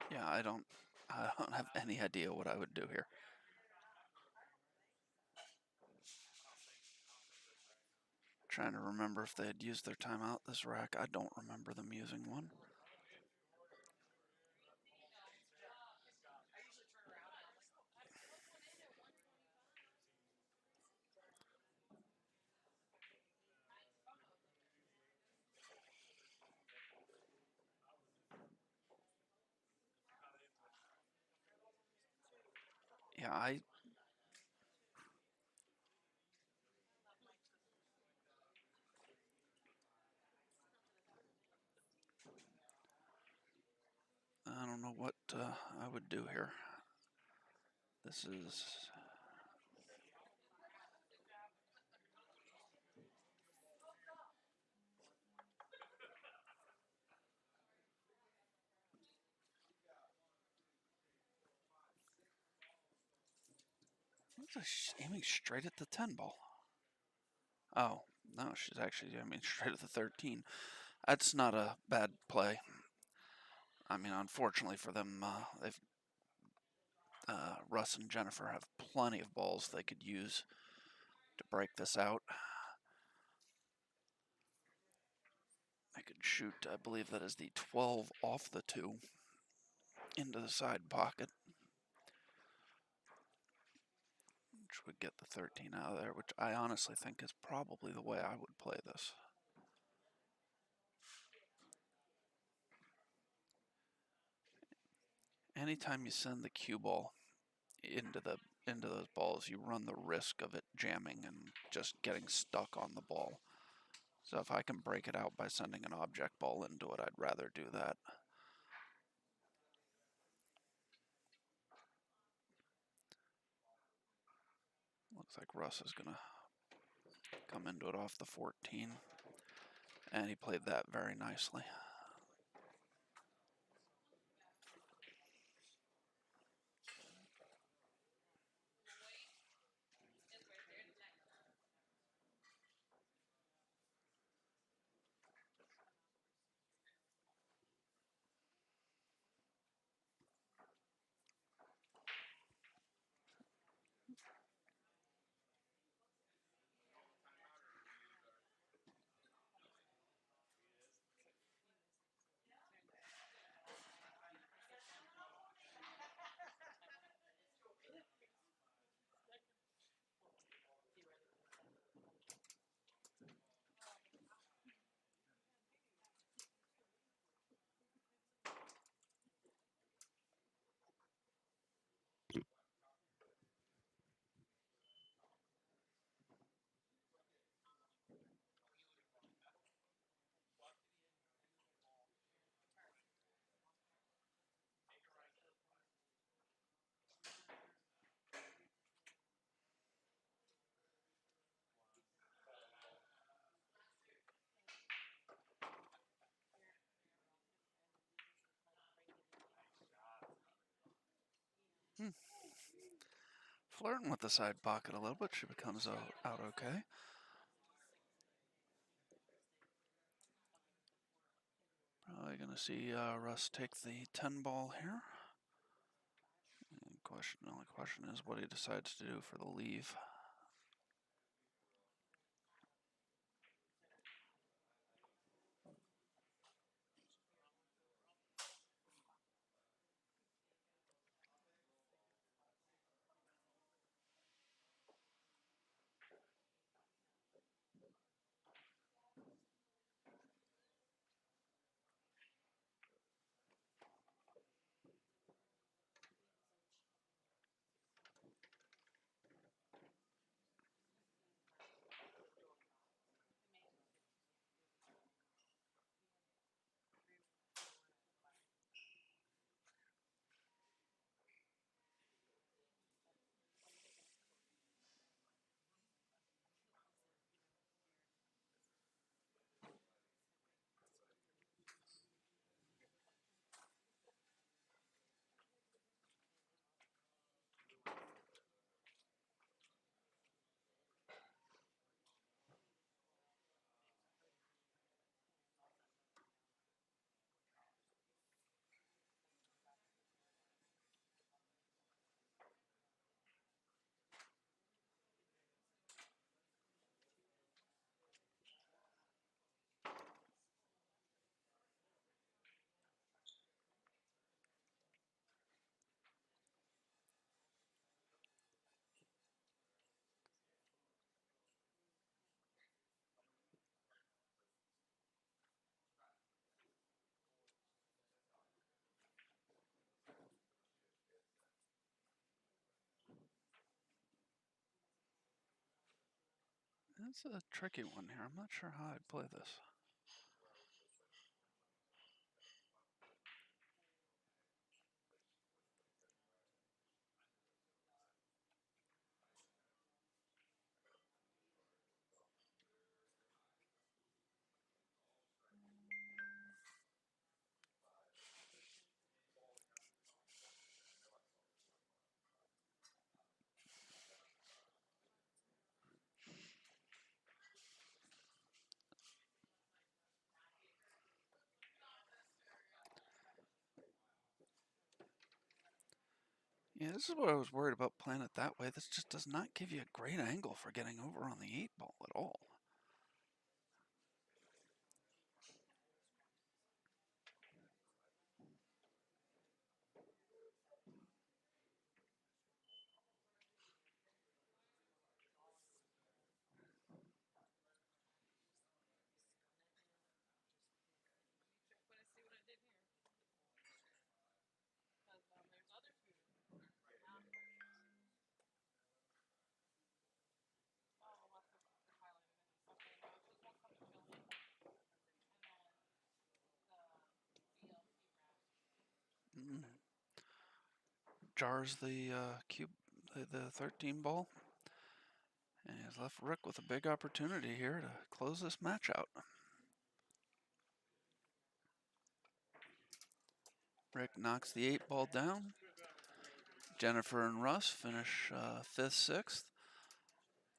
Yeah, I don't have any idea what I would do here. Trying to remember if they had used their timeout this rack. I don't remember them using one. Yeah, I don't know what I would do here. This is she's aiming straight at the 10 ball. Oh, no, she's actually aiming straight at the 13. That's not a bad play. I mean, unfortunately for them, Russ and Jennifer have plenty of balls they could use to break this out. They could shoot, I believe that is the 12 off the 2 into the side pocket, which would get the 13 out of there, which I honestly think is probably the way I would play this. Anytime you send the cue ball into those balls, you run the risk of it jamming and just getting stuck on the ball. So if I can break it out by sending an object ball into it, I'd rather do that. Looks like Russ is going to come into it off the 14. And he played that very nicely. Flirting with the side pocket a little bit. She becomes out okay. Probably going to see Russ take the 10 ball here. The only question is what he decides to do for the leave. That's a tricky one here. I'm not sure how I'd play this. Yeah, this is what I was worried about playing it that way. This just does not give you a great angle for getting over on the 8 ball at all. Mm. Jars the cube, the 13 ball, and he's left Rick with a big opportunity here to close this match out. Rick knocks the 8 ball down. Jennifer and Russ finish 5th, 6th.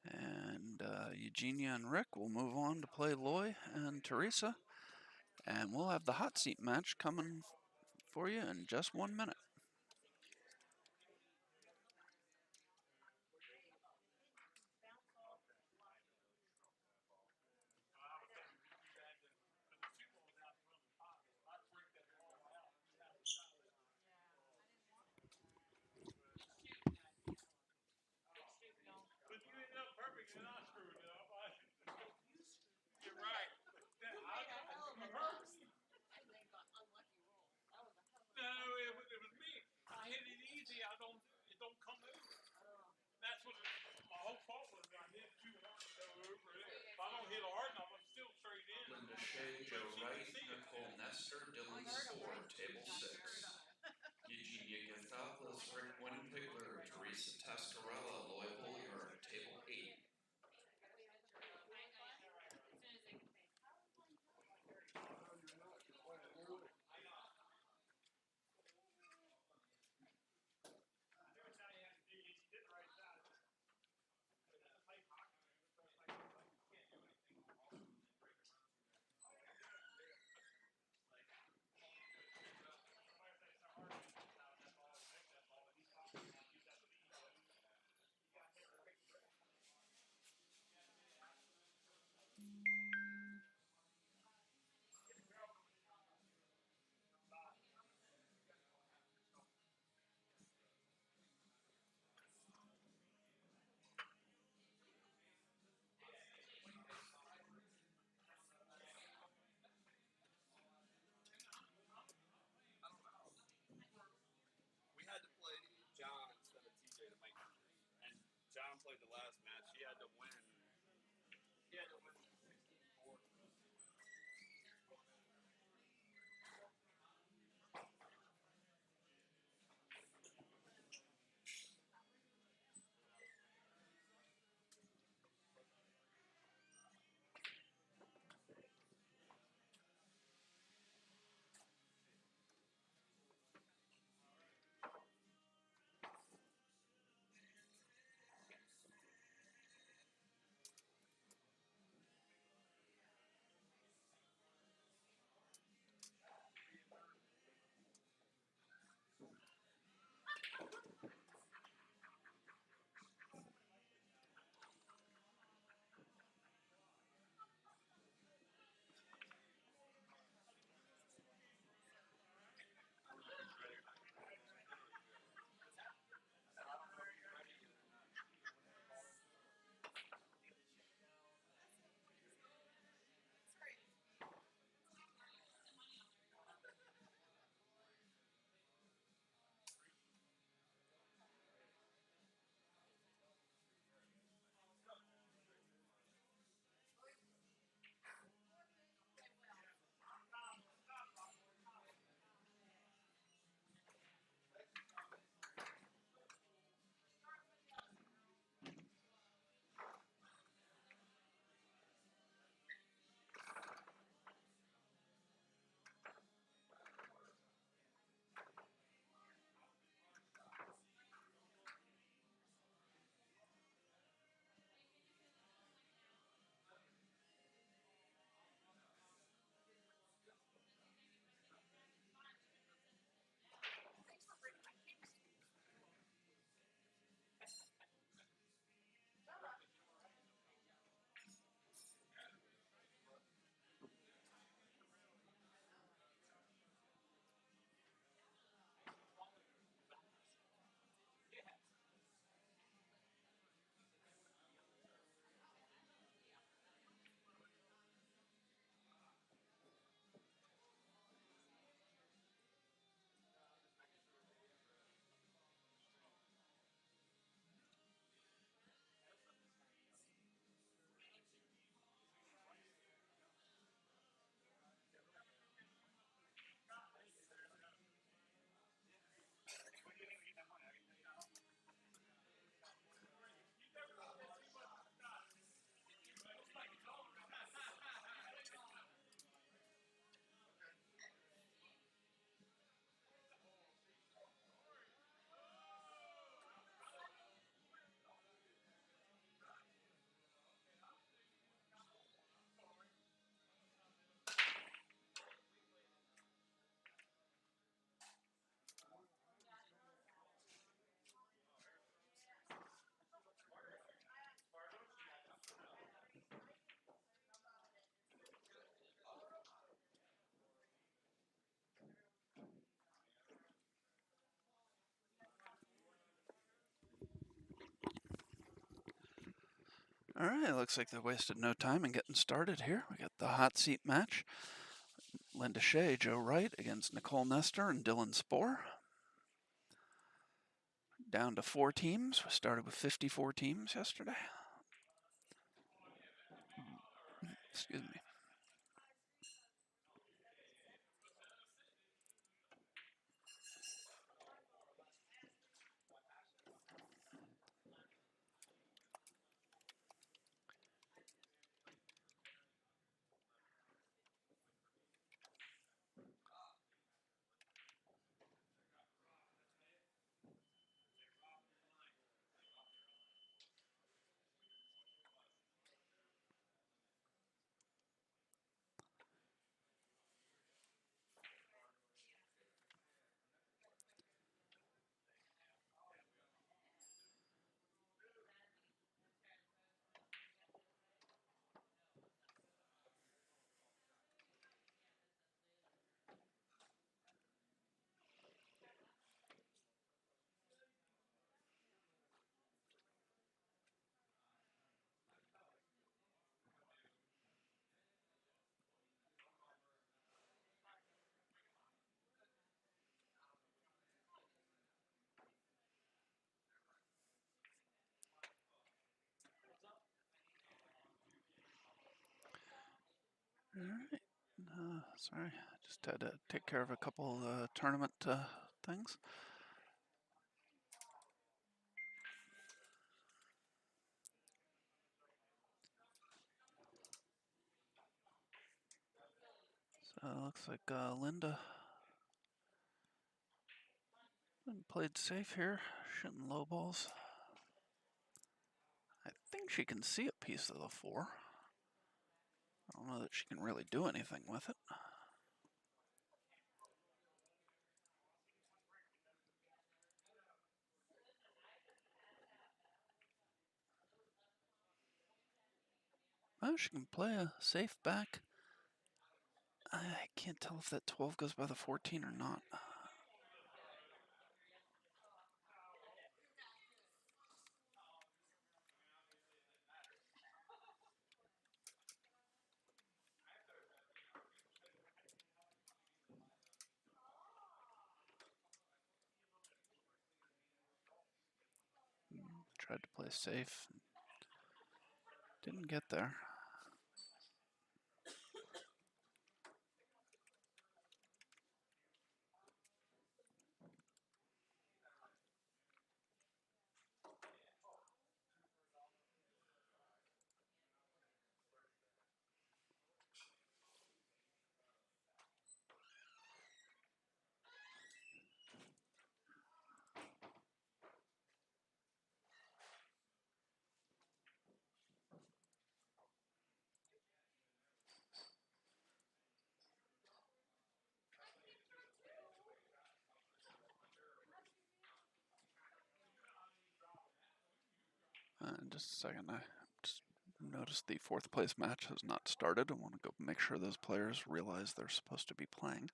And Eugenia and Rick will move on to play Loy and Teresa. And we'll have the hot seat match coming for you in just 1 minute. But you ended up perfect and I screwed up. You're right. I'm hurt. No, it was me. I hit it easy. It don't come over. That's what my whole fault was. I did too hard to go over it. If I don't hit hard enough, I'm still straight in. Linda Shea, Joe Wright, Nicole Nestor, Dylan Spore, table 6. Eugenia Gonzalez, Rick Winpigler, Teresa Tascarella, Loy Bulliard, table 8. We had to play John instead of TJ to make it. And John played the last match. He had to win. He had to win 64. All right, looks like they wasted no time in getting started here. We got the hot seat match. Linda Shea, Joe Wright against Nicole Nestor and Dylan Spore. Down to 4 teams. We started with 54 teams yesterday. Excuse me. All right. Sorry, just had to take care of a couple tournament things. So it looks like Linda played safe here, shooting low balls. I think she can see a piece of the 4. I don't know that she can really do anything with it. Well, she can play a safe back. I can't tell if that 12 goes by the 14 or not. Tried to play safe. Didn't get there. Just a second, I just noticed the 4th place match has not started. I want to go make sure those players realize they're supposed to be playing.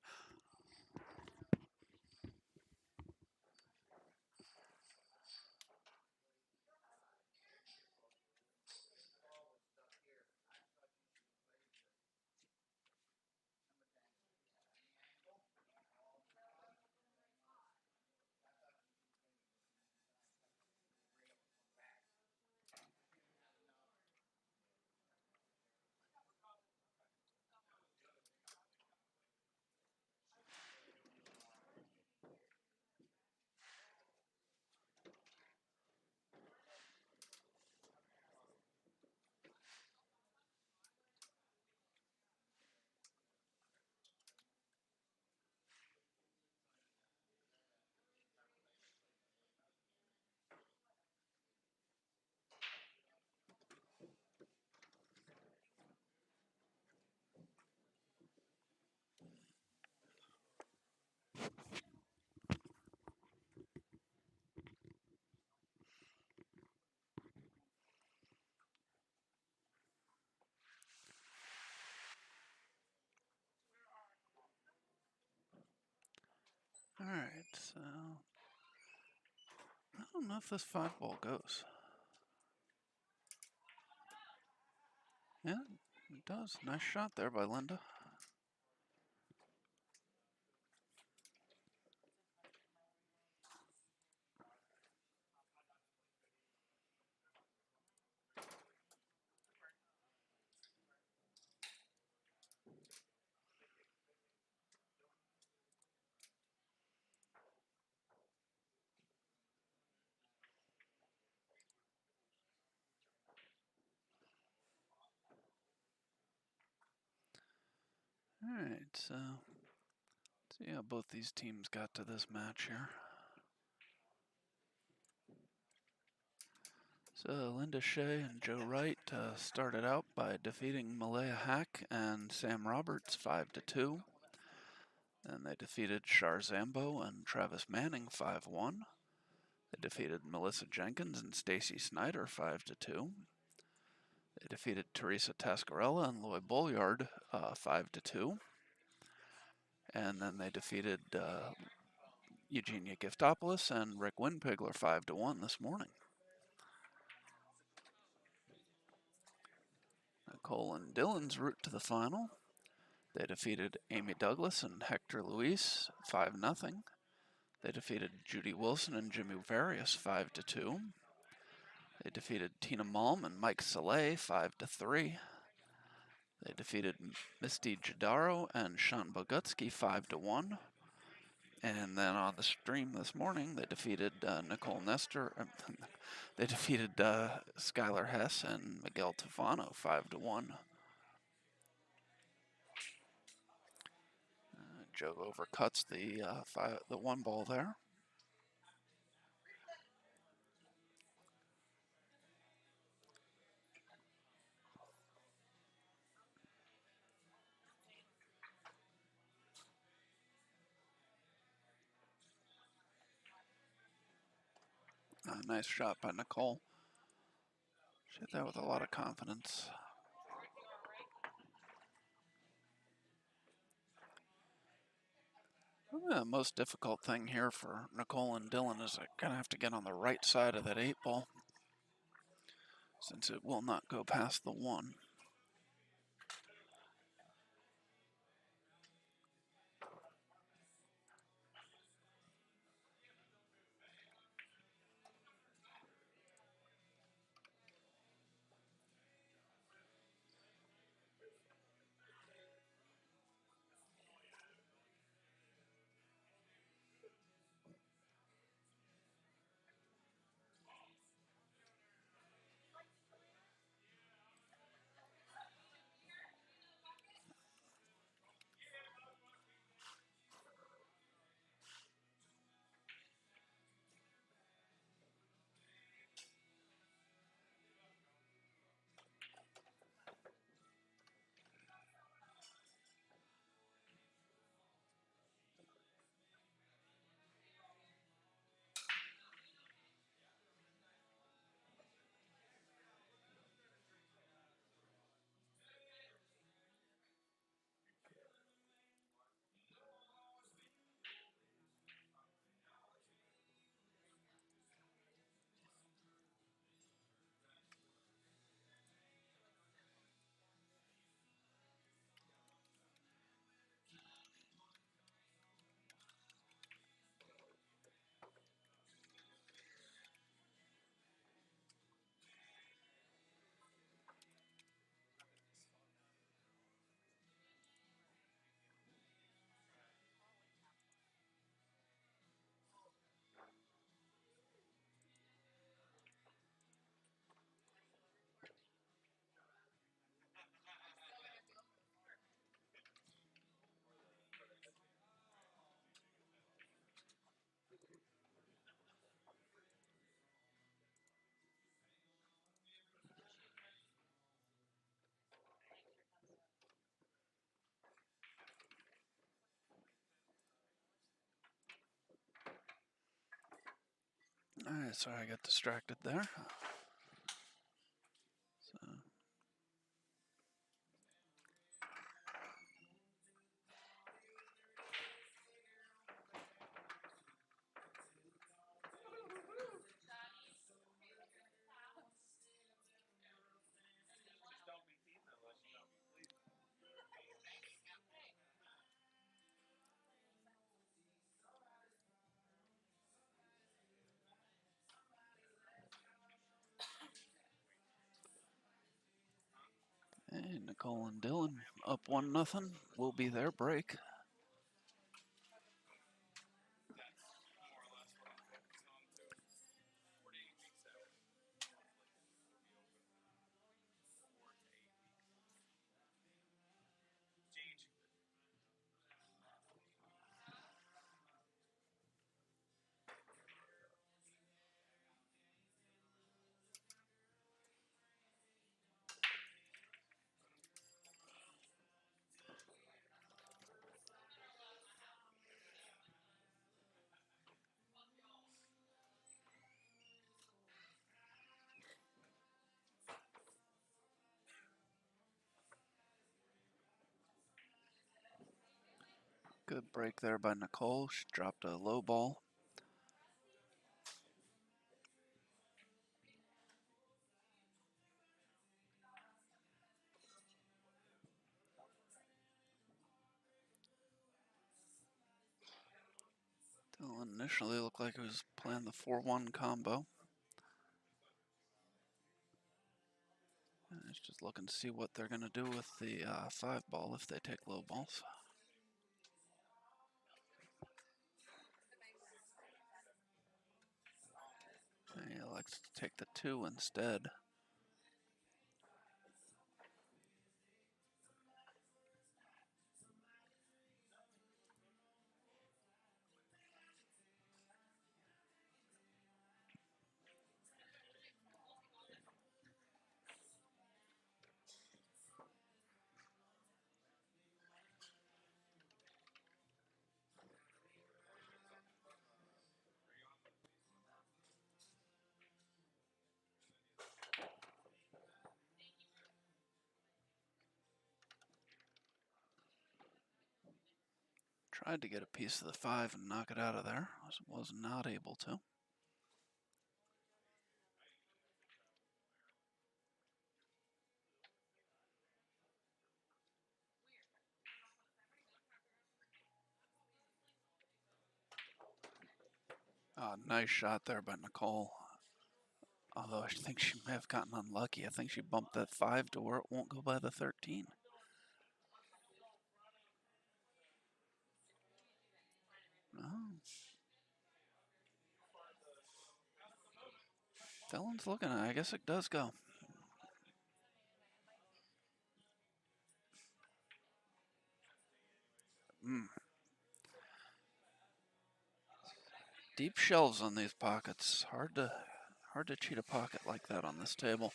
Alright, so I don't know if this 5 ball goes. Yeah, it does. Nice shot there by Linda. All right, so let's see how both these teams got to this match here. So Linda Shea and Joe Wright started out by defeating Malaya Hack and Sam Roberts 5-2. Then they defeated Shar Zambo and Travis Manning 5-1. They defeated Melissa Jenkins and Stacy Snyder 5-2. They defeated Teresa Tascarella and Loy Bolliard 5-2. And then they defeated Eugenia Giftopoulos and Rick Winpigler 5-1 this morning. Nicole and Dylan's route to the final. They defeated Amy Douglas and Hector Luis 5-0. They defeated Judy Wilson and Jimmy Various 5-2. They defeated Tina Malm and Mike Saleh 5-3. They defeated Misty Jadaro and Sean Bogutsky 5-1. And then on the stream this morning, they defeated Nicole Nestor. They defeated Skylar Hess and Miguel Tofano 5-1. Joe overcuts the one ball there. Nice shot by Nicole. She hit that with a lot of confidence. The most difficult thing here for Nicole and Dylan is they're going to have to get on the right side of that 8 ball, since it will not go past the 1. All right, sorry I got distracted there. So. Okay, Nicole and Dylan up 1-0. Will be their break. Good break there by Nicole. She dropped a low ball. Dylan initially looked like he was playing the 4-1 combo. And it's just looking to see what they're going to do with the 5-ball if they take low balls. And he likes to take the 2 instead. Tried to get a piece of the 5 and knock it out of there. Was not able to. Nice shot there by Nicole. Although I think she may have gotten unlucky. I think she bumped that 5 to where it won't go by the 13. Oh. Dylan's looking at it. I guess it does go. Deep shelves on these pockets. Hard to cheat a pocket like that on this table.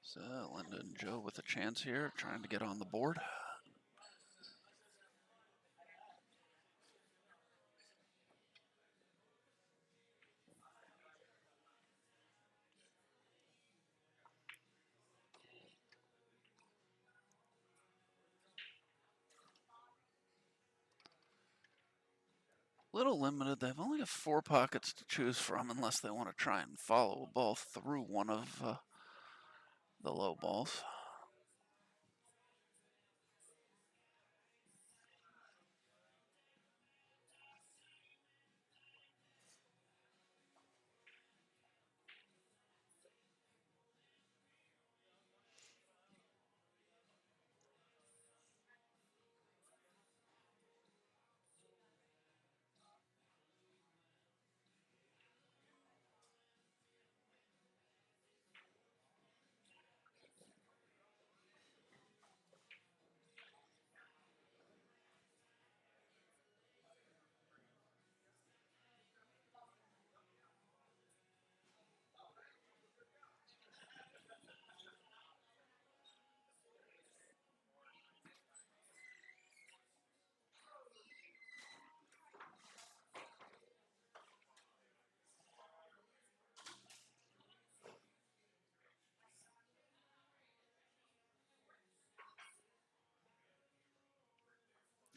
So Linda and Joe with a chance here, trying to get on the board. Little limited. They've only got 4 pockets to choose from unless they want to try and follow a ball through one of the low balls.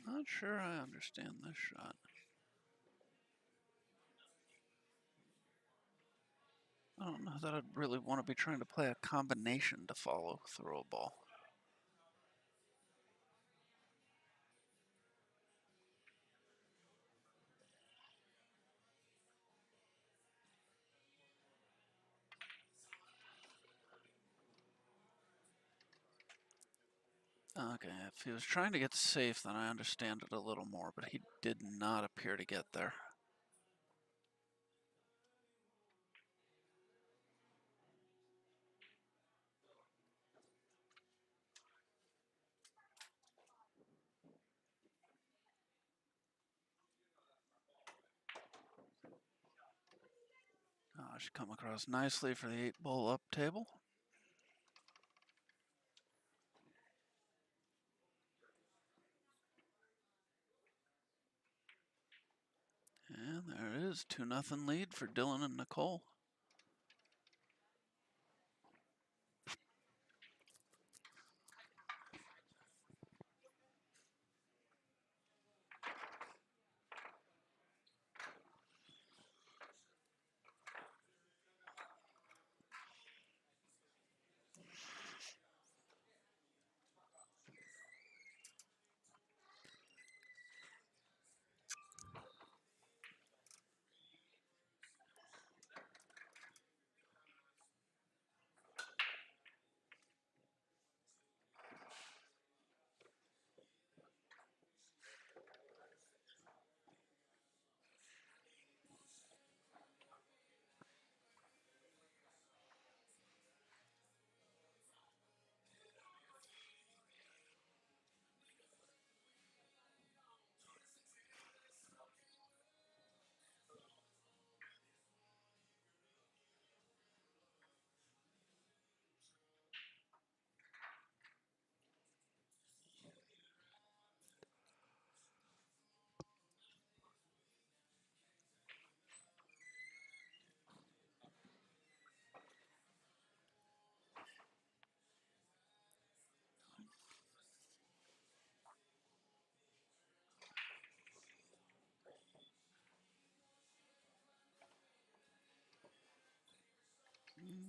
Not sure I understand this shot. I don't know that I'd really want to be trying to play a combination to follow through a ball. Okay, if he was trying to get safe, then I understand it a little more, but he did not appear to get there. Should come across nicely for the 8-ball up table. And there it is, 2-0 lead for Dylan and Nicole.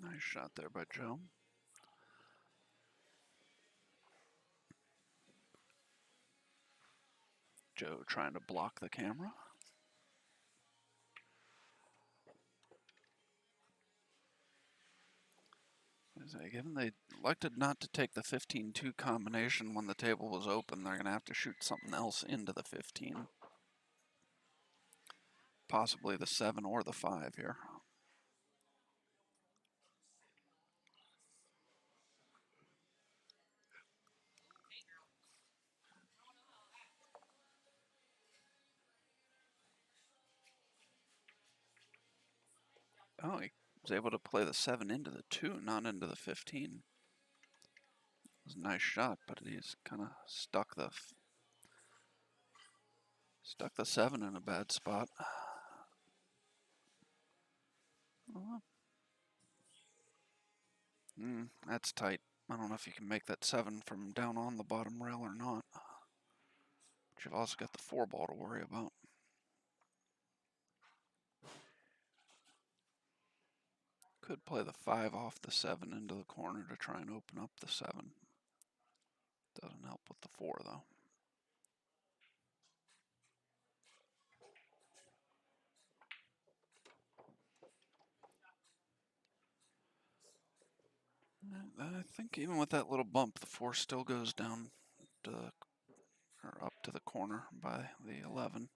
Nice shot there by Joe. Joe trying to block the camera. Given they elected not to take the 15-2 combination when the table was open, they're going to have to shoot something else into the 15. Possibly the 7 or the 5 here. Oh, he was able to play the 7 into the 2, not into the 15. It was a nice shot, but he's kind of stuck the 7 in a bad spot. That's tight. I don't know if you can make that 7 from down on the bottom rail or not. But you've also got the 4-ball to worry about. Could play the 5 off the 7 into the corner to try and open up the 7. Doesn't help with the 4 though. I think even with that little bump, the 4 still goes down to or up to the corner by the 11.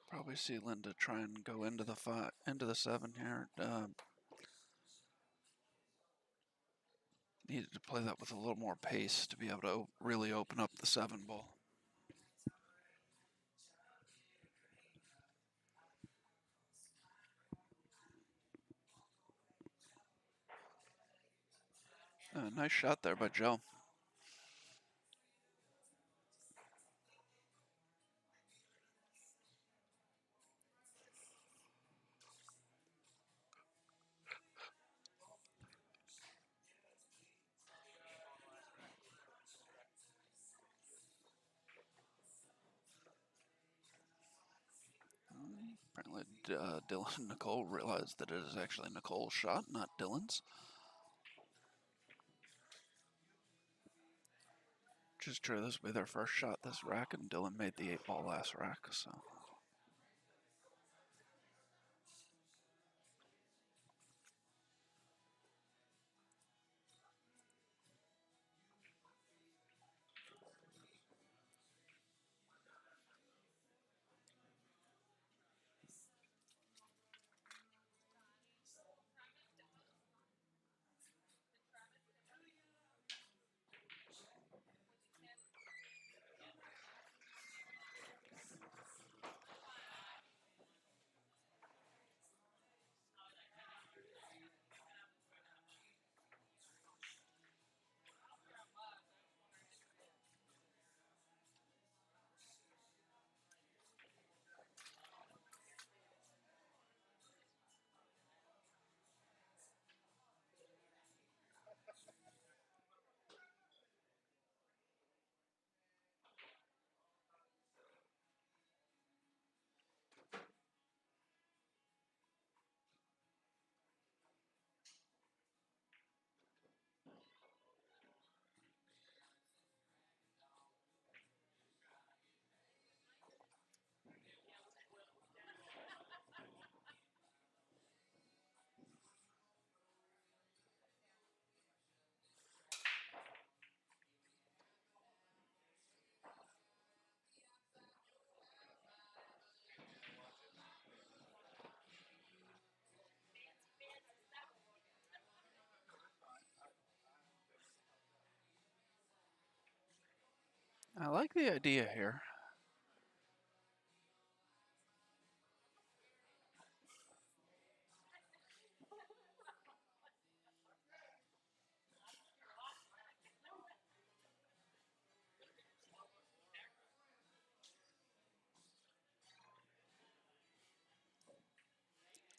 Probably see Linda try and go into the 5, into the 7 here. Needed to play that with a little more pace to be able to really open up the 7 ball. Nice shot there by Joe. Apparently, Dylan and Nicole realized that it is actually Nicole's shot, not Dylan's. Which is true, this will be their first shot this rack, and Dylan made the 8-ball last rack, so. I like the idea here.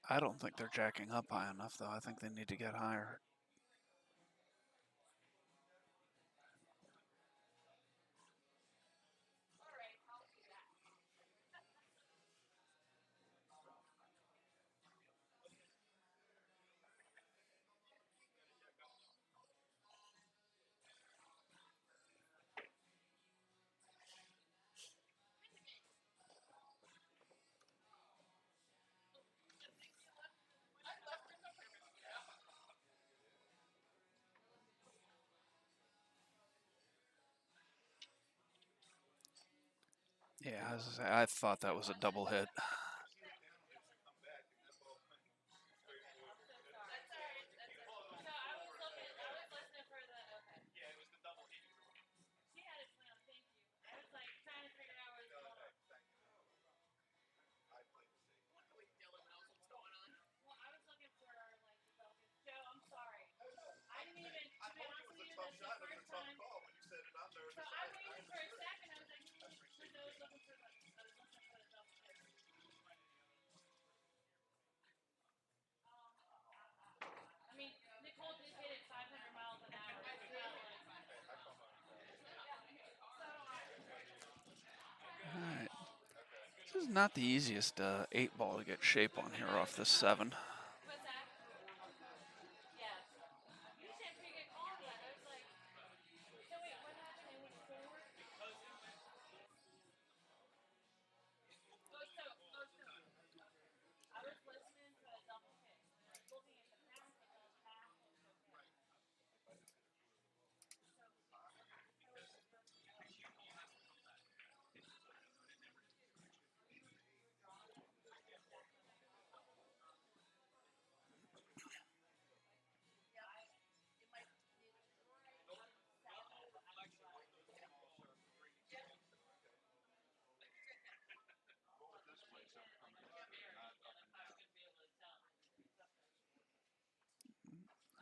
I don't think they're jacking up high enough, though. I think they need to get higher. Yeah, I thought that was a double hit. Alright. This is not the easiest 8-ball to get shape on here off this 7.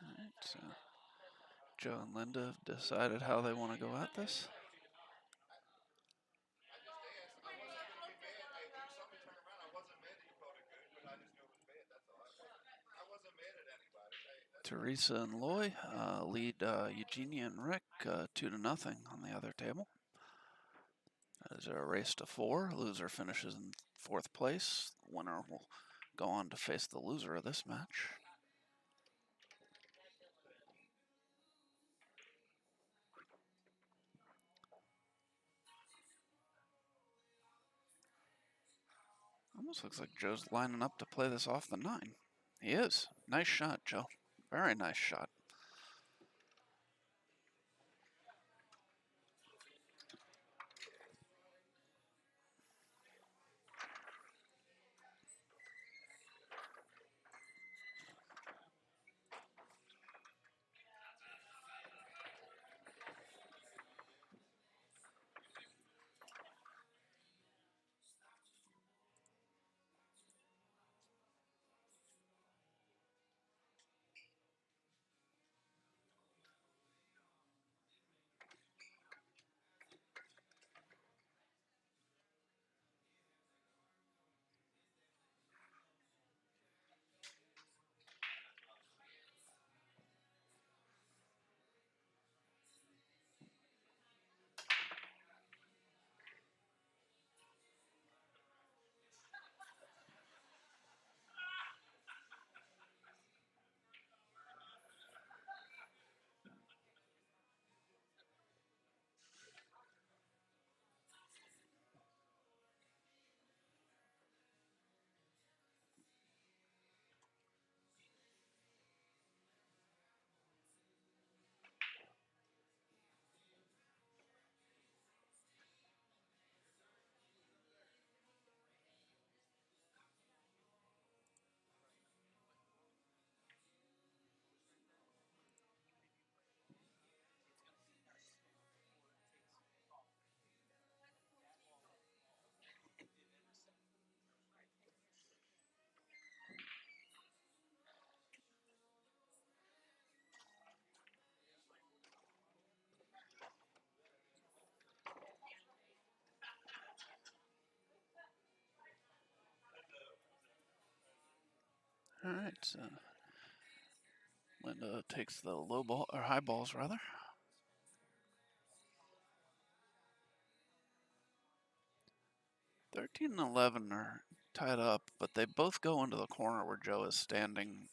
Alright, so Joe and Linda have decided how they want to go at this. Teresa and Loy lead Eugenia and Rick 2-0 on the other table. Is there a race to 4? Loser finishes in 4th place. The winner will go on to face the loser of this match. Almost looks like Joe's lining up to play this off the 9. He is. Nice shot, Joe. Very nice shot. All right, so Linda takes the low ball, or high balls rather. 13 and 11 are tied up, but they both go into the corner where Joe is standing,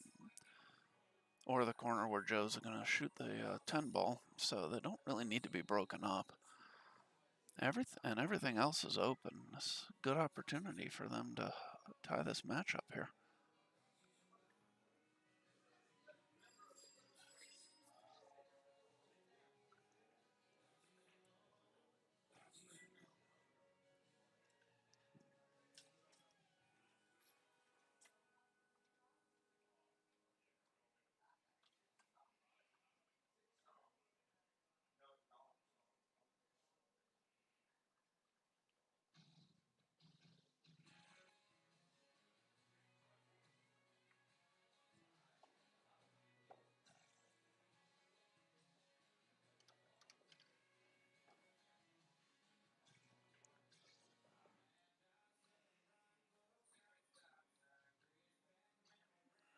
or the corner where Joe's going to shoot the 10 ball, so they don't really need to be broken up. Everything else is open. It's a good opportunity for them to tie this match up here.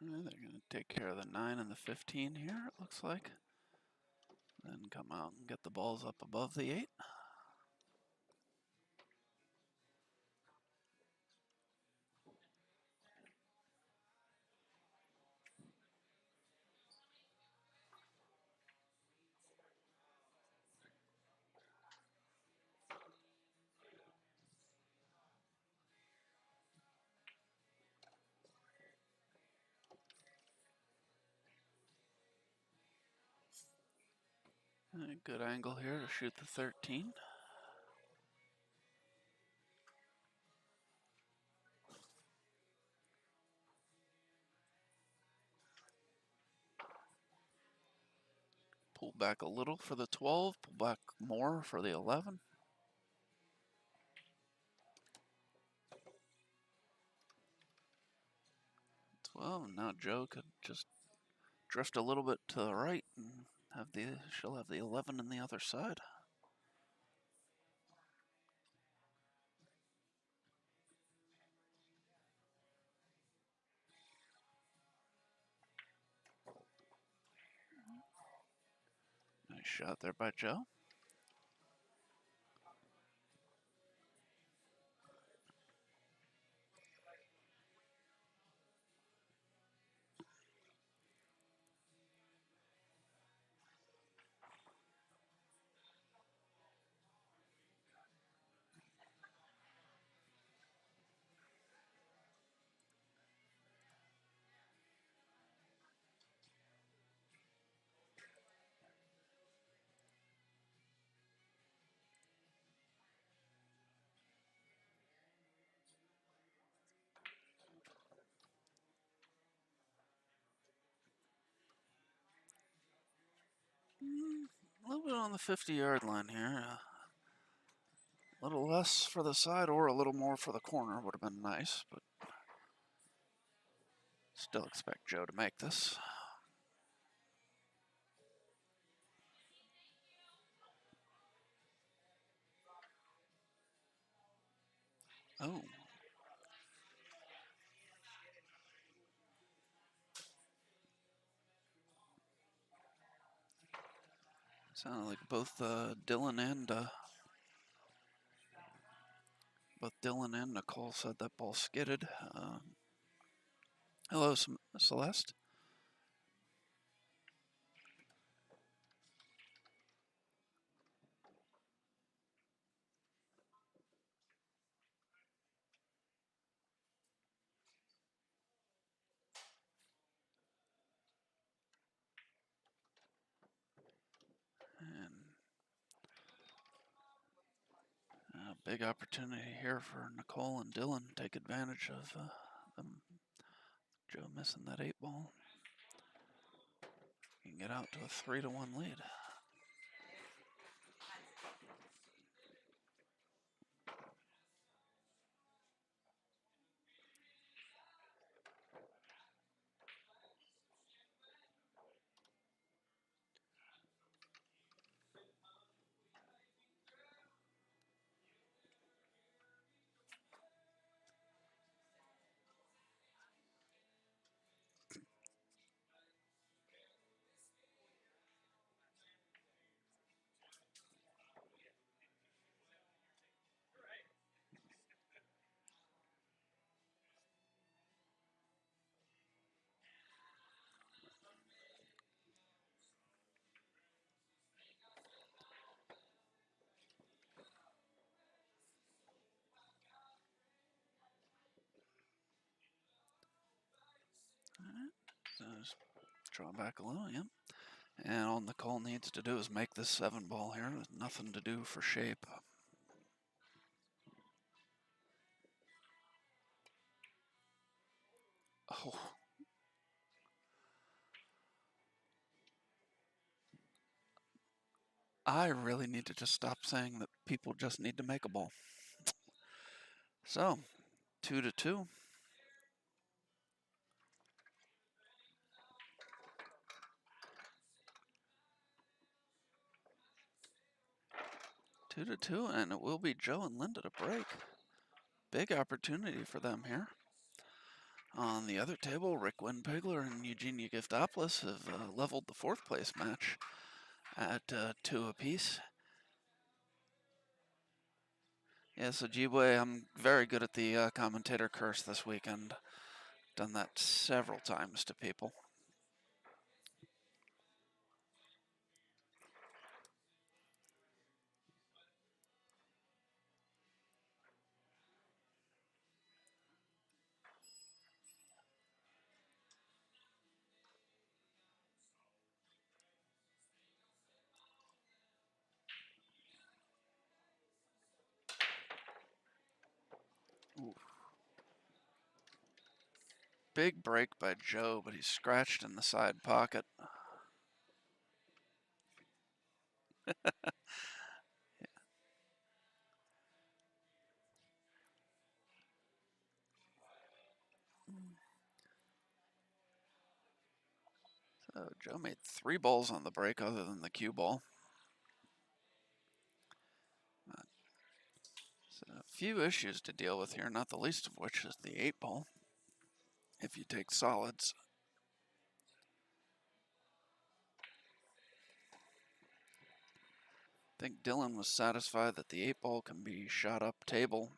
They're going to take care of the 9 and the 15 here, it looks like. Then come out and get the balls up above the 8. Good angle here to shoot the 13. Pull back a little for the 12, pull back more for the 11. 12, and now Joe could just drift a little bit to the right and she'll have the 11 on the other side. Nice shot there by Joe. little bit on the 50-yard line here. A little less for the side or a little more for the corner would have been nice, but still expect Joe to make this. Oh. Sounded like both Dylan and Nicole said that ball skidded. Hello, Celeste. And a big opportunity here for Nicole and Dylan to take advantage of them. Joe missing that 8 ball. You can get out to a 3-1 lead. So just draw back a little, yep. And all Nicole needs to do is make this 7 ball here with nothing to do for shape. Oh. I really need to just stop saying that people just need to make a ball. So, 2-2. 2-2, and it will be Joe and Linda to break. Big opportunity for them here. On the other table, Rick Winpigler and Eugenia Giftopoulos have leveled the 4th place match at 2 apiece. Yeah, so Jibwe, I'm very good at the commentator curse this weekend. Done that several times to people. Ooh. Big break by Joe, but he's scratched in the side pocket. So Joe made 3 balls on the break other than the cue ball. So a few issues to deal with here, not the least of which is the 8 ball. If you take solids. I think Dylan was satisfied that the 8 ball can be shot up table.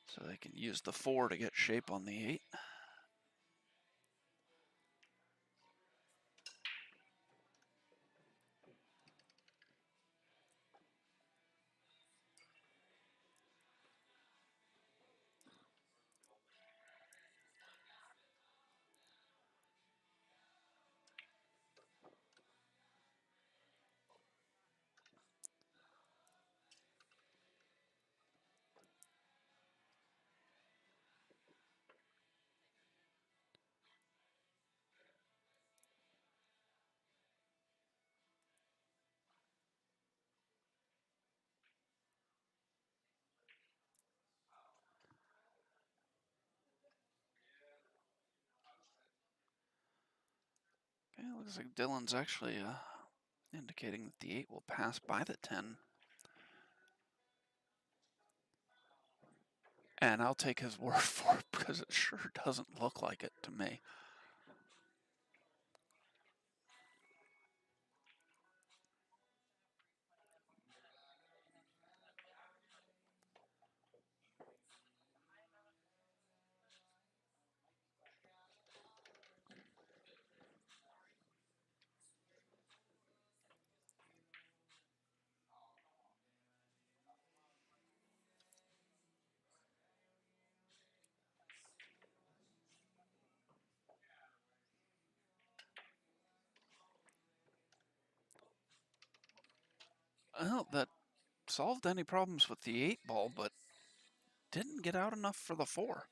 So they can use the 4 to get shape on the 8. Okay, looks like Dylan's actually indicating that the 8 will pass by the 10. And I'll take his word for it because it sure doesn't look like it to me. Well, that solved any problems with the 8 ball, but didn't get out enough for the 4.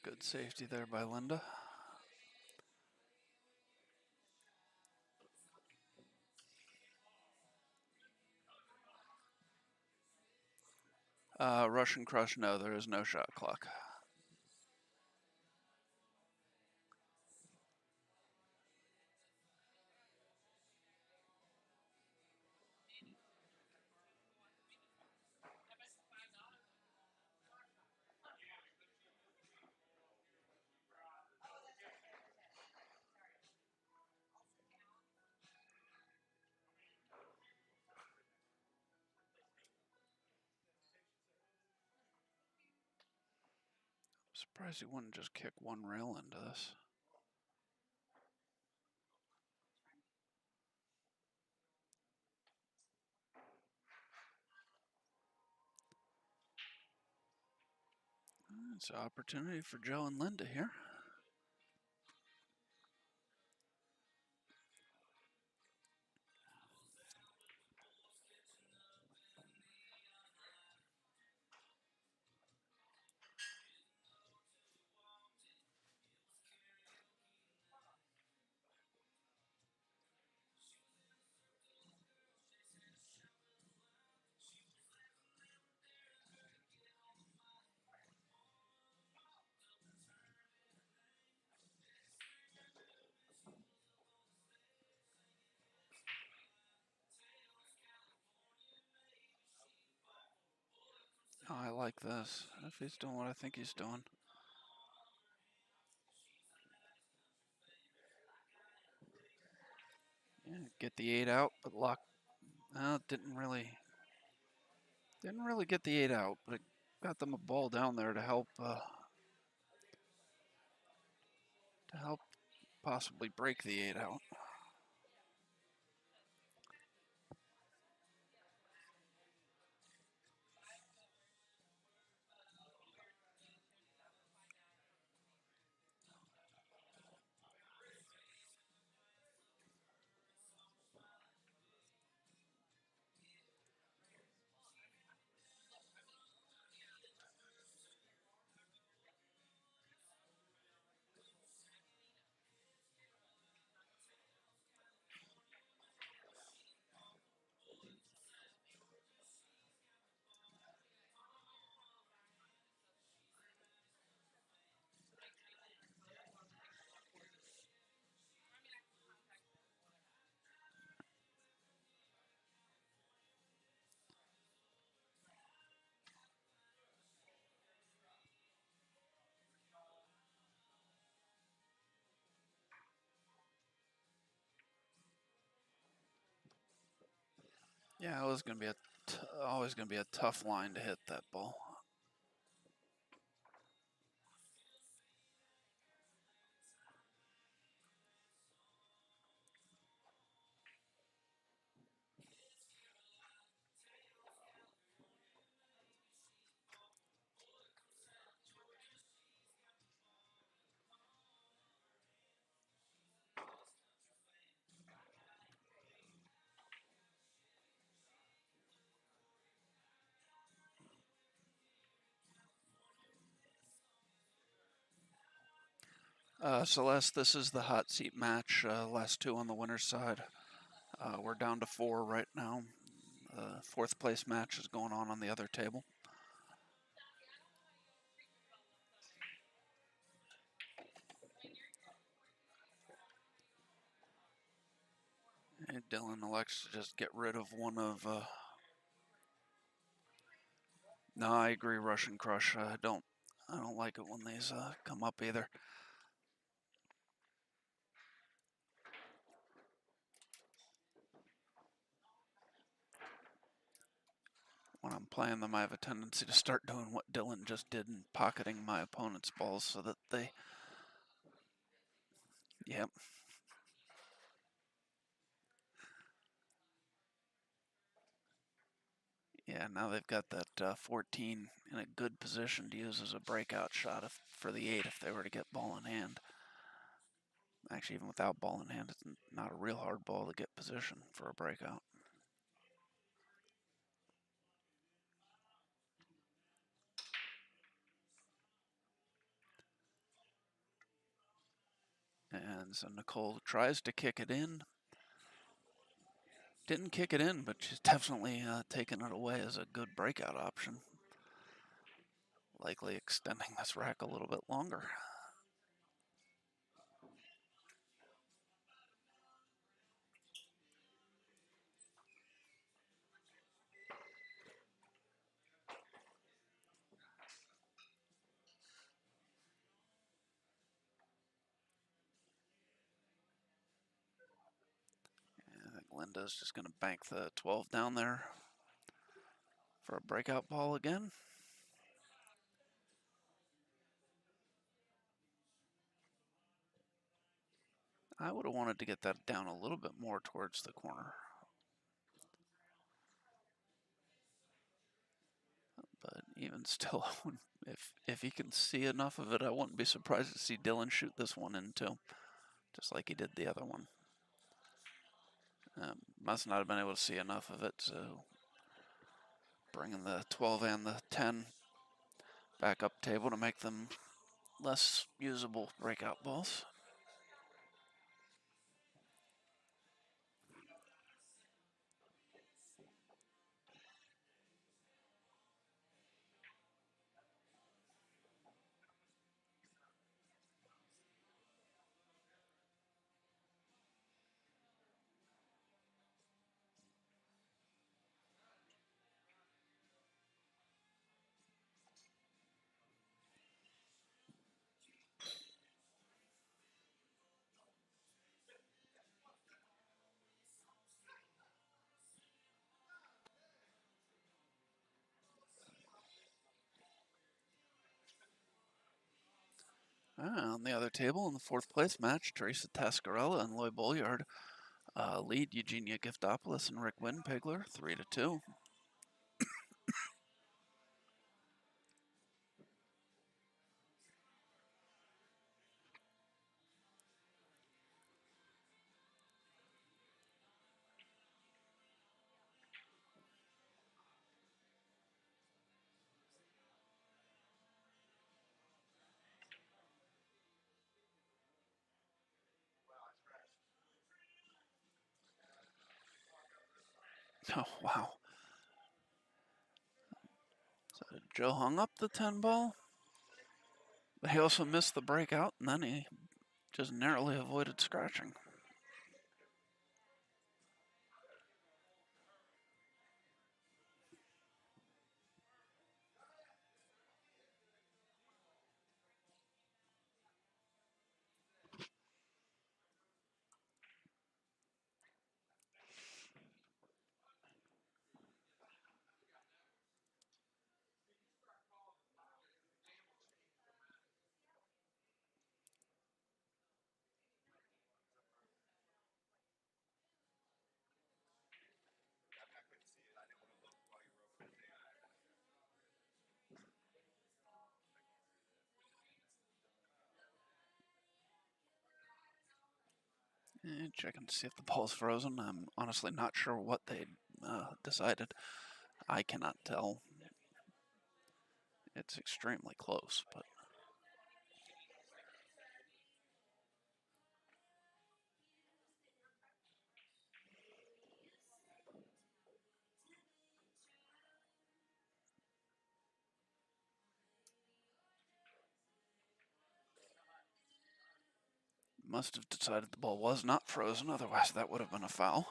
Good safety there by Linda. Russian Crush, no, there is no shot clock. Surprised he wouldn't just kick one rail into this. It's an opportunity for Joe and Linda here. Oh, I like this. If he's doing what I think he's doing. Yeah, get the 8 out, but lock. Didn't really get the 8 out, but it got them a ball down there to help possibly break the 8 out. Yeah, it was going to be always going to be a tough line to hit that ball. Celeste, this is the hot seat match. Last two on the winner's side. We're down to 4 right now. Fourth place match is going on the other table. And Dylan elects to just get rid of one of. No, I agree. Russian Crush. I don't like it when these come up either. When I'm playing them, I have a tendency to start doing what Dylan just did and pocketing my opponent's balls so that they. Yep. Yeah, now they've got that 14 in a good position to use as a breakout shot for the 8 if they were to get ball in hand. Actually, even without ball in hand, it's not a real hard ball to get position for a breakout. And so Nicole tries to kick it in. Didn't kick it in, but she's definitely taken it away as a good breakout option. Likely extending this rack a little bit longer. I think Linda's just going to bank the 12 down there for a breakout ball again. I would have wanted to get that down a little bit more towards the corner. But even still, if he can see enough of it, I wouldn't be surprised to see Dylan shoot this one in too, just like he did the other one. Must not have been able to see enough of it, so bringing the 12 and the 10 back up table to make them less usable breakout balls. On the other table, in the fourth place match, Teresa Tascarella and Loy Bolyard lead Eugenia Giftopoulos and Rick Winpigler 3-2. Oh, wow. So Joe hung up the 10 ball, but he also missed the breakout, and then he just narrowly avoided scratching. Checking to see if the ball's frozen. I'm honestly not sure what they decided. I cannot tell. It's extremely close, but must have decided the ball was not frozen. Otherwise, that would have been a foul.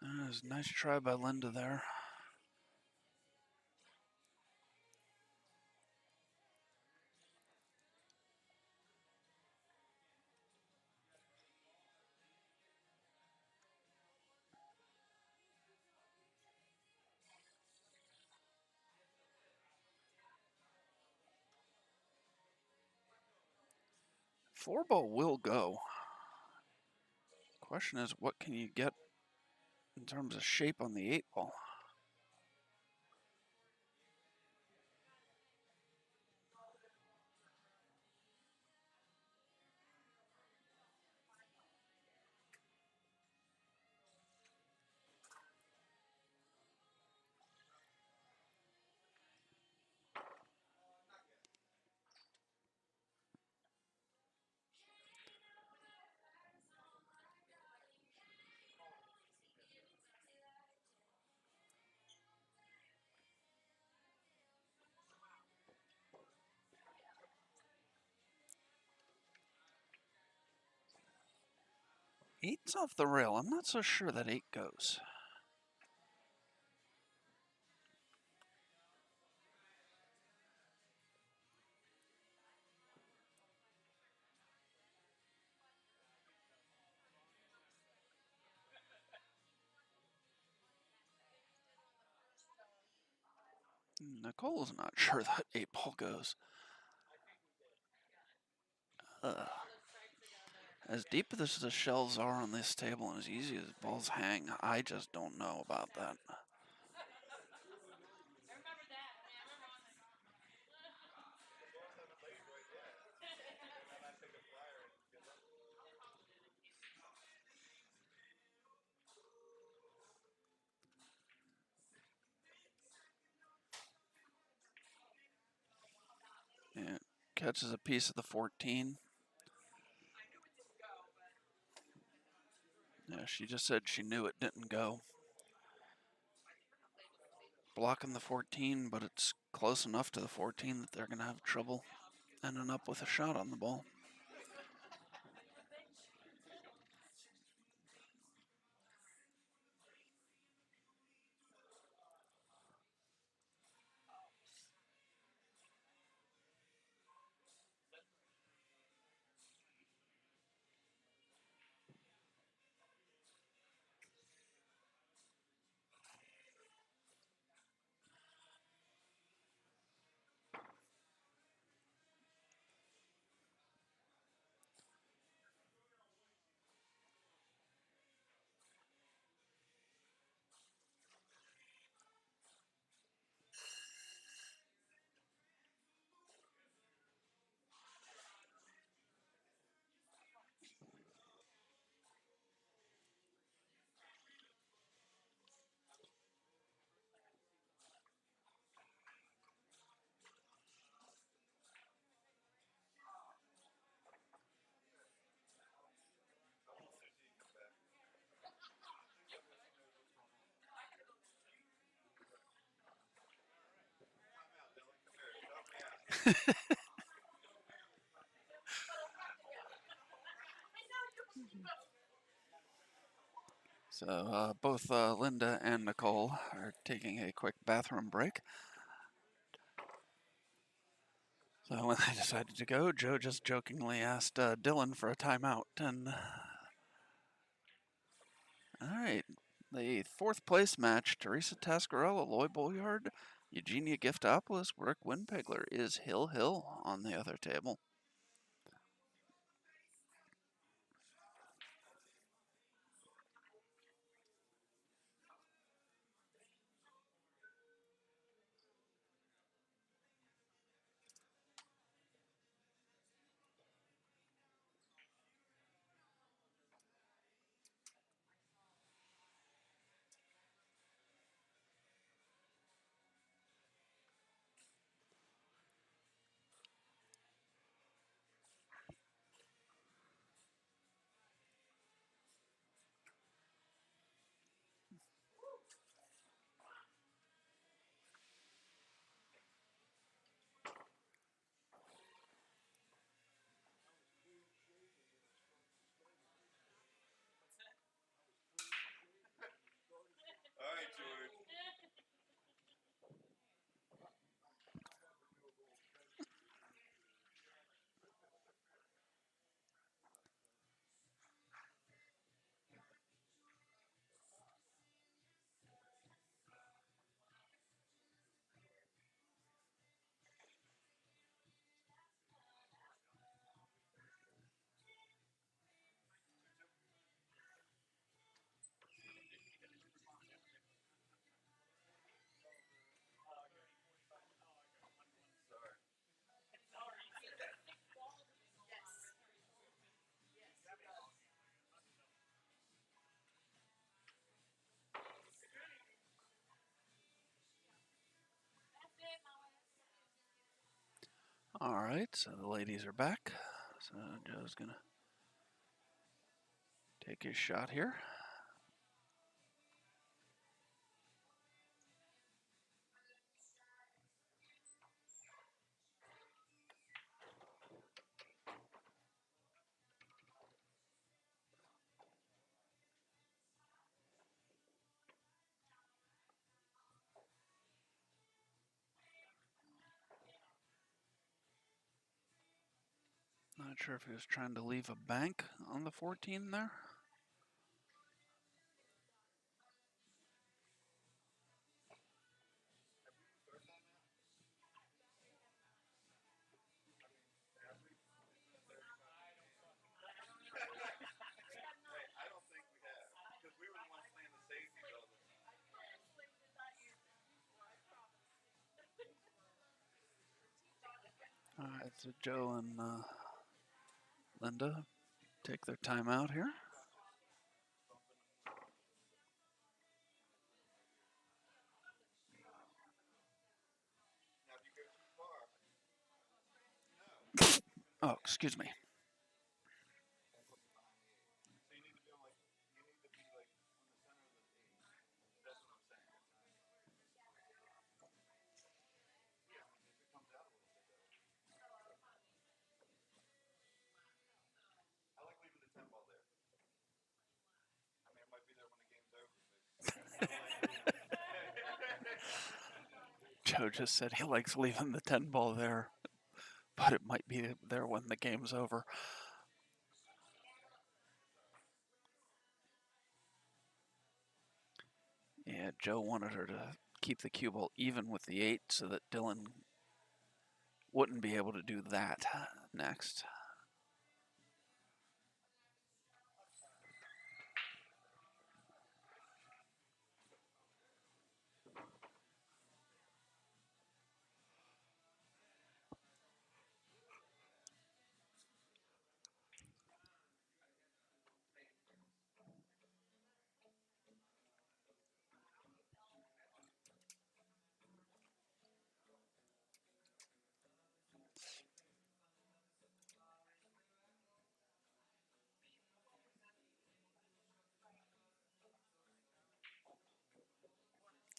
That was a nice try by Linda there. Four ball will go. Question is, what can you get in terms of shape on the 8 ball? Eight's off the rail. I'm not so sure that 8 goes. Nicole's not sure that 8 ball goes. As deep as the shelves are on this table and as easy as balls hang, I just don't know about that. Yeah, catches a piece of the 14. Yeah, she just said she knew it didn't go. Blocking the 14, but it's close enough to the 14 that they're going to have trouble ending up with a shot on the ball. So both Linda and Nicole are taking a quick bathroom break. So when they decided to go, Joe just jokingly asked Dylan for a timeout. And all right, the fourth place match: Teresa Tascarella, Loy Bolyard, Eugenia Giftopoulos, Rick Winpegler. Is Hill Hill on the other table? All right, George. All right, so the ladies are back. So Joe's gonna take his shot here. Not sure if he was trying to leave a bank on the 14 there. I don't think we have, because we were the ones playing the safeties all the time. All right, so Joe and Linda take their time out here. Now, if you go too far, Oh, excuse me. so you need to be on like, you need to be like on the center of the eight. That's what I'm saying. Yeah, I mean, if it comes out a little bit though. I like leaving the 10 ball there. I mean, it might be there when the game's over, but Joe just said he likes leaving the 10 ball there, but it might be there when the game's over. Yeah, Joe wanted her to keep the cue ball even with the 8 so that Dylan wouldn't be able to do that next.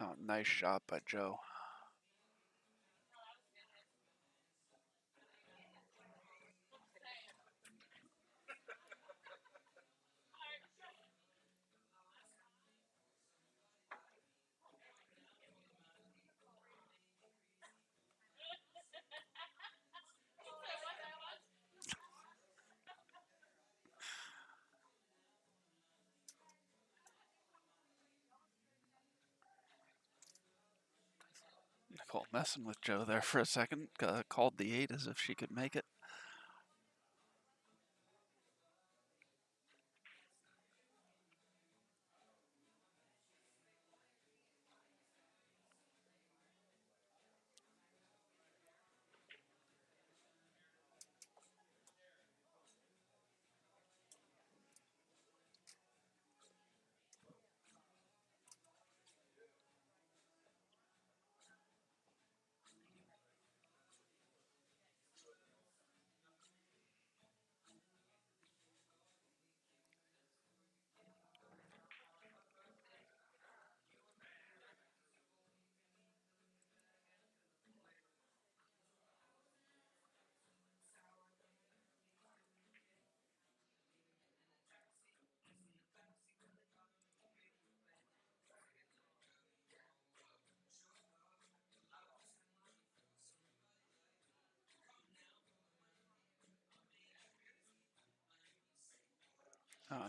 Oh, nice shot by Joe. messing with Joe there for a second. Called the 8 as if she could make it.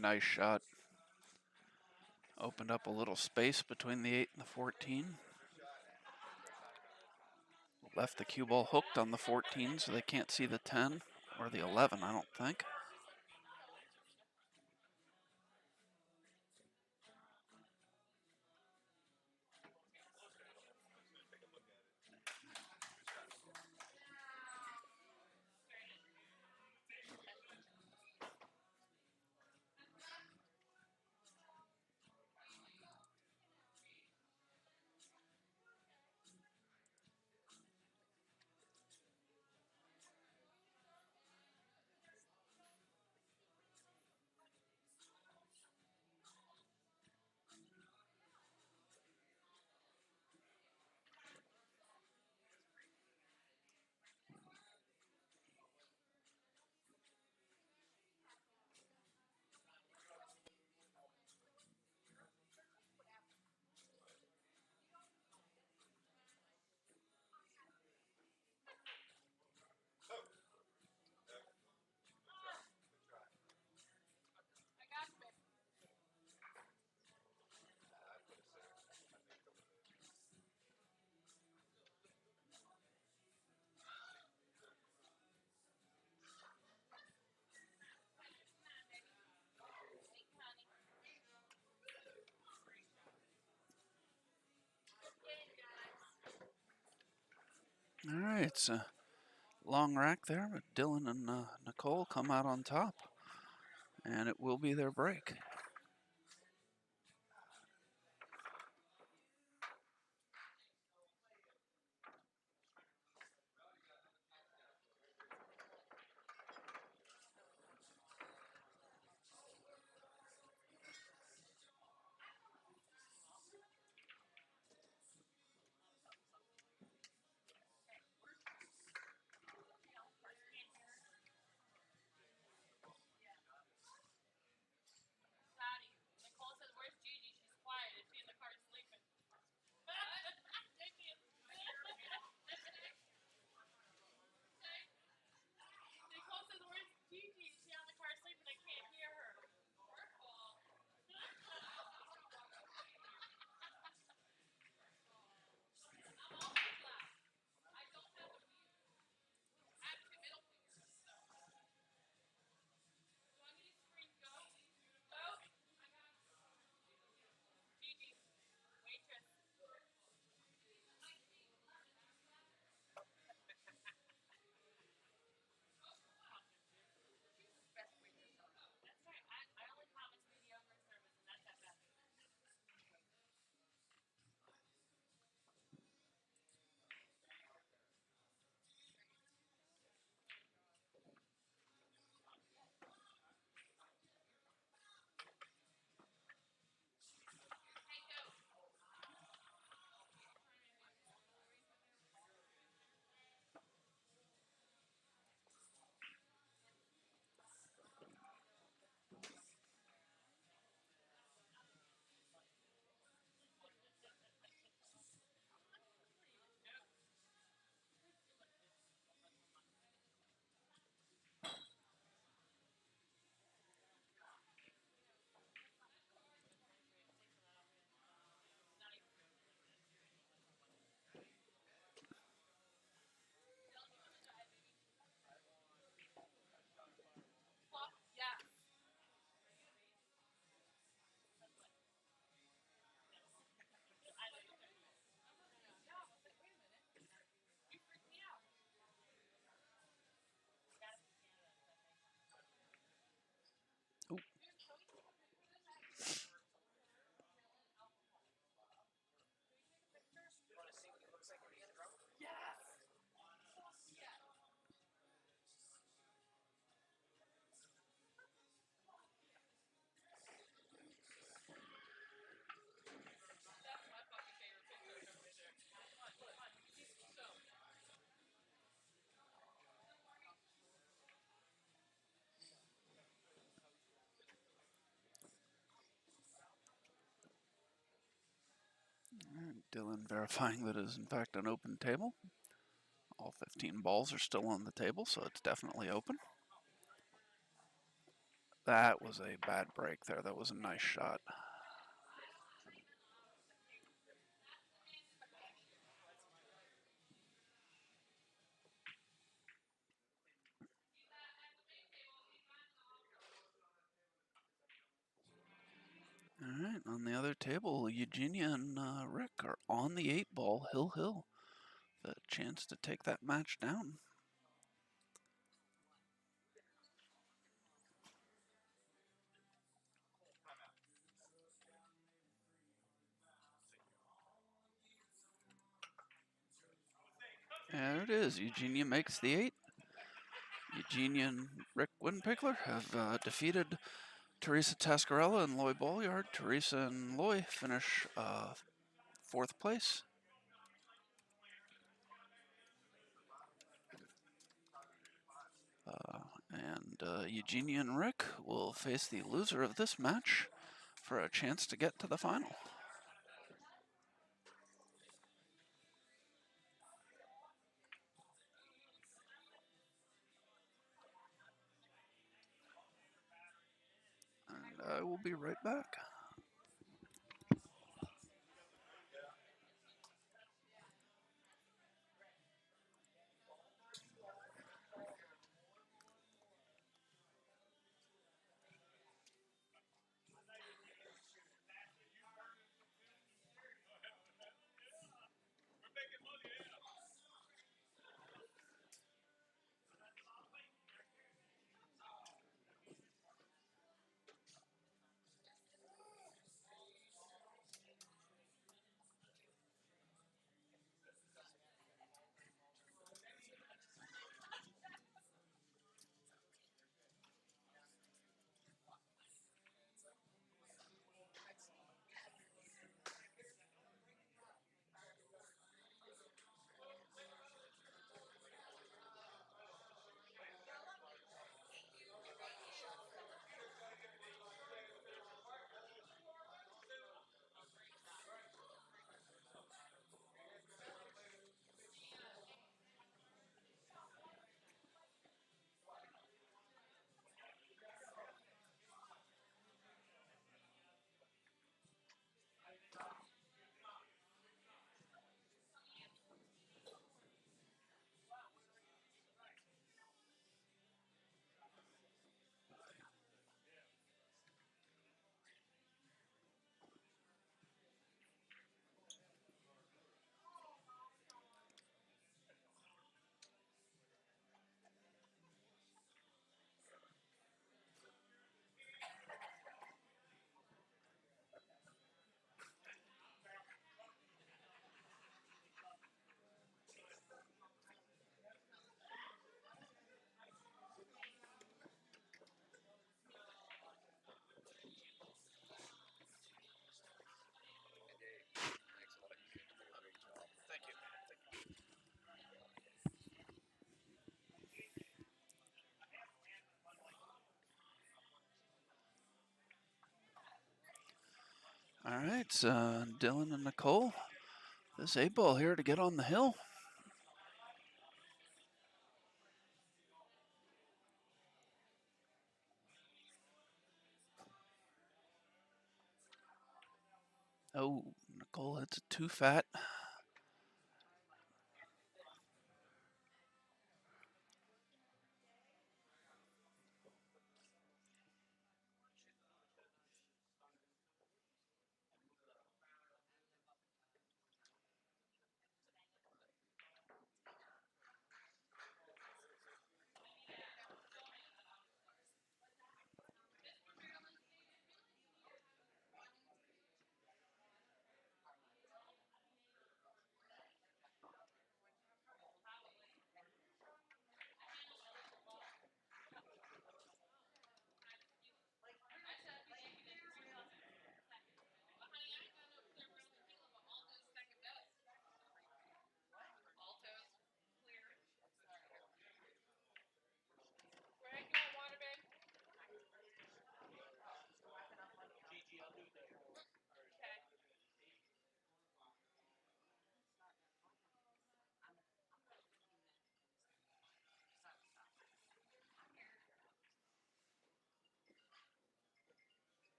Nice shot. Opened up a little space between the 8 and the 14. Left the cue ball hooked on the 14 so they can't see the 10 or the 11, I don't think. All right, it's a long rack there, but Dylan and Nicole come out on top, and it will be their break. Dylan verifying that it is in fact an open table. All 15 balls are still on the table, so it's definitely open. That was a bad break there. That was a nice shot. All right, on the other table, Eugenia and Rick are on the 8-ball, Hill. The chance to take that match down. There it is. Eugenia makes the 8. Eugenia and Rick Winpickler have defeated Teresa Tascarella and Loy Bolyard. Teresa and Loy finish 4th place. And Eugenia and Rick will face the loser of this match for a chance to get to the final. And I will be right back. We're making money now. All right, so Dylan and Nicole, this 8-ball here to get on the hill. Oh, Nicole hits it too fat.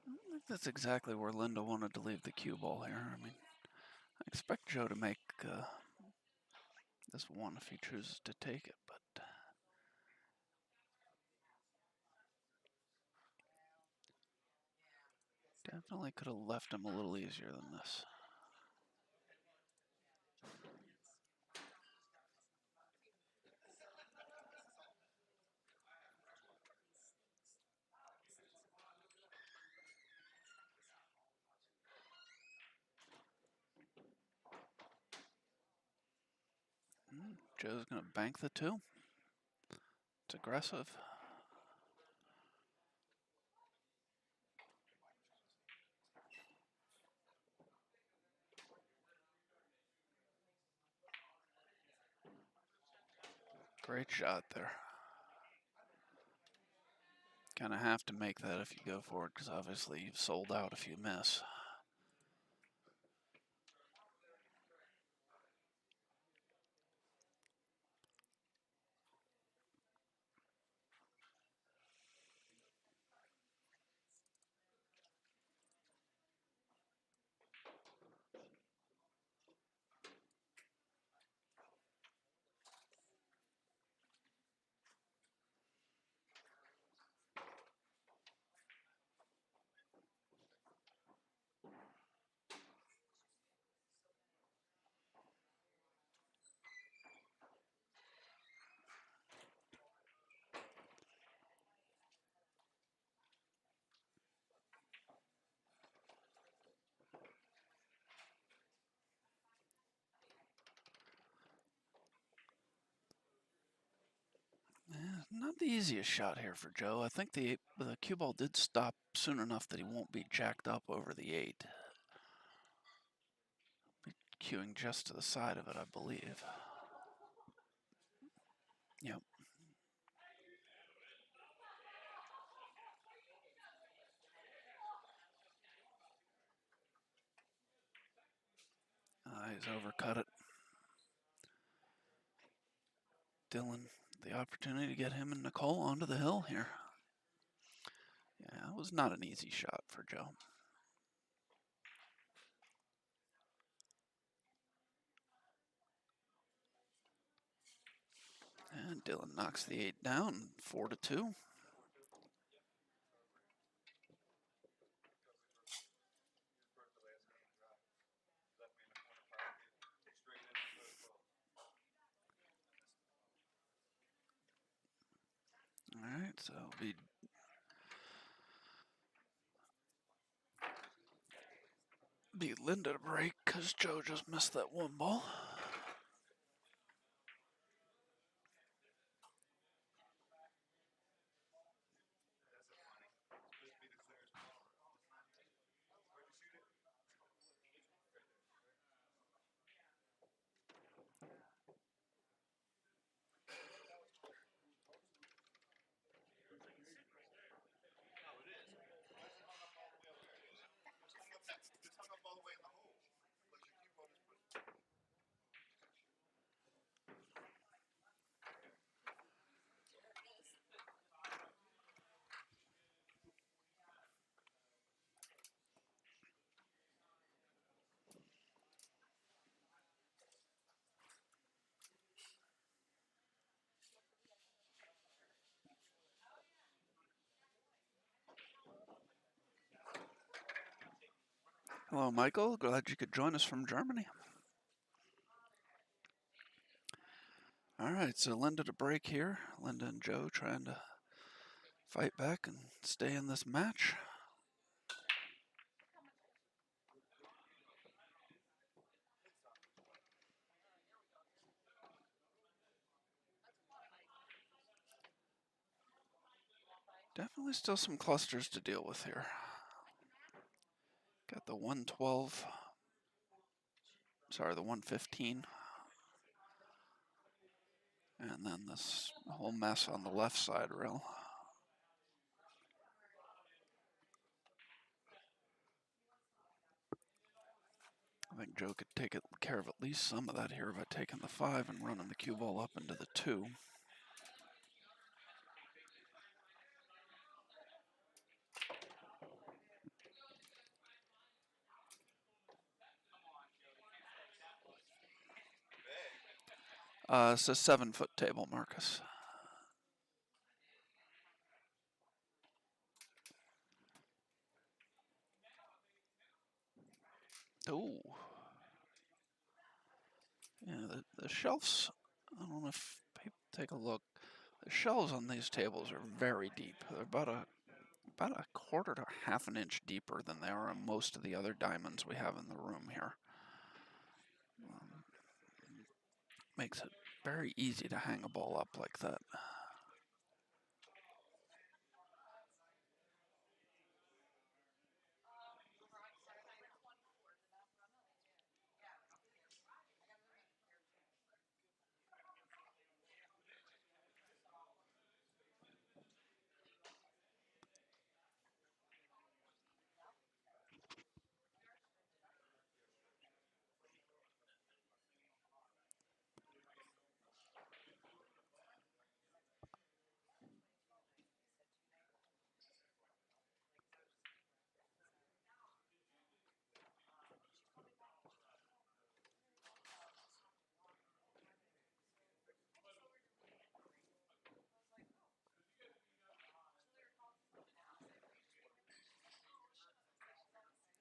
I think that's exactly where Linda wanted to leave the cue ball here. I mean, I expect Joe to make this one if he chooses to take it, but definitely could have left him a little easier than this. Joe's going to bank the 2. It's aggressive. Great shot there. Kind of have to make that if you go for it, because obviously you've sold out if you miss. Not the easiest shot here for Joe. I think the cue ball did stop soon enough that he won't be jacked up over the 8. Be cueing just to the side of it, I believe. Yep. He's overcut it. Dylan, the opportunity to get him and Nicole onto the hill here. Yeah, it was not an easy shot for Joe. And Dylan knocks the 8 down, 4-2. All right, so it'll be Linda to break because Joe just missed that 1 ball. Hello, Michael. Glad you could join us from Germany. All right, so Linda to break here. Linda and Joe trying to fight back and stay in this match. Definitely still some clusters to deal with here. Got the 112, sorry, the 115. And then this whole mess on the left side rail. I think Joe could take care of at least some of that here by taking the 5 and running the cue ball up into the 2. It's a 7-foot table, Marcus. Ooh. Yeah, the shelves, I don't know if people take a look. The shelves on these tables are very deep. They're about a quarter to half an inch deeper than they are on most of the other diamonds we have in the room here. Makes it very easy to hang a ball up like that.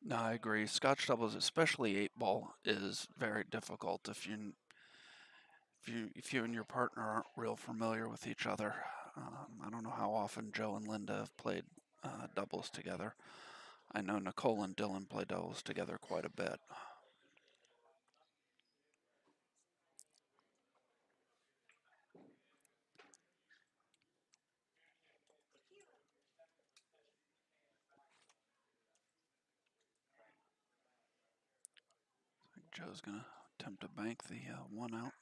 No, I agree. Scotch doubles, especially 8-ball, is very difficult if you and your partner aren't real familiar with each other. I don't know how often Joe and Linda have played doubles together. I know Nicole and Dylan play doubles together quite a bit. I think Joe's gonna attempt to bank the one out.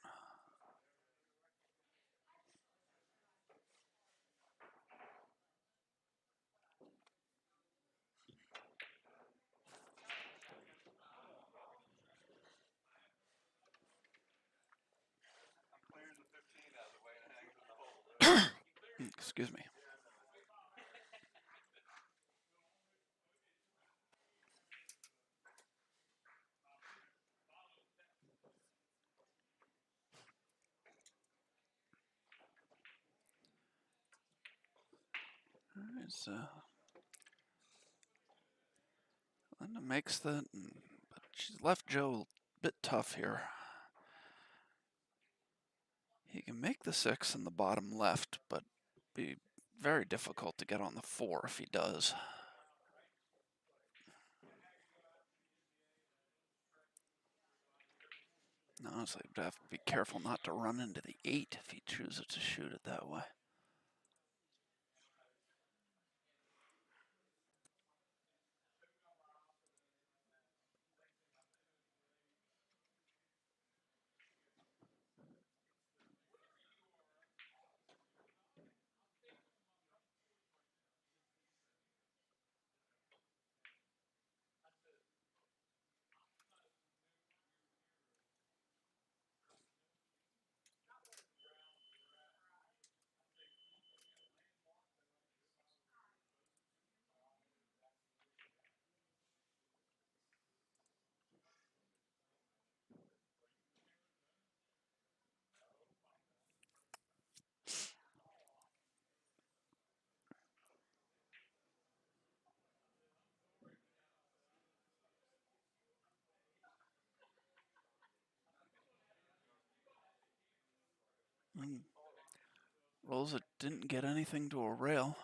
Clearing the 15 out of the way and hanging in the hole. Excuse me. All right, so Linda makes that, but she's left Joe a bit tough here. He can make the 6 in the bottom left, but be very difficult to get on the 4 if he does. Honestly, would have to be careful not to run into the 8 if he chooses to shoot it that way. Mm. Rolls it didn't get anything to a rail.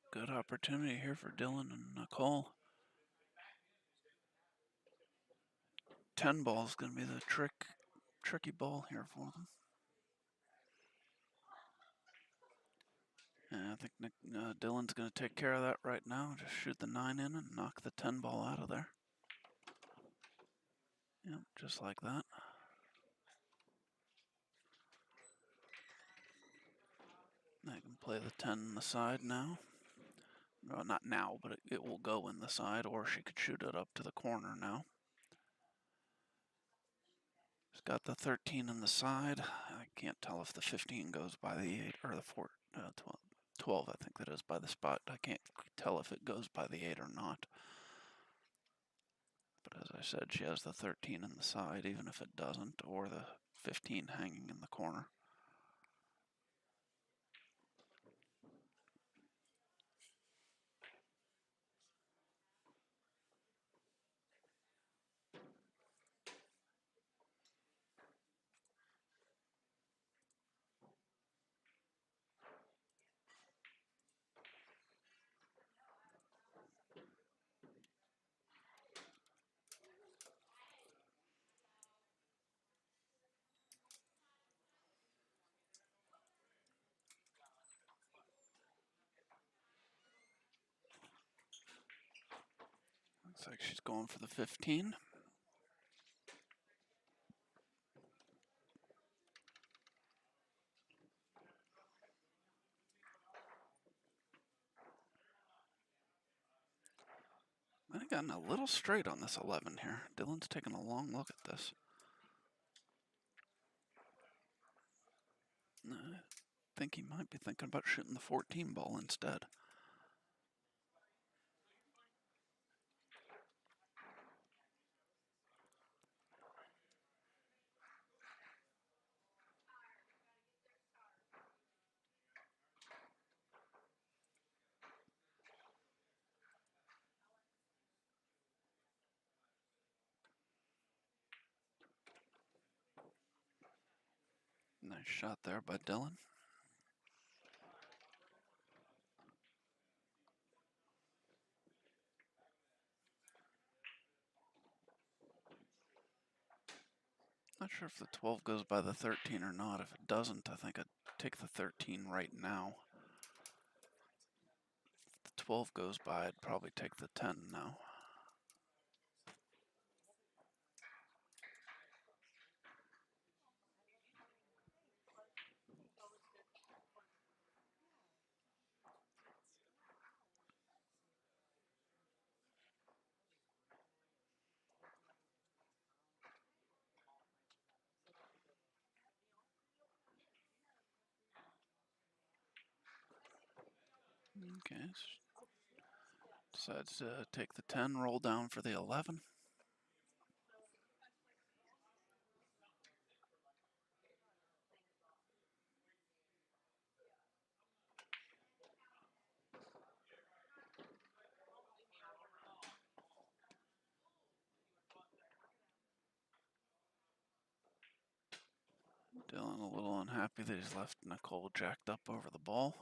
Good opportunity here for Dylan and Nicole. 10 ball is going to be the tricky ball here for them. And I think Dylan's going to take care of that right now. Just shoot the 9 in and knock the 10 ball out of there. Yep, just like that. I can play the 10 in the side now. Well, not now, but it will go in the side, or she could shoot it up to the corner now. She's got the 13 in the side. I can't tell if the 15 goes by the 8 or the 4, 12, I think that is by the spot. I can't tell if it goes by the 8 or not. But as I said, she has the 13 in the side, even if it doesn't, or the 15 hanging in the corner. Looks like she's going for the 15. I've gotten a little straight on this 11 here. Dylan's taking a long look at this. I think he might be thinking about shooting the 14 ball instead. Nice shot there by Dylan. Not sure if the 12 goes by the 13 or not. If it doesn't, I think I'd take the 13 right now. If the 12 goes by, I'd probably take the 10 now. Okay. Decides to take the 10, roll down for the 11. Dylan a little unhappy that he's left Nicole jacked up over the ball.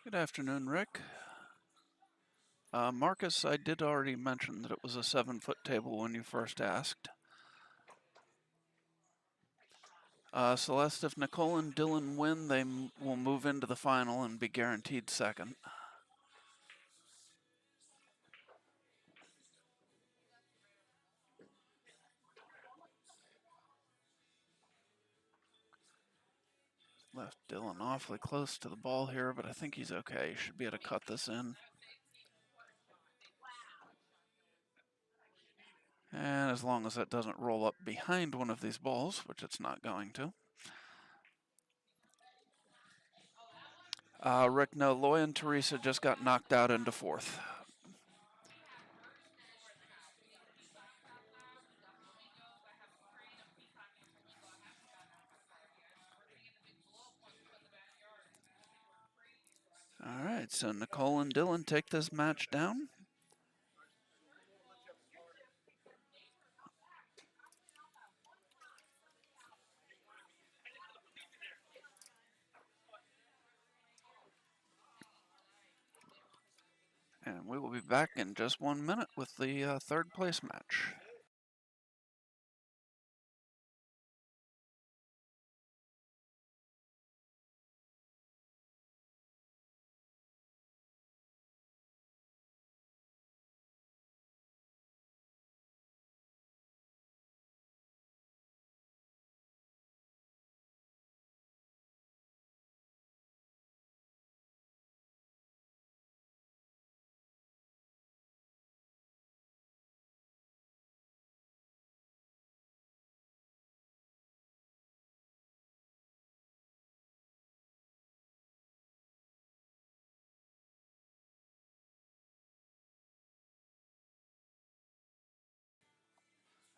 Good afternoon, Rick. Marcus, I did already mention that it was a 7-foot table when you first asked. Celeste, if Nicole and Dylan win, they will move into the final and be guaranteed second. Left Dylan awfully close to the ball here, but I think he's okay. He should be able to cut this in. as long as that doesn't roll up behind one of these balls, which it's not going to. Rick, no, Loy and Teresa just got knocked out into fourth. All right, so Nicole and Dylan take this match down. And we will be back in just 1 minute with the third place match.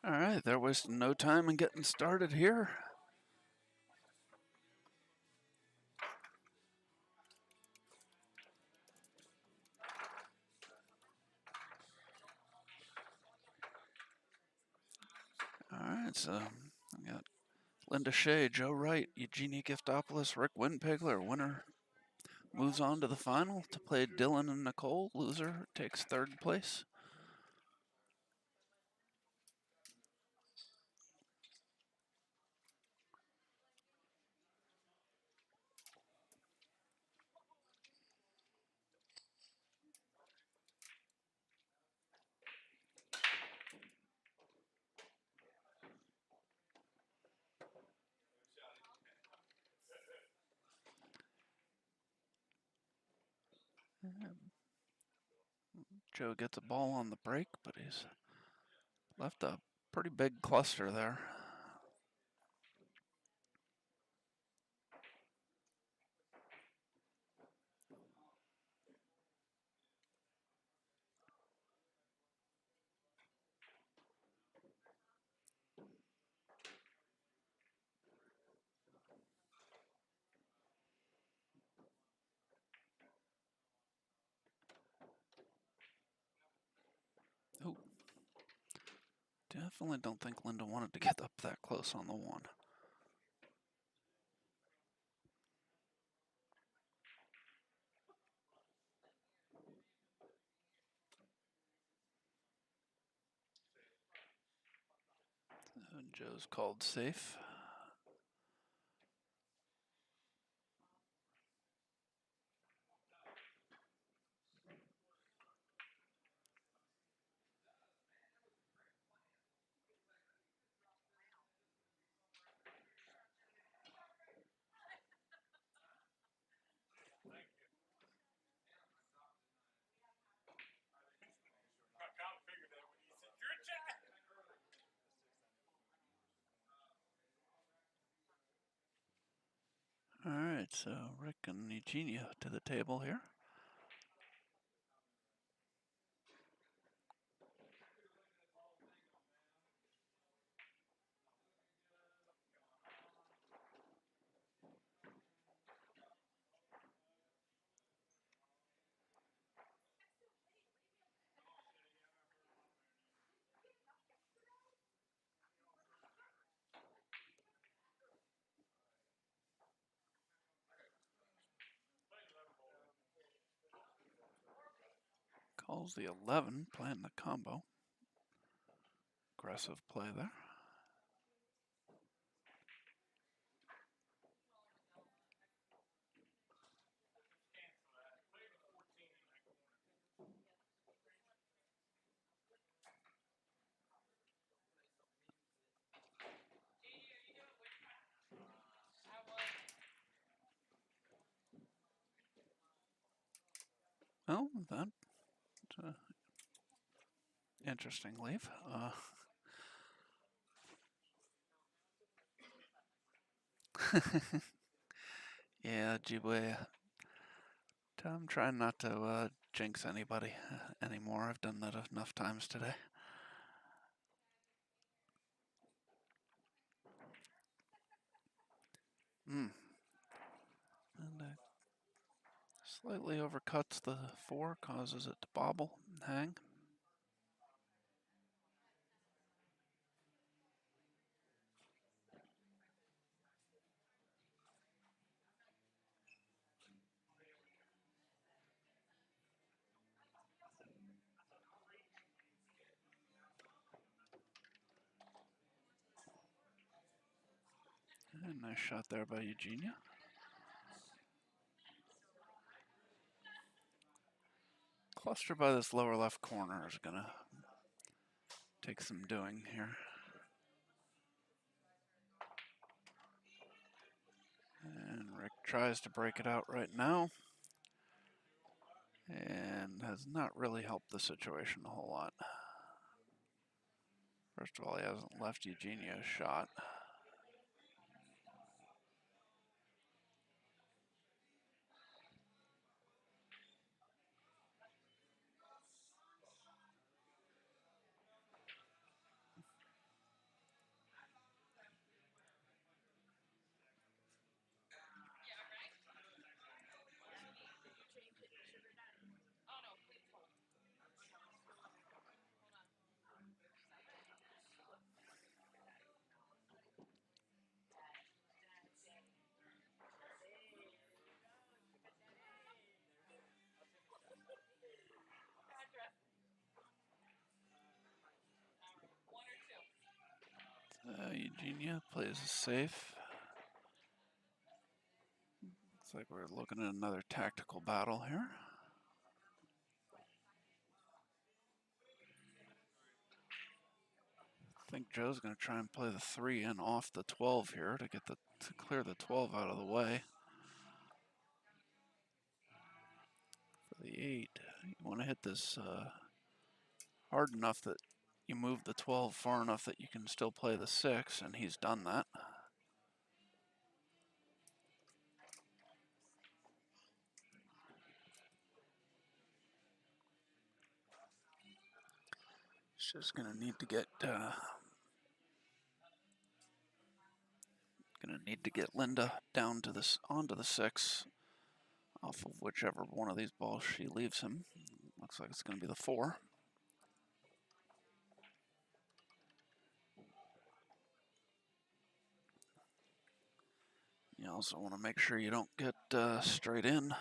All right, they're wasting no time in getting started here. All right, so we got Linda Shea, Joe Wright, Eugenia Giftopoulos, Rick Winpigler. Winner moves on to the final to play Dylan and Nicole. Loser takes third place. Joe gets a ball on the break, but he's left a pretty big cluster there. Oh, definitely don't think Linda wanted to get up that close on the one. And Joe's called safe. I kind of figured that when he said, "You're a Jack." All right, so Rick and Eugenia to the table here. Calls the 11, playing the combo. Aggressive play there. Oh, that's an interesting leave. Yeah, Jibwe. I'm trying not to jinx anybody anymore. I've done that enough times today. And slightly overcuts the 4, causes it to bobble and hang. And nice shot there by Eugenia. Cluster by this lower left corner is going to take some doing here. And Rick tries to break it out right now. And has not really helped the situation a whole lot. First of all, he hasn't left Eugenia a shot. Eugenia plays it safe. Looks like we're looking at another tactical battle here. I think Joe's going to try and play the 3 in off the 12 here to clear the 12 out of the way. For the 8, you want to hit this hard enough that you move the 12 far enough that you can still play the 6, and he's done that. He's just going to need to get Linda down to this onto the 6 off of whichever one of these balls she leaves him. Looks like it's going to be the 4. You also want to make sure you don't get straight in.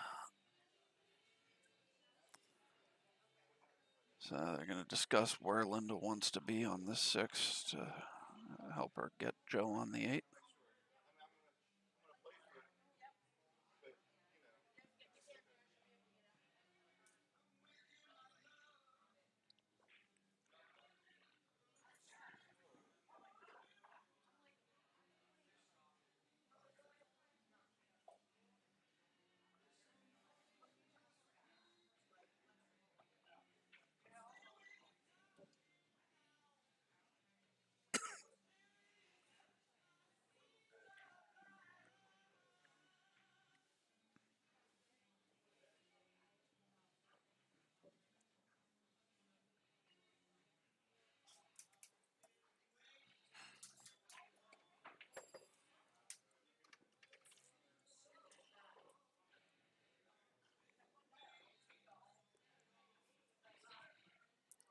So they're going to discuss where Linda wants to be on this 6 to help her get Joe on the 8.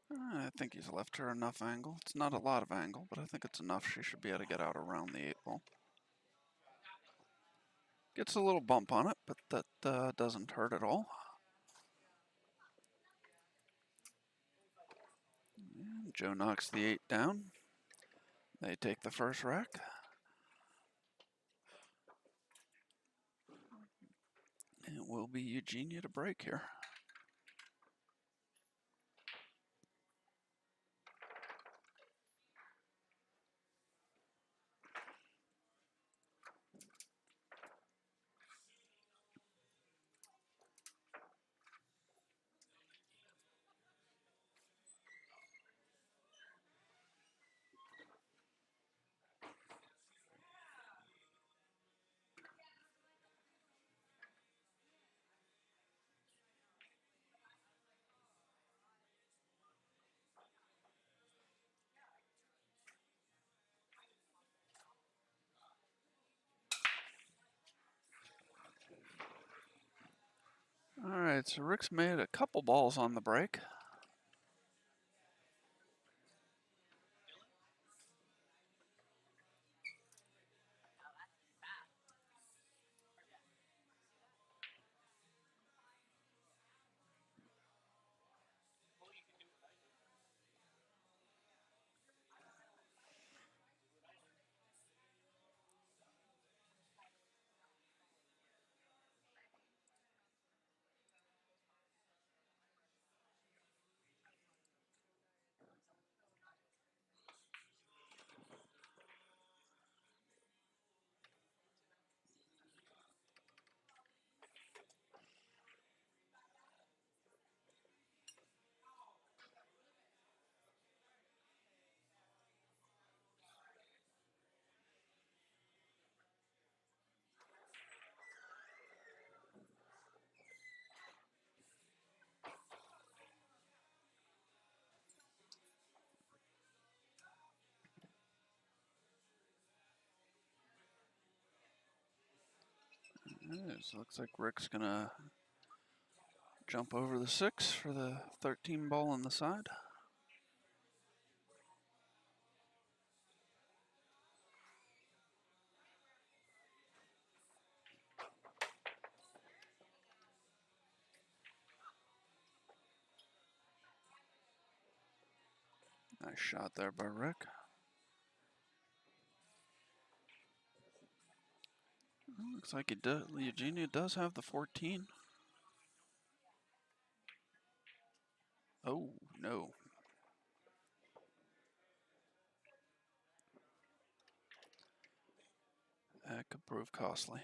I think he's left her enough angle. It's not a lot of angle, but I think it's enough. She should be able to get out around the 8 ball. Gets a little bump on it, but that doesn't hurt at all. And Joe knocks the 8 down. They take the first rack. It will be Eugenia to break here. right, so Rick's made a couple balls on the break. So looks like Rick's gonna jump over the 6 for the 13 ball on the side. Nice shot there by Rick. Looks like Eugenia does have the 14. Oh, no. That could prove costly.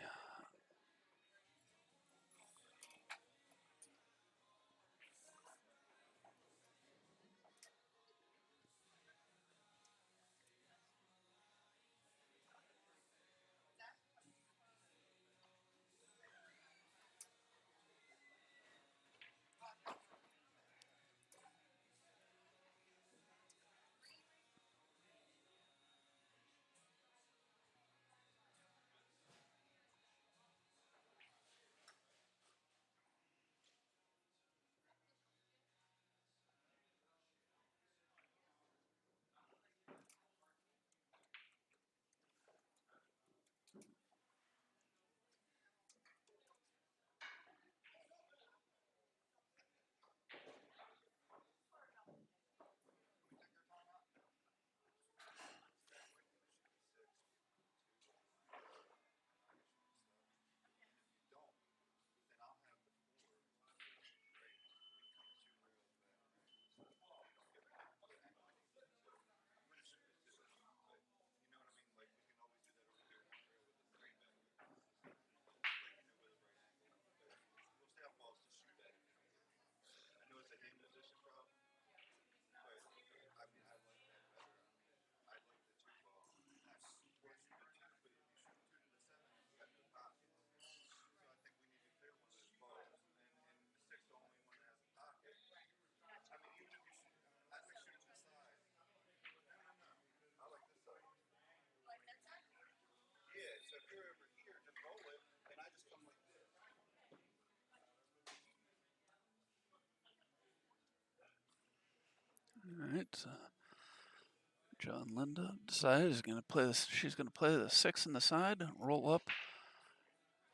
All right. So John Linda decided she's going to play the 6 in the side, roll up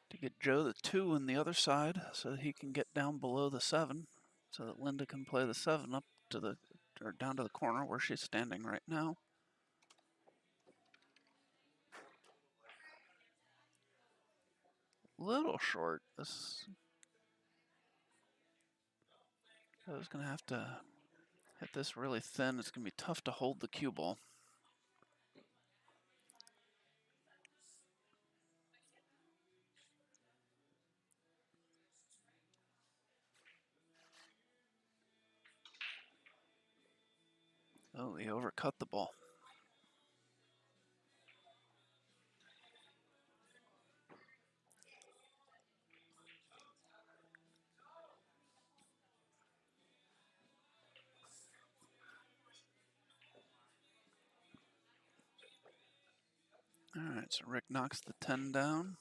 to get Joe the 2 in the other side so that he can get down below the 7 so that Linda can play the 7 up to the or down to the corner where she's standing right now. Little short. I was going to have to hit this really thin. It's going to be tough to hold the cue ball. Oh, he overcut the ball. All right, so Rick knocks the 10 down.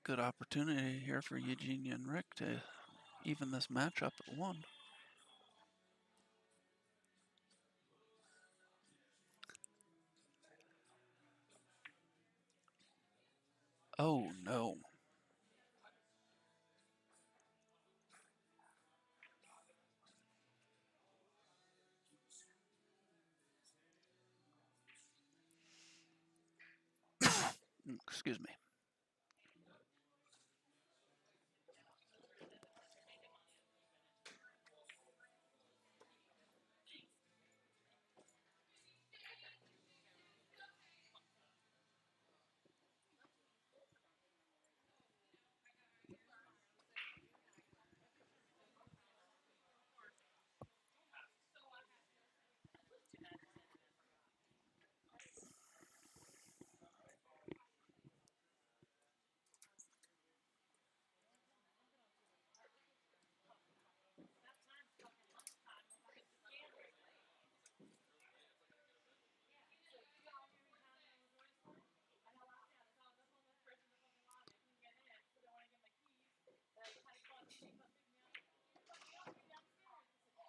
good opportunity here for Eugenia and Rick to even this matchup at 1. Oh no. Excuse me.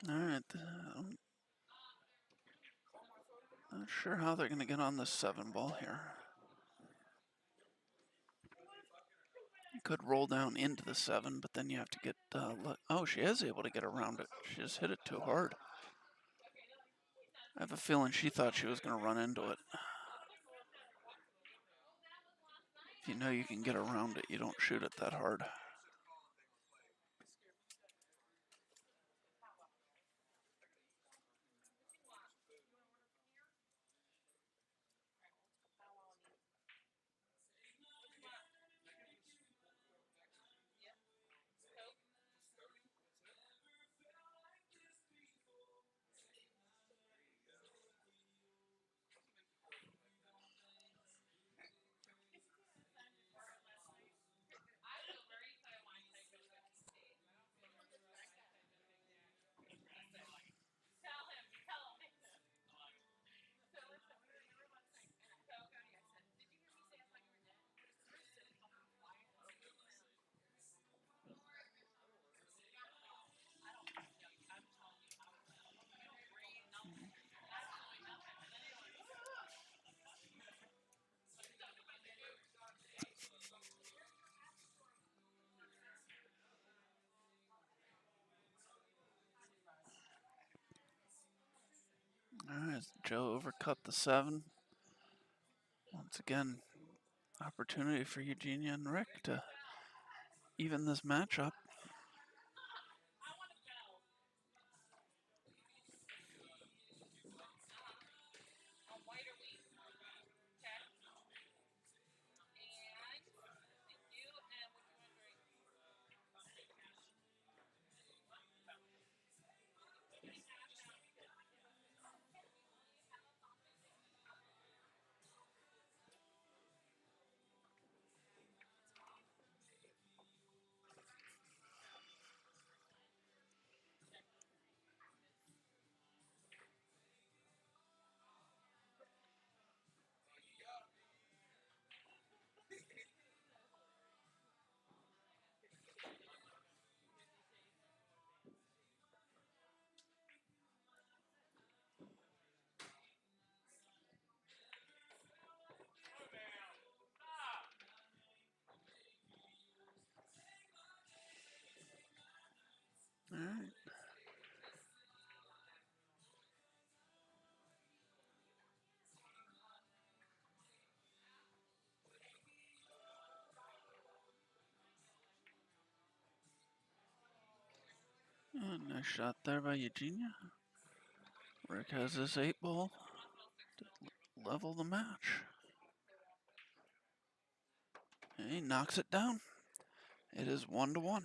All right. I'm not sure how they're going to get on this 7 ball here. You could roll down into the 7, but then you have to get. Oh, she is able to get around it. She just hit it too hard. I have a feeling she thought she was going to run into it. If you know you can get around it, you don't shoot it that hard. All right, Joe overcut the 7. Once again, opportunity for Eugenia and Rick to even this matchup. All right. Nice shot there by Eugenia. Rick has this 8 ball to level the match. He knocks it down. It is 1-1.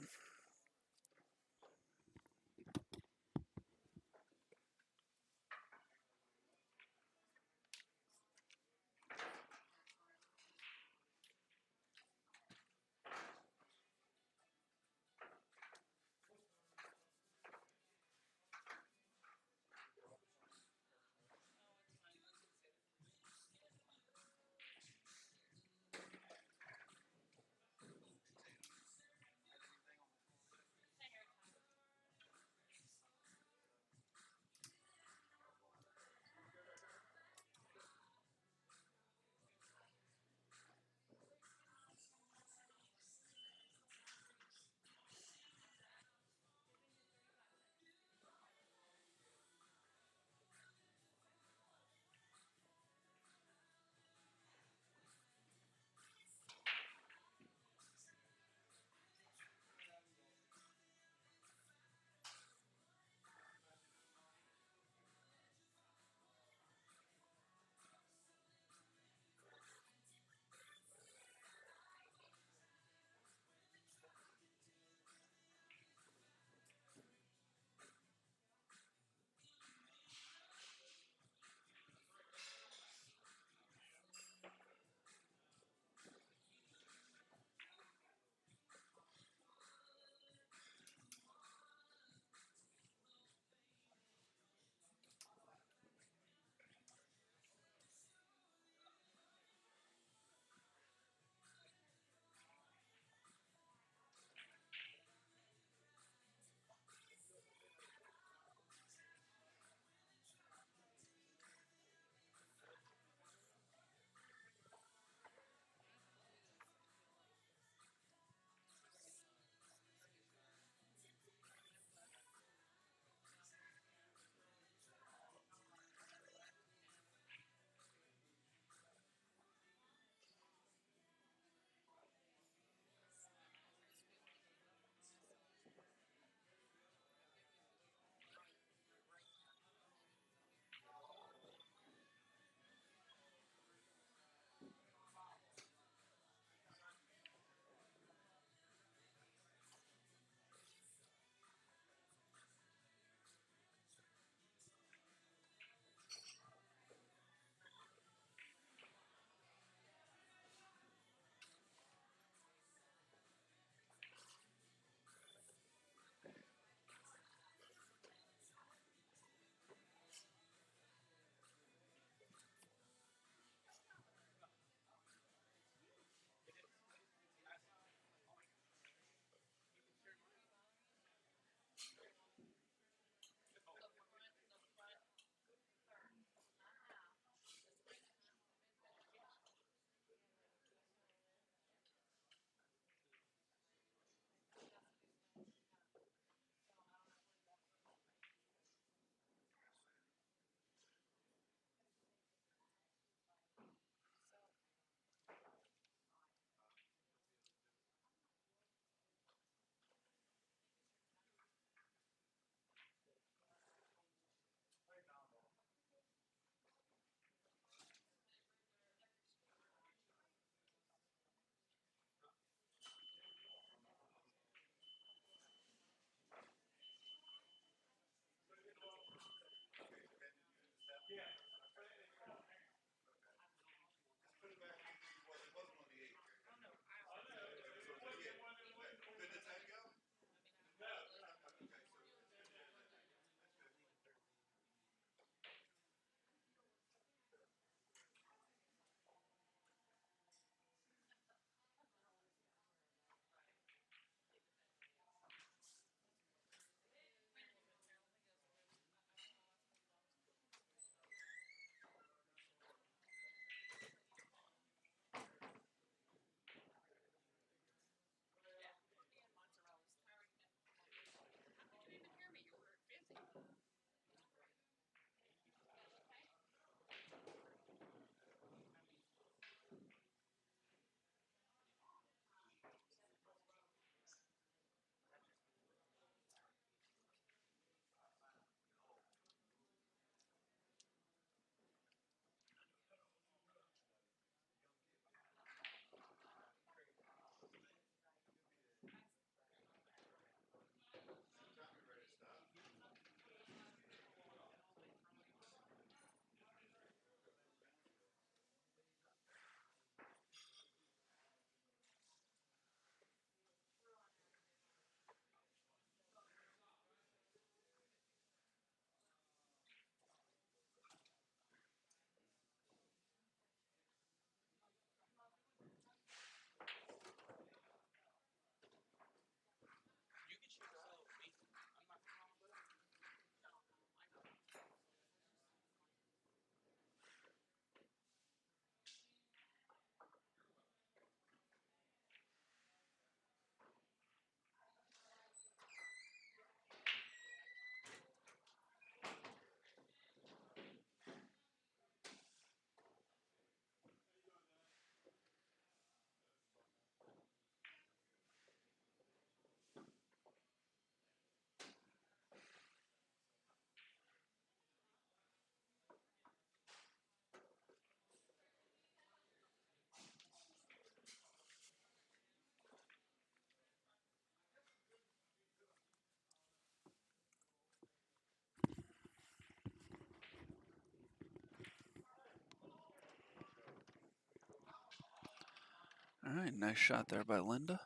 All right, nice shot there by Linda.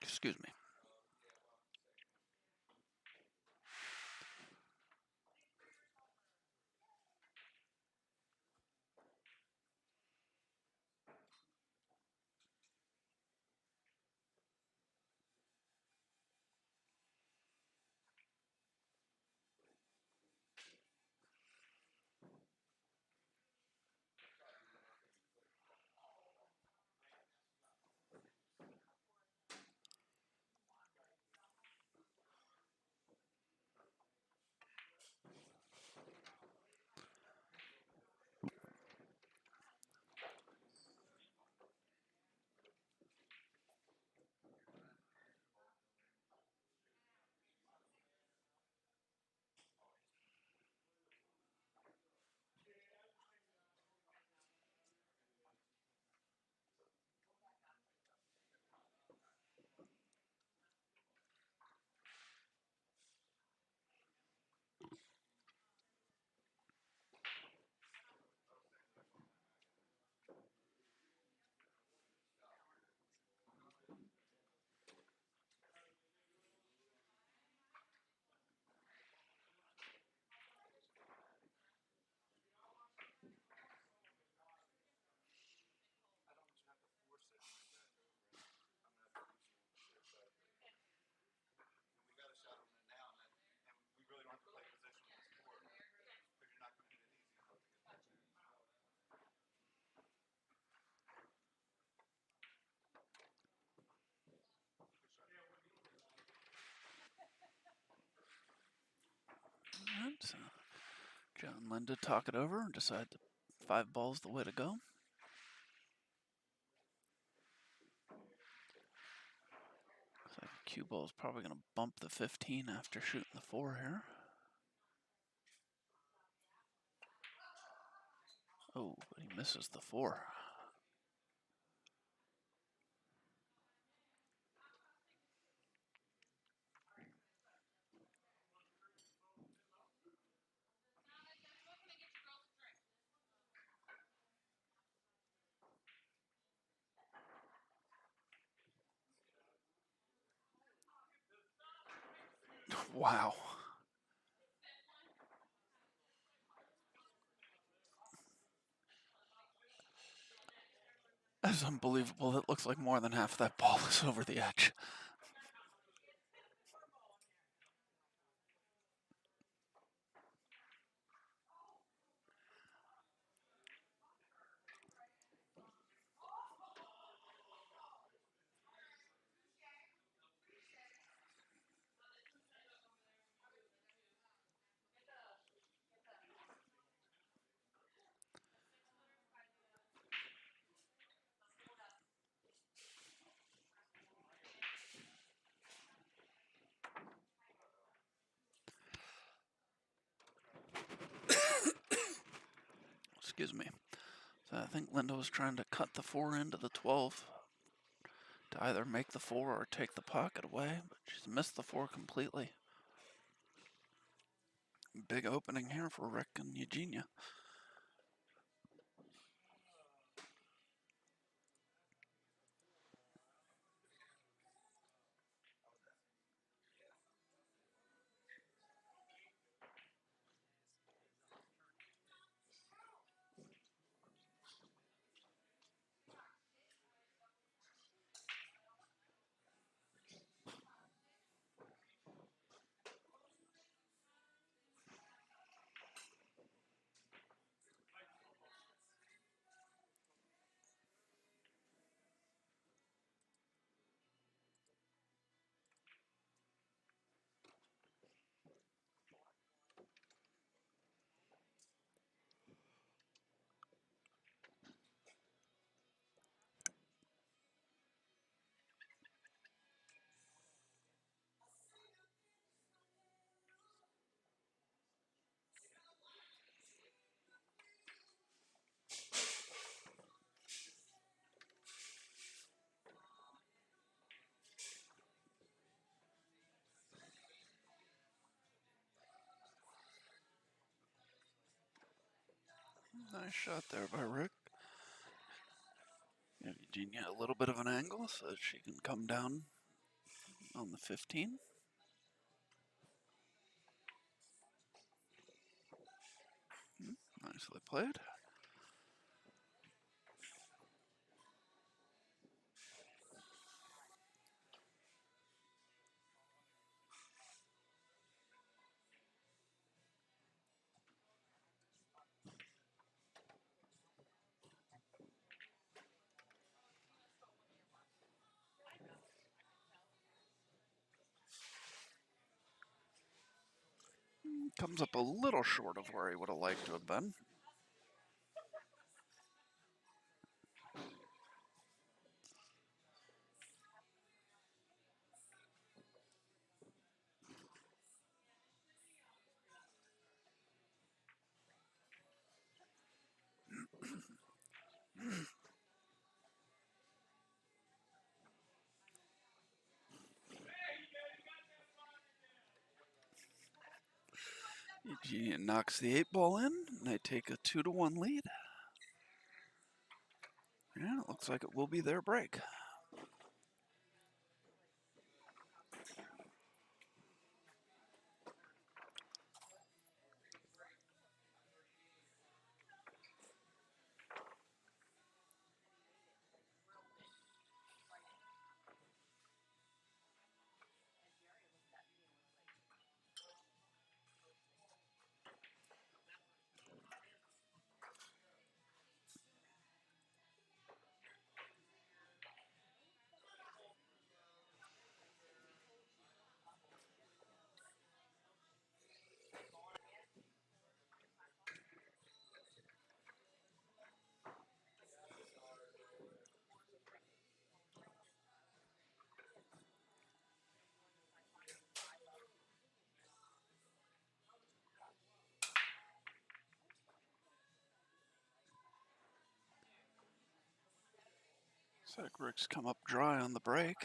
Excuse me. All right, so Joe and Linda talk it over and decide that 5 ball's the way to go. Looks like cue ball's probably going to bump the 15 after shooting the 4 here. Oh, but he misses the 4. Wow. That's unbelievable. It looks like more than half that ball is over the edge. Excuse me. So I think Linda was trying to cut the 4 into the 12 to either make the 4 or take the pocket away, but she's missed the 4 completely. Big opening here for Rick and Eugenia. Nice shot there by Rick. Give Eugenia a little bit of an angle so that she can come down on the 15. Nicely played. Comes up a little short of where he would have liked to have been. Eugenia knocks the 8-ball in, and they take a 2-1 lead. Yeah, it looks like it will be their break. Looks like Rick's come up dry on the break.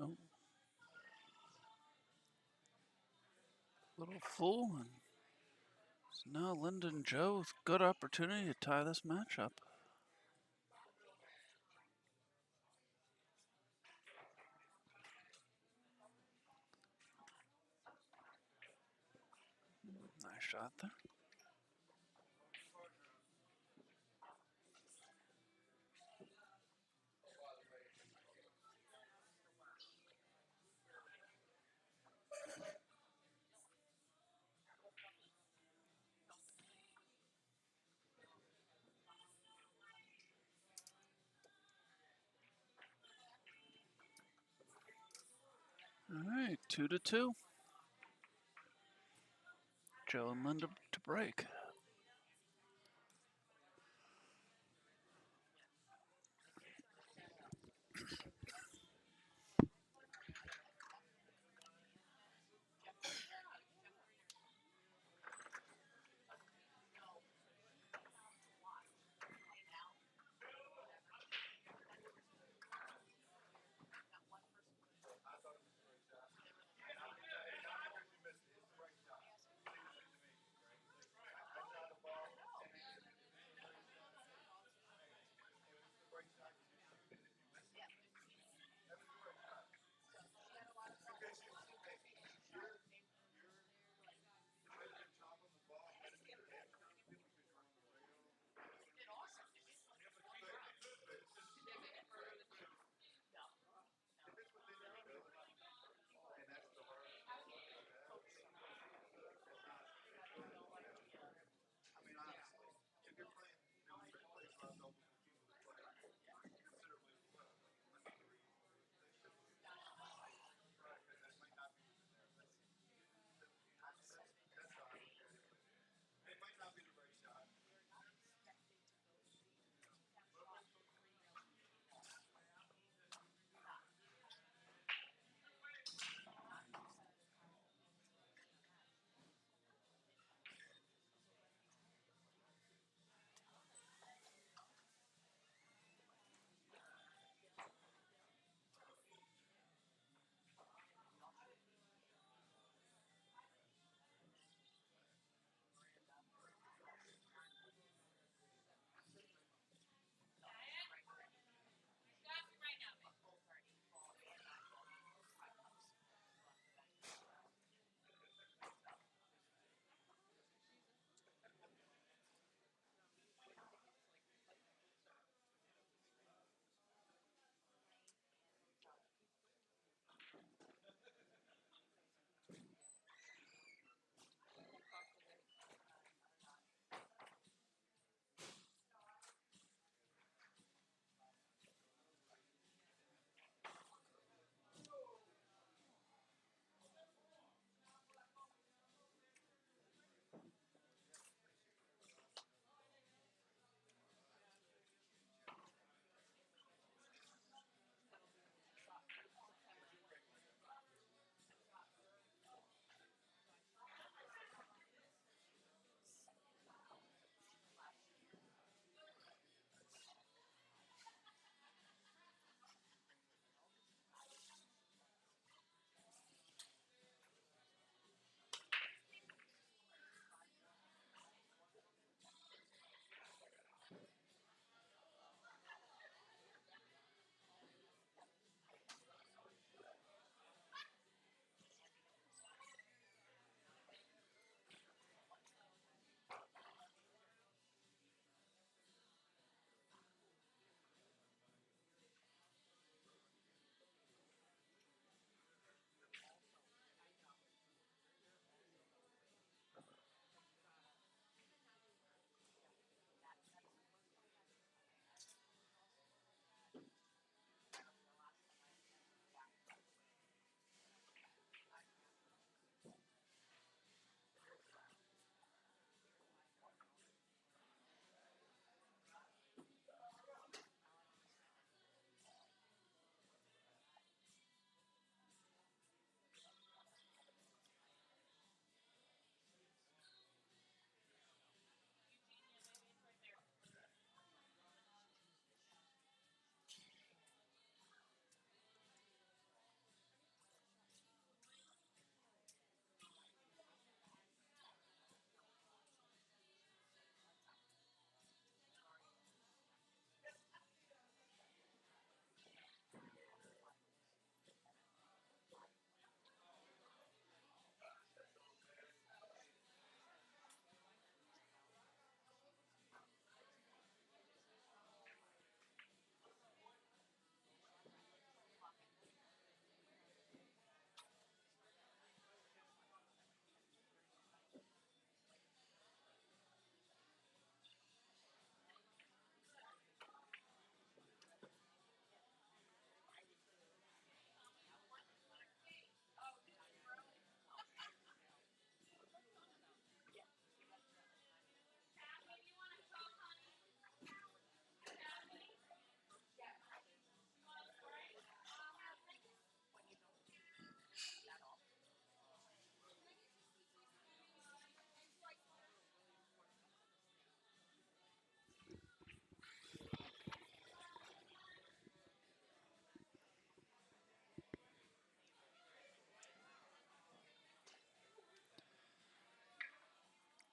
Oh, little full, and so now Lyndon Joe with good opportunity to tie this match up. Nice shot there. All right, 2-2. Joe and Linda to break.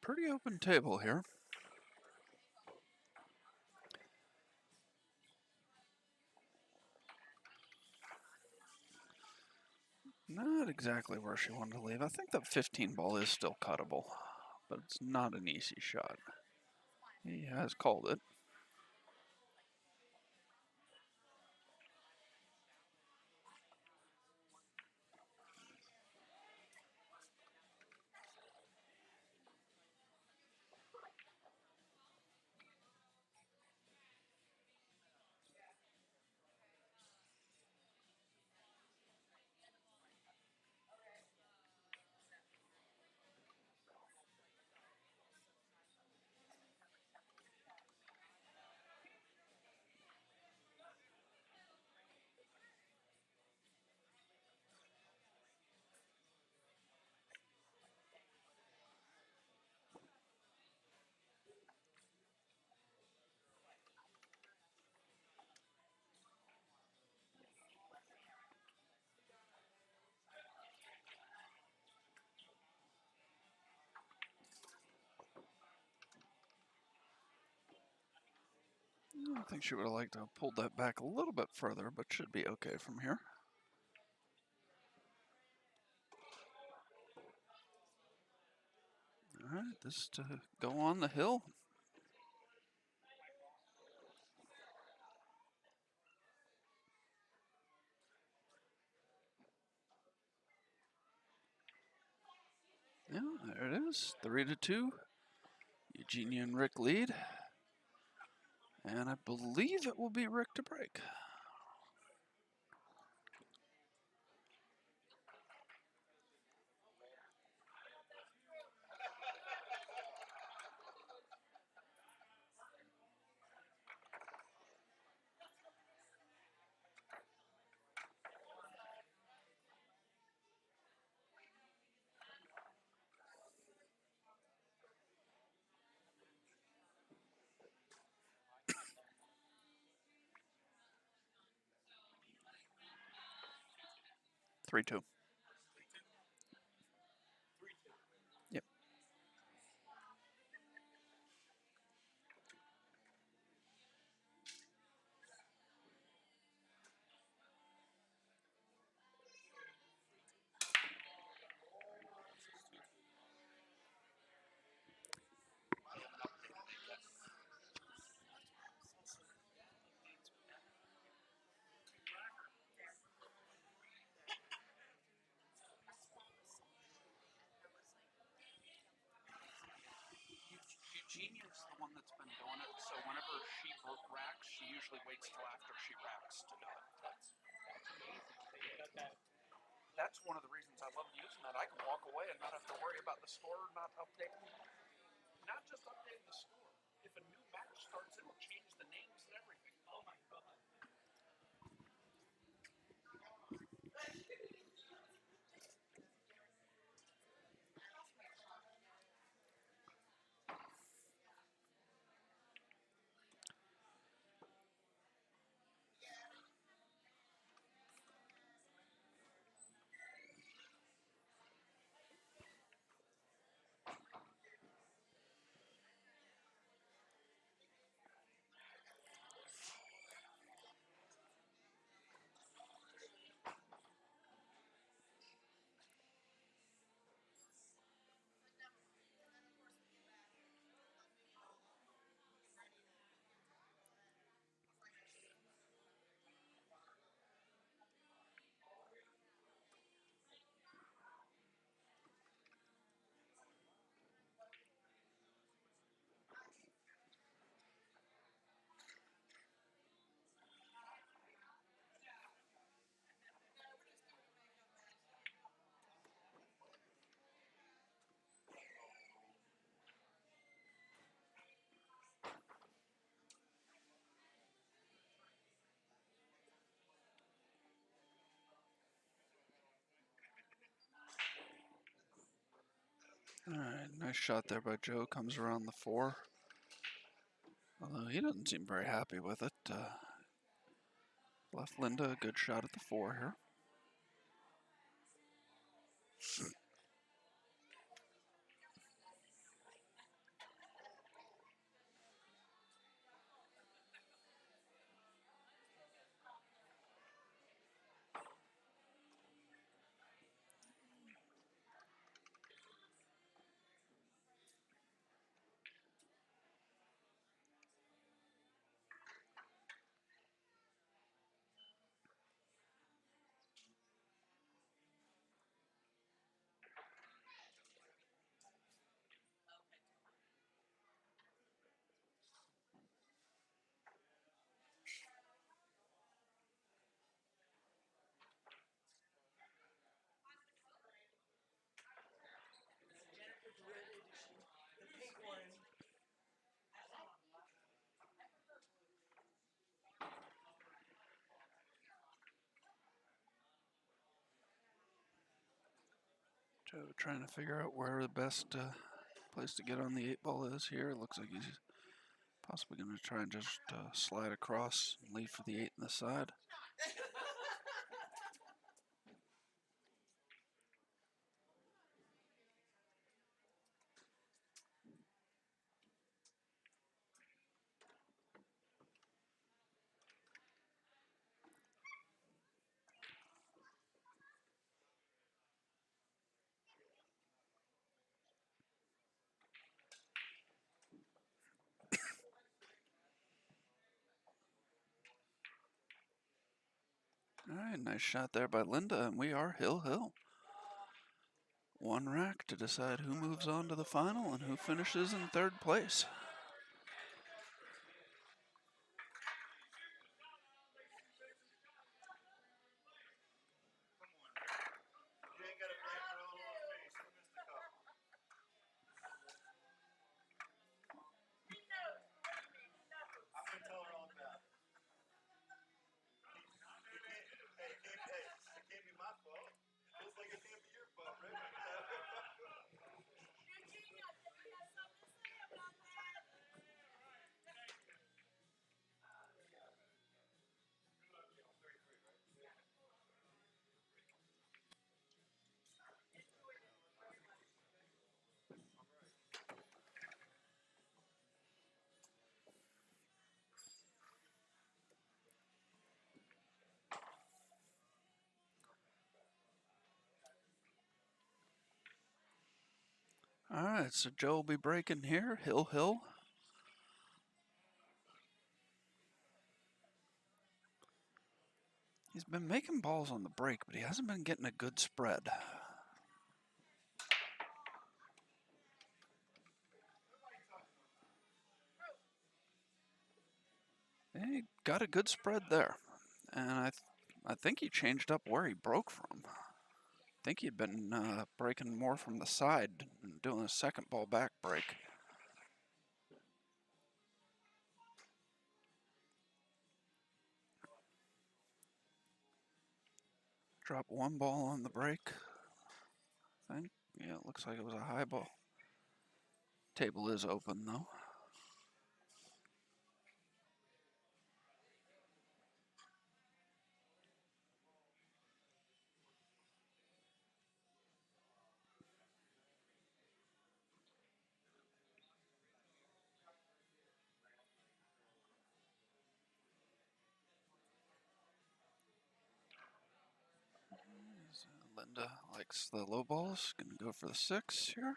pretty open table here. Not exactly where she wanted to leave. I think that 15 ball is still cuttable, but it's not an easy shot. He has called it. I think she would have liked to have pulled that back a little bit further, but should be okay from here. All right, this to go on the hill. Yeah, there it is. 3-2. Eugenia and Rick lead. And I believe it will be Rick to break. Three two. Yep. Eugenia's the one that's been doing it, so whenever she racks, she usually waits till after she racks to do it. That's one of the reasons I love using that. I can walk away and not have to worry about the score not updating. Not just updating the score. If a new match starts, it'll change the names and everything. Oh my god. All right, nice shot there by Joe. Comes around the 4. Although he doesn't seem very happy with it. Left Linda a good shot at the 4 here. Joe trying to figure out where the best place to get on the 8 ball is here. Looks like he's possibly going to try and just slide across and leave for the 8 in the side. All right, nice shot there by Linda, and we are Hill. One rack to decide who moves on to the final and who finishes in 3rd place. All right, so Joe will be breaking here. Hill. He's been making balls on the break, but he hasn't been getting a good spread. He got a good spread there, and I think he changed up where he broke from. I think he'd been breaking more from the side and doing a second ball back break. Drop 1 ball on the break. I think, yeah, it looks like it was a high ball. Table is open though. Linda likes the low balls. Gonna go for the 6 here.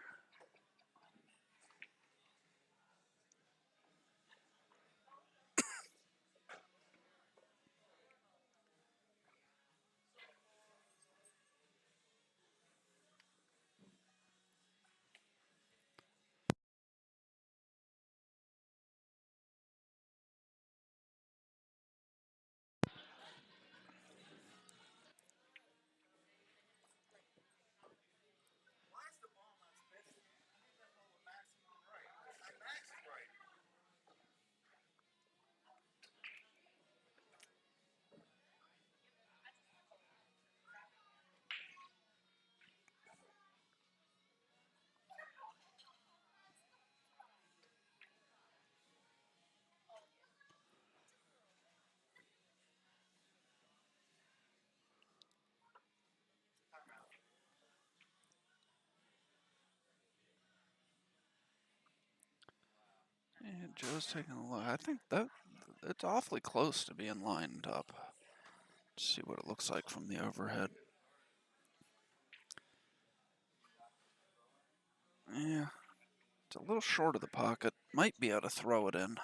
And Joe's taking a look. I think that it's awfully close to being lined up. Let's see what it looks like from the overhead. Yeah, it's a little short of the pocket. Might be able to throw it in.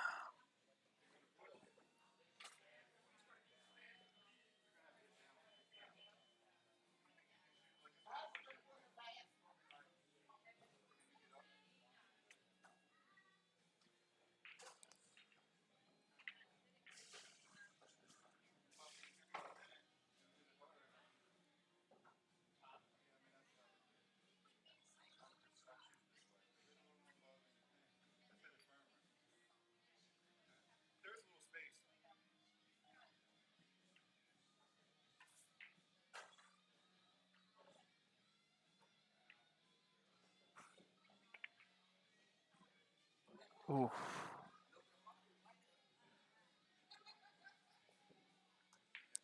Ooh.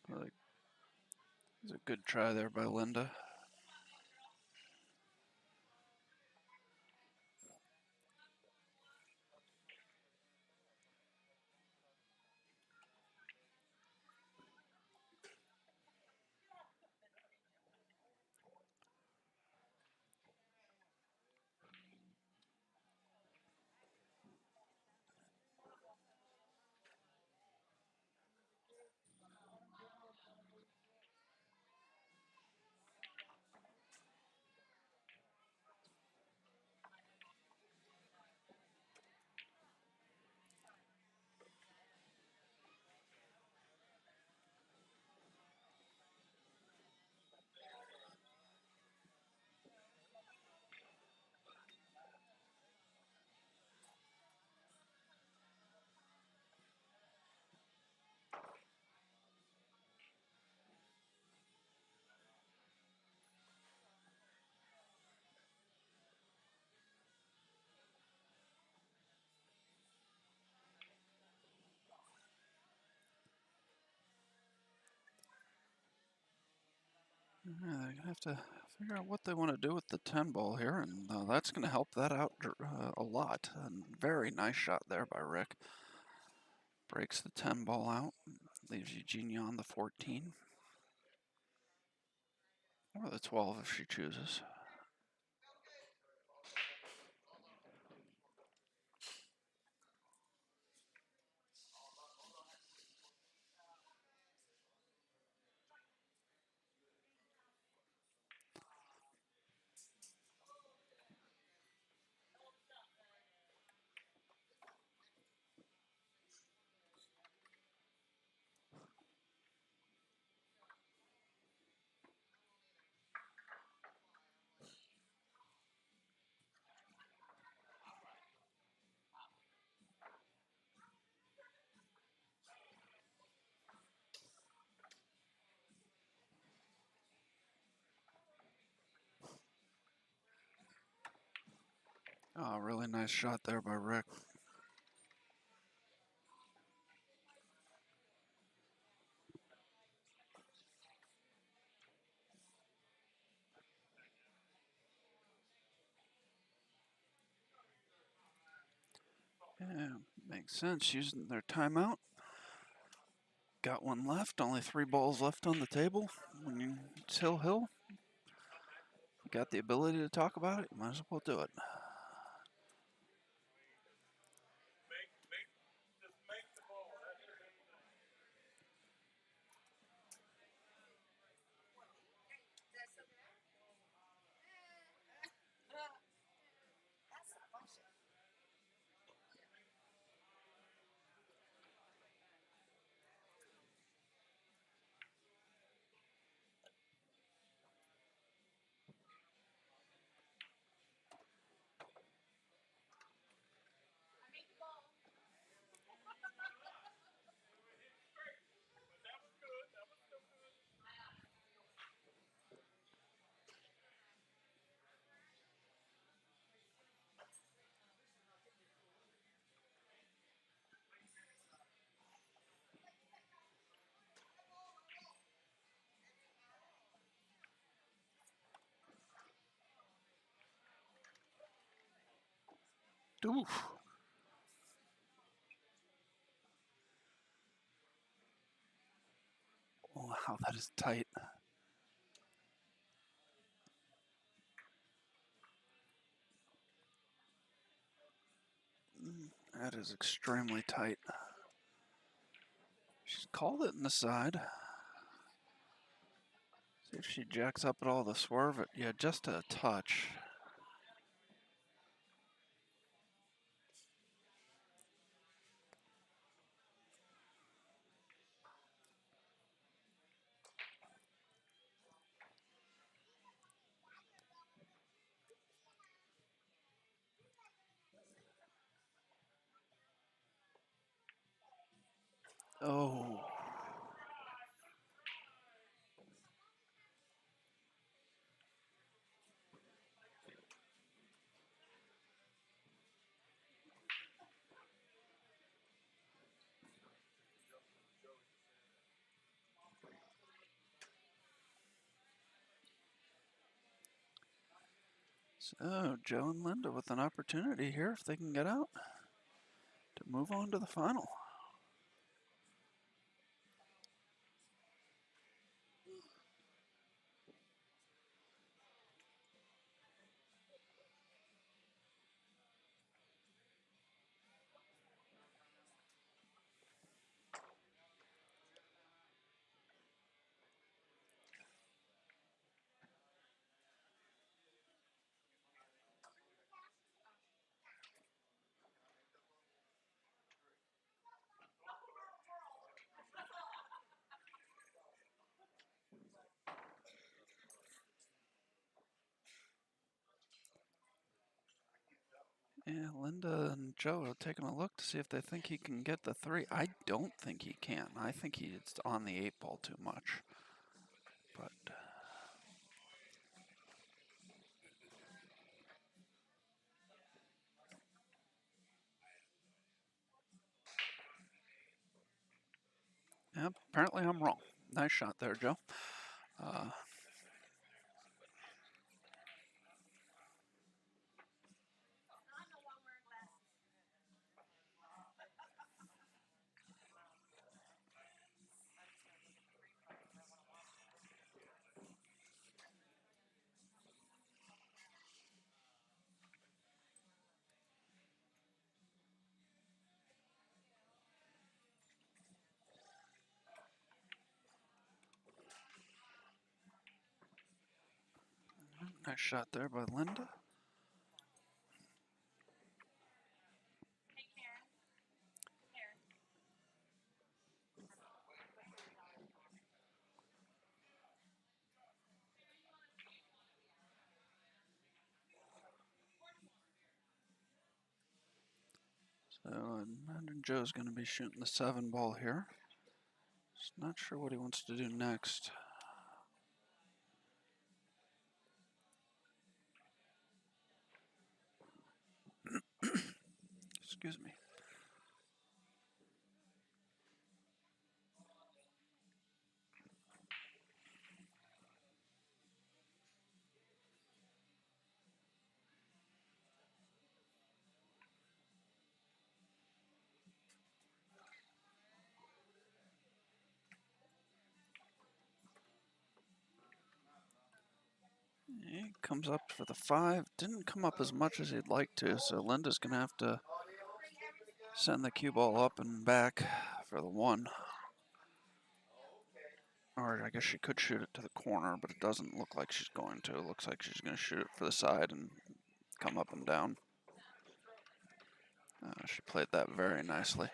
Like, it's a good try there by Linda. Yeah, they're going to have to figure out what they want to do with the 10 ball here, and that's going to help that out a lot. And very nice shot there by Rick. Breaks the 10 ball out, leaves Eugenia on the 14. Or the 12 if she chooses. Oh, really nice shot there by Rick. Yeah, makes sense. Using their timeout. Got one left. Only 3 balls left on the table. When it's Hill, got the ability to talk about it, you might as well do it. Just make the ball. That's the main thing. But that was good. That was still good. Oof. Wow, that is tight. That is extremely tight. She's called it in the side. See if she jacks up at all the swerve. Yeah, just a touch. Oh. So Joe and Linda with an opportunity here if they can get out to move on to the final. Yeah, Linda and Joe are taking a look to see if they think he can get the 3. I don't think he can. I think he's on the 8 ball too much. But yeah, apparently I'm wrong. Nice shot there, Joe. Uh, nice shot there by Linda. So I imagine Joe's going to be shooting the 7 ball here. Just not sure what he wants to do next. Excuse me. He comes up for the 5. Didn't come up as much as he'd like to, so Linda's going to have to send the cue ball up and back for the 1. Or I guess she could shoot it to the corner, but it doesn't look like she's going to. It looks like she's going to shoot it for the side and come up and down. She played that very nicely.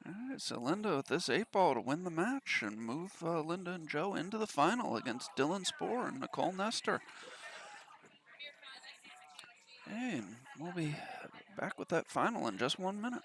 All right, so Linda with this 8 ball to win the match and move Linda and Joe into the final against Dylan Spore and Nicole Nestor. And we'll be back with that final in just 1 minute.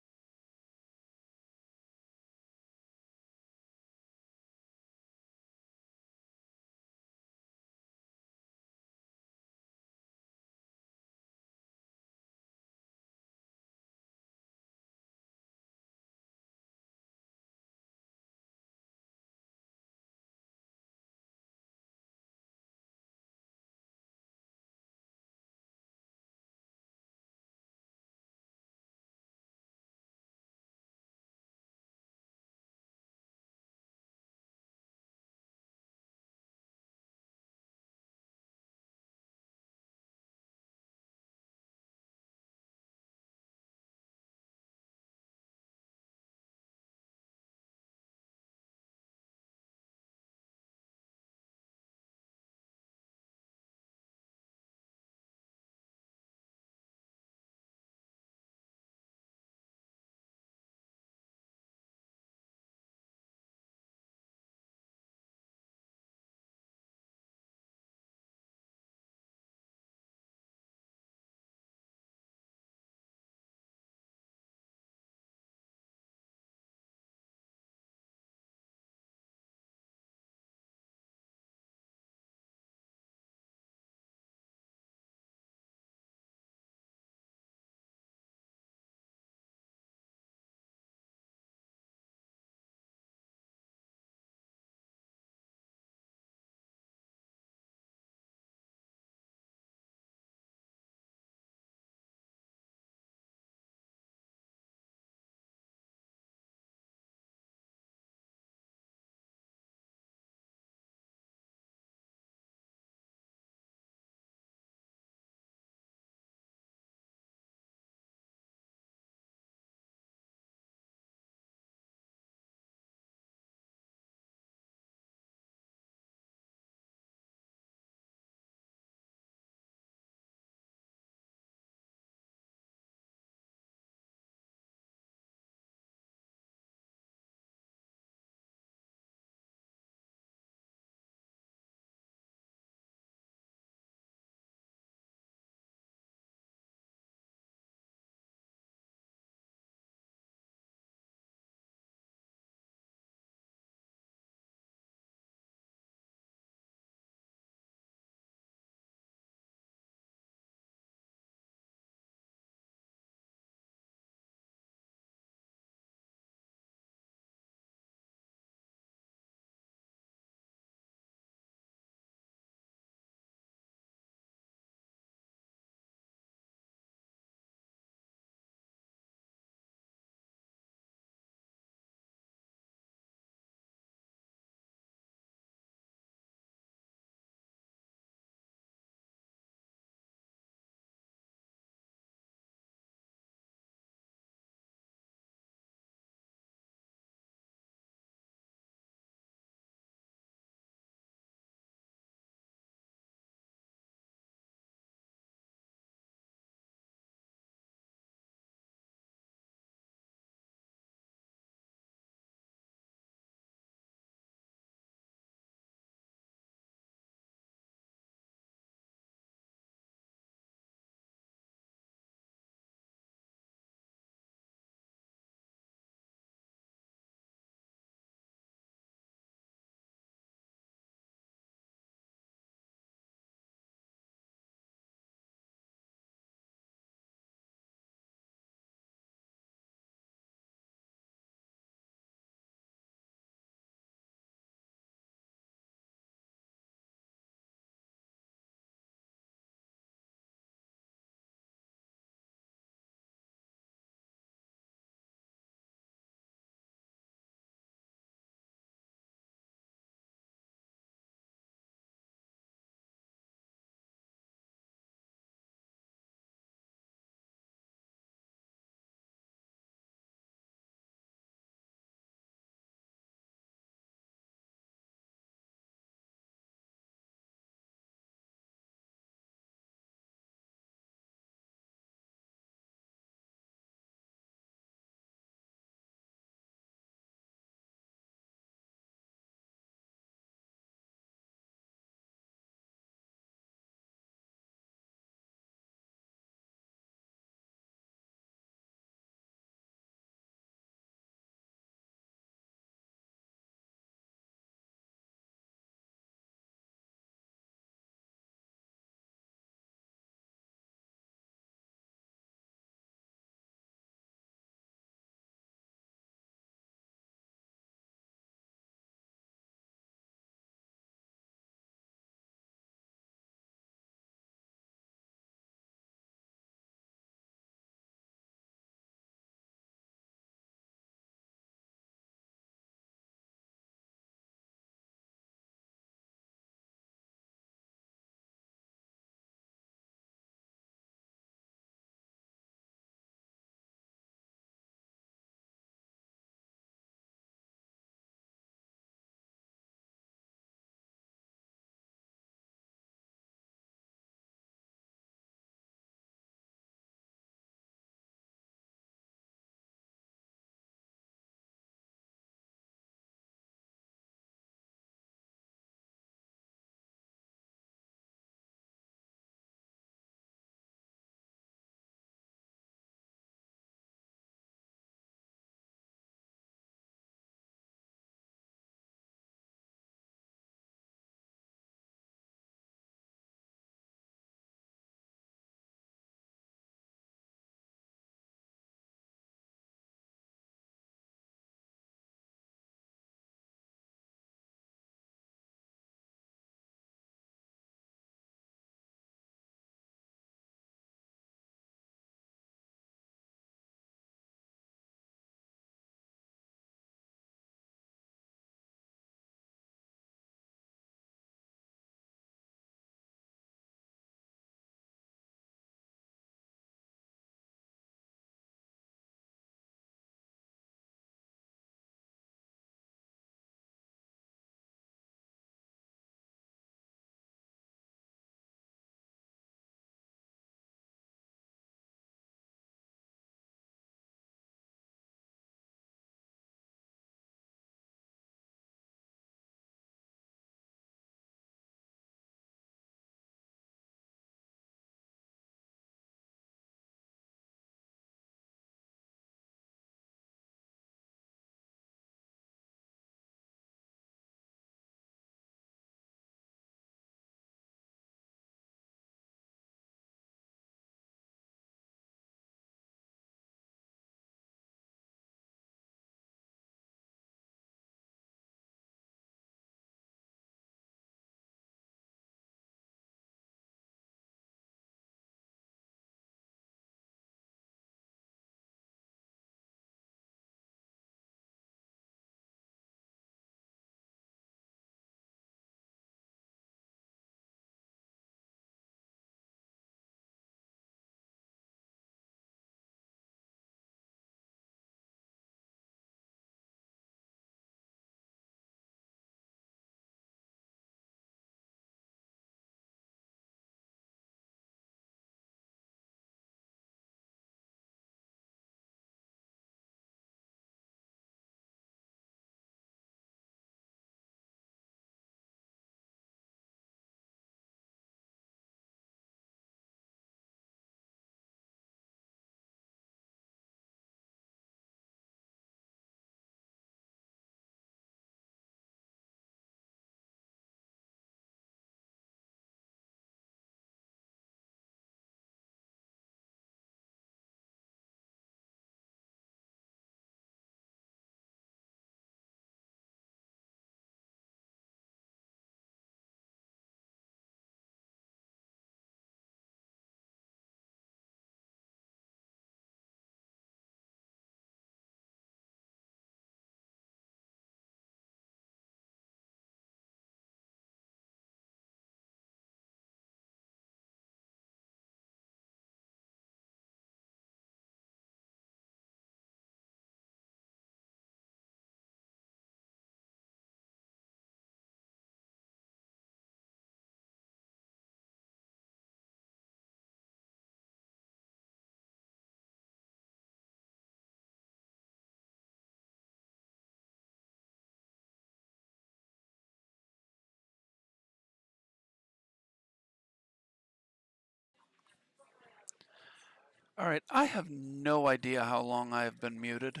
All right, I have no idea how long I have been muted.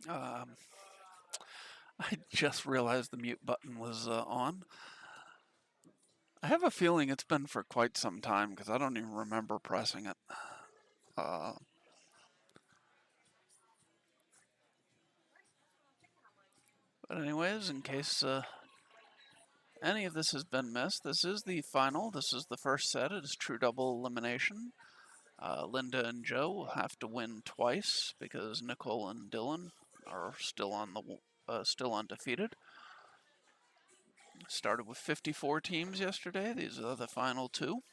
Um, I just realized the mute button was on. I have a feeling it's been for quite some time because I don't even remember pressing it. Uh, but anyways, in case any of this has been missed, this is the final. This is the first set. It is true double elimination. Linda and Joe will have to win twice because Nicole and Dylan are still undefeated. Started with 54 teams yesterday. These are the final two.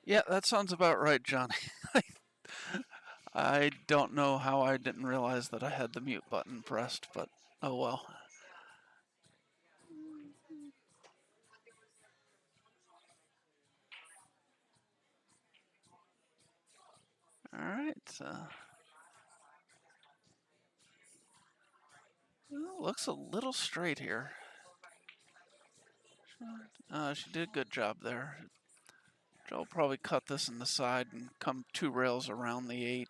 Yeah, that sounds about right, Johnny. I don't know how I didn't realize that I had the mute button pressed, but oh well. All right. Well, looks a little straight here. She did a good job there. Joe will probably cut this in the side and come 2 rails around the 8.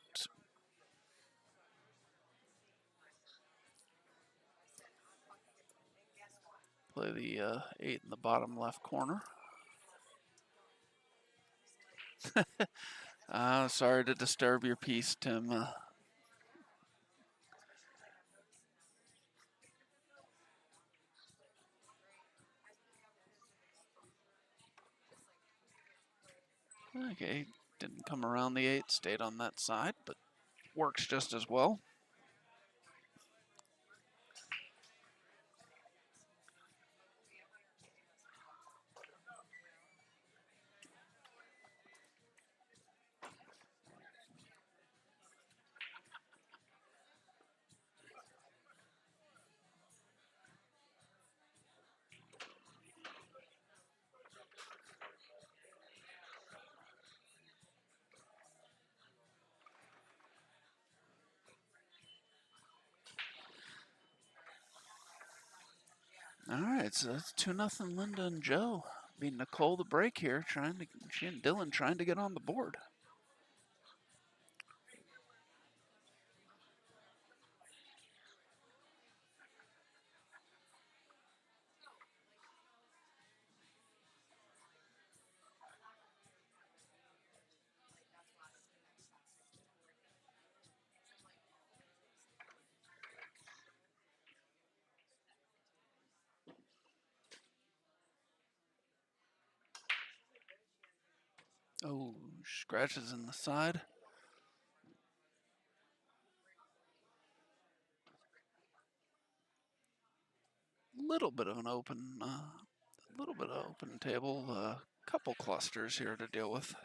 Play the 8 in the bottom left corner. Sorry to disturb your peace, Tim. Okay, didn't come around the 8, stayed on that side, but works just as well. All right, so it's 2-0 Linda and Joe. Beat Nicole the break here, she and Dylan trying to get on the board. Oh, scratches in the side. Little bit of an open table. Couple clusters here to deal with.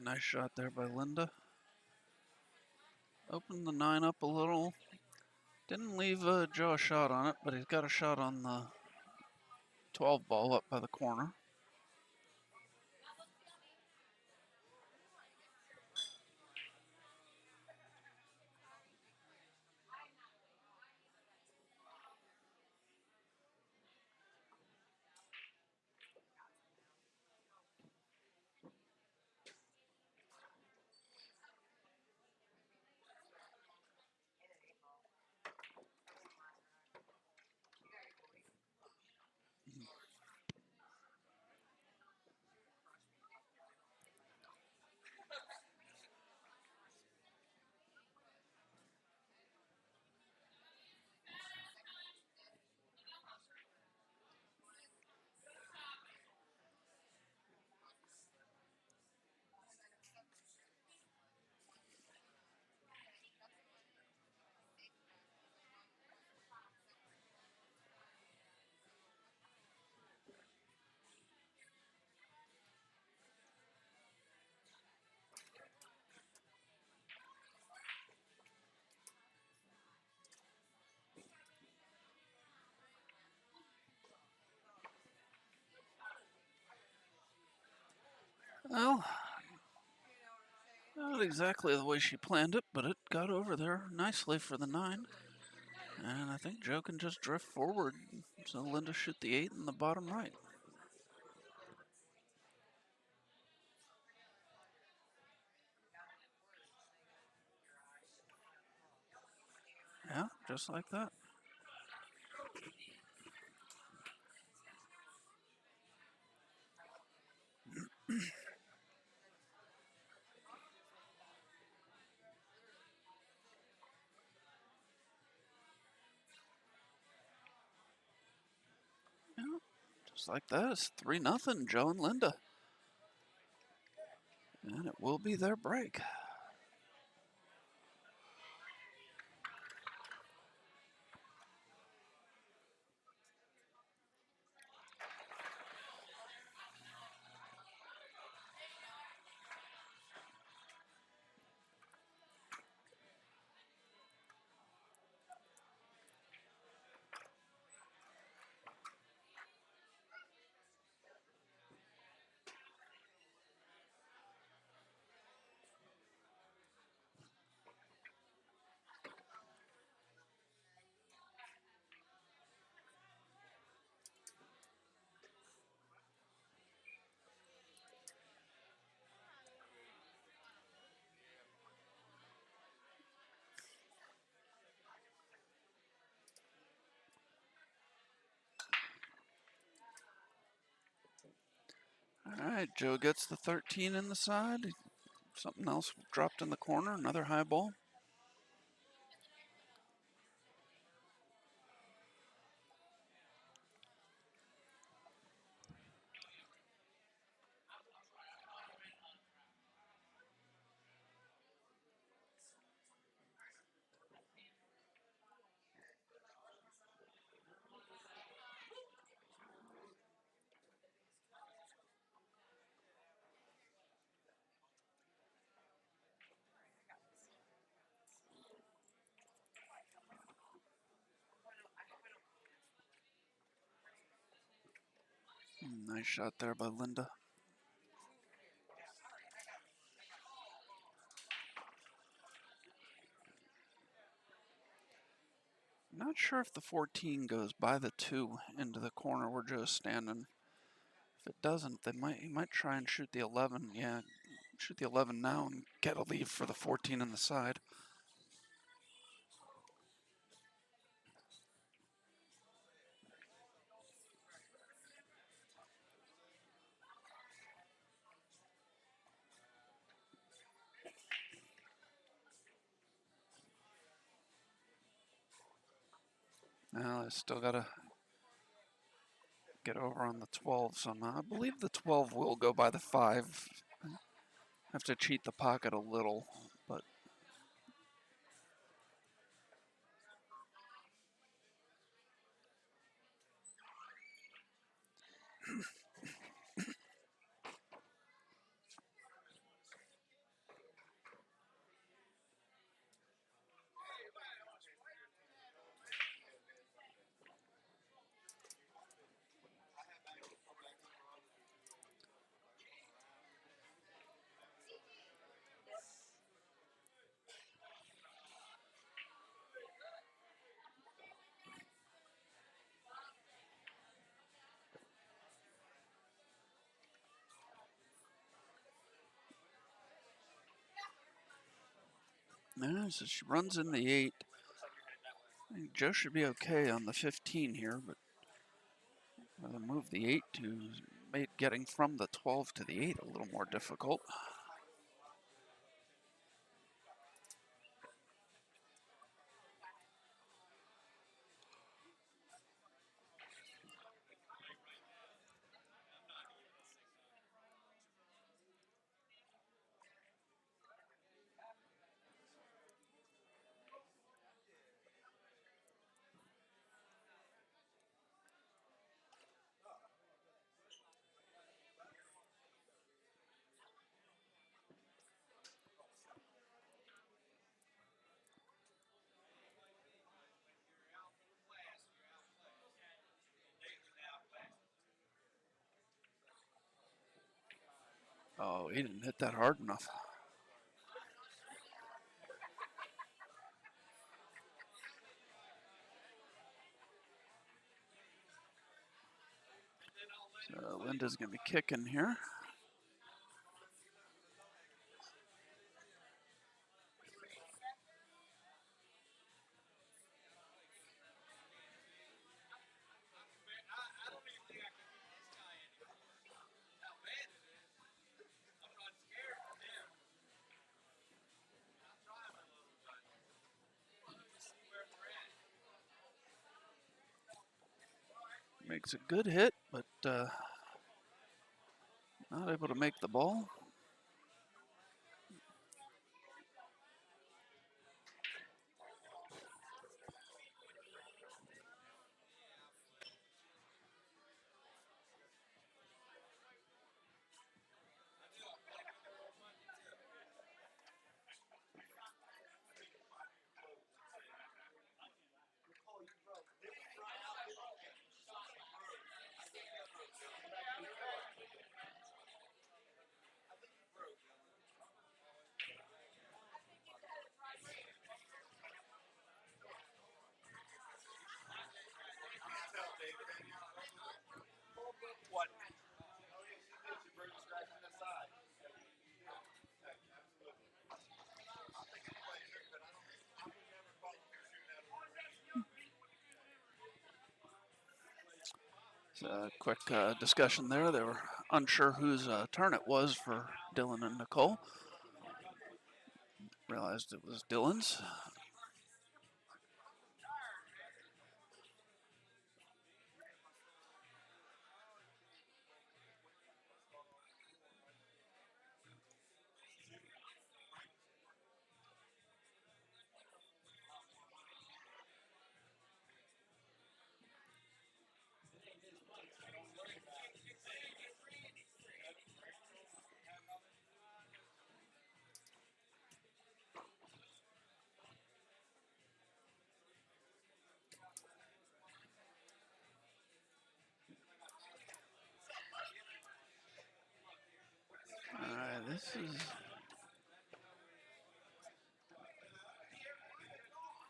Nice shot there by Linda. Opened the 9 up a little. Didn't leave Joe a shot on it, but he's got a shot on the 12 ball up by the corner. Well, not exactly the way she planned it, but it got over there nicely for the 9. And I think Joe can just drift forward. So Linda shoot the 8 in the bottom right. Yeah, just like that. Yeah, just like that. It's 3-0, Joe and Linda. And it will be their break. All right, Joe gets the 13 in the side. Something else dropped in the corner, another high ball. Nice shot there by Linda. Not sure if the 14 goes by the 2 into the corner where Joe's standing. If it doesn't, he might try and shoot the 11. Yeah, shoot the 11 now and get a leave for the 14 in the side. Now I still gotta get over on the 12 somehow. I believe the 12 will go by the 5. Have to cheat the pocket a little, but Yeah, so she runs in the 8. I think Joe should be okay on the 15 here, but move the 8 to make getting from the 12 to the 8 a little more difficult. Oh, he didn't hit that hard enough. So Linda's going to be kicking here. Makes a good hit, but not able to make the ball. What? So a quick discussion there. They were unsure whose turn it was for Dylan and Nicole. Realized it was Dylan's. All right, this is.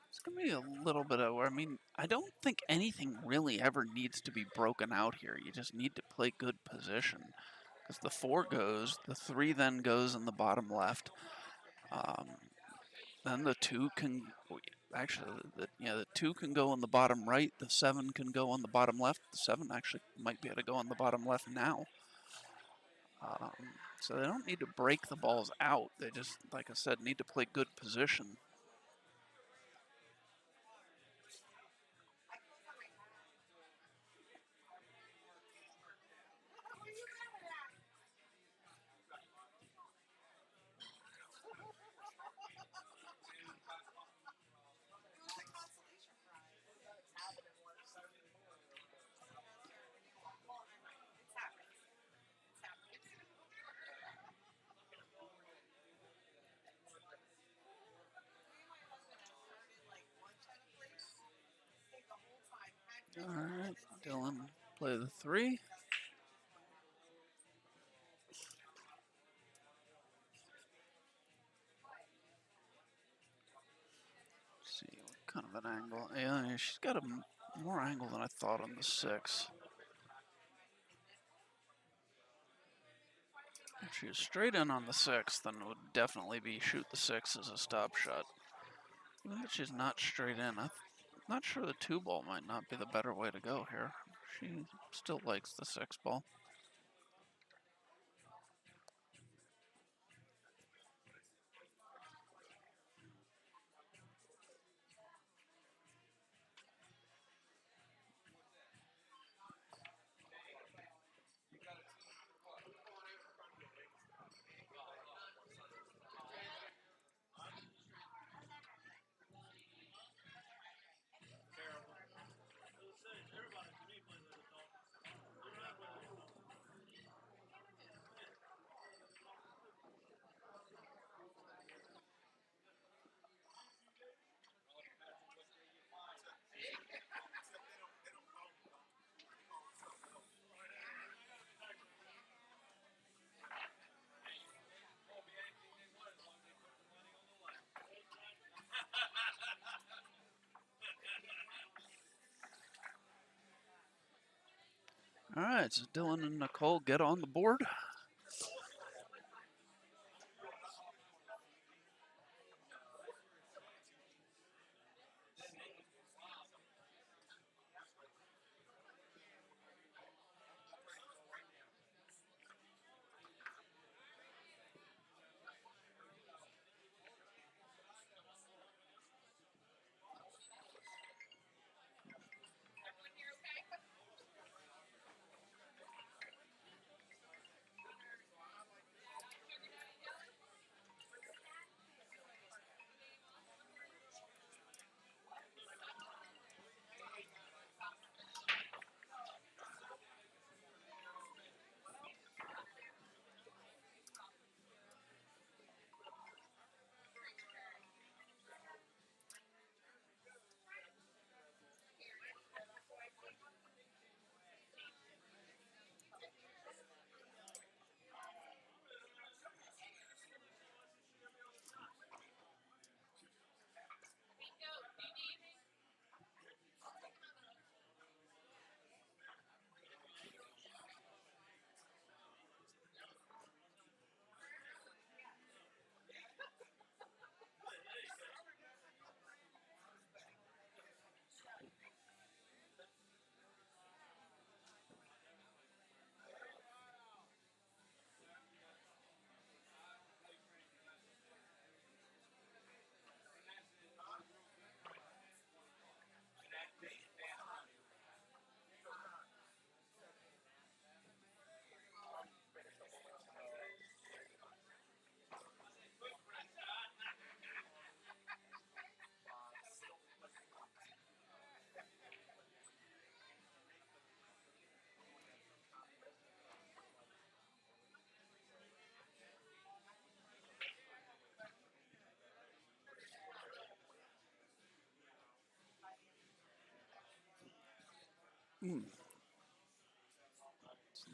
It's going to be a little bit of, I mean, I don't think anything really ever needs to be broken out here. You just need to play good position. Because the 4 goes, the 3 then goes in the bottom left. Then the 2 can, actually, the 2 can go in the bottom right. The 7 can go on the bottom left. The 7 actually might be able to go on the bottom left now. Um, so they don't need to break the balls out. They just, like I said, need to play good position. All right, Dylan, play the 3. See what kind of an angle. Yeah, she's got a more angle than I thought on the 6. If she was straight in on the 6, then it would definitely be shoot the 6 as a stop shot. Even if she's not straight in, I'm not sure the 2 ball might not be the better way to go here. She still likes the 6 ball. All right, so Dylan and Nicole get on the board.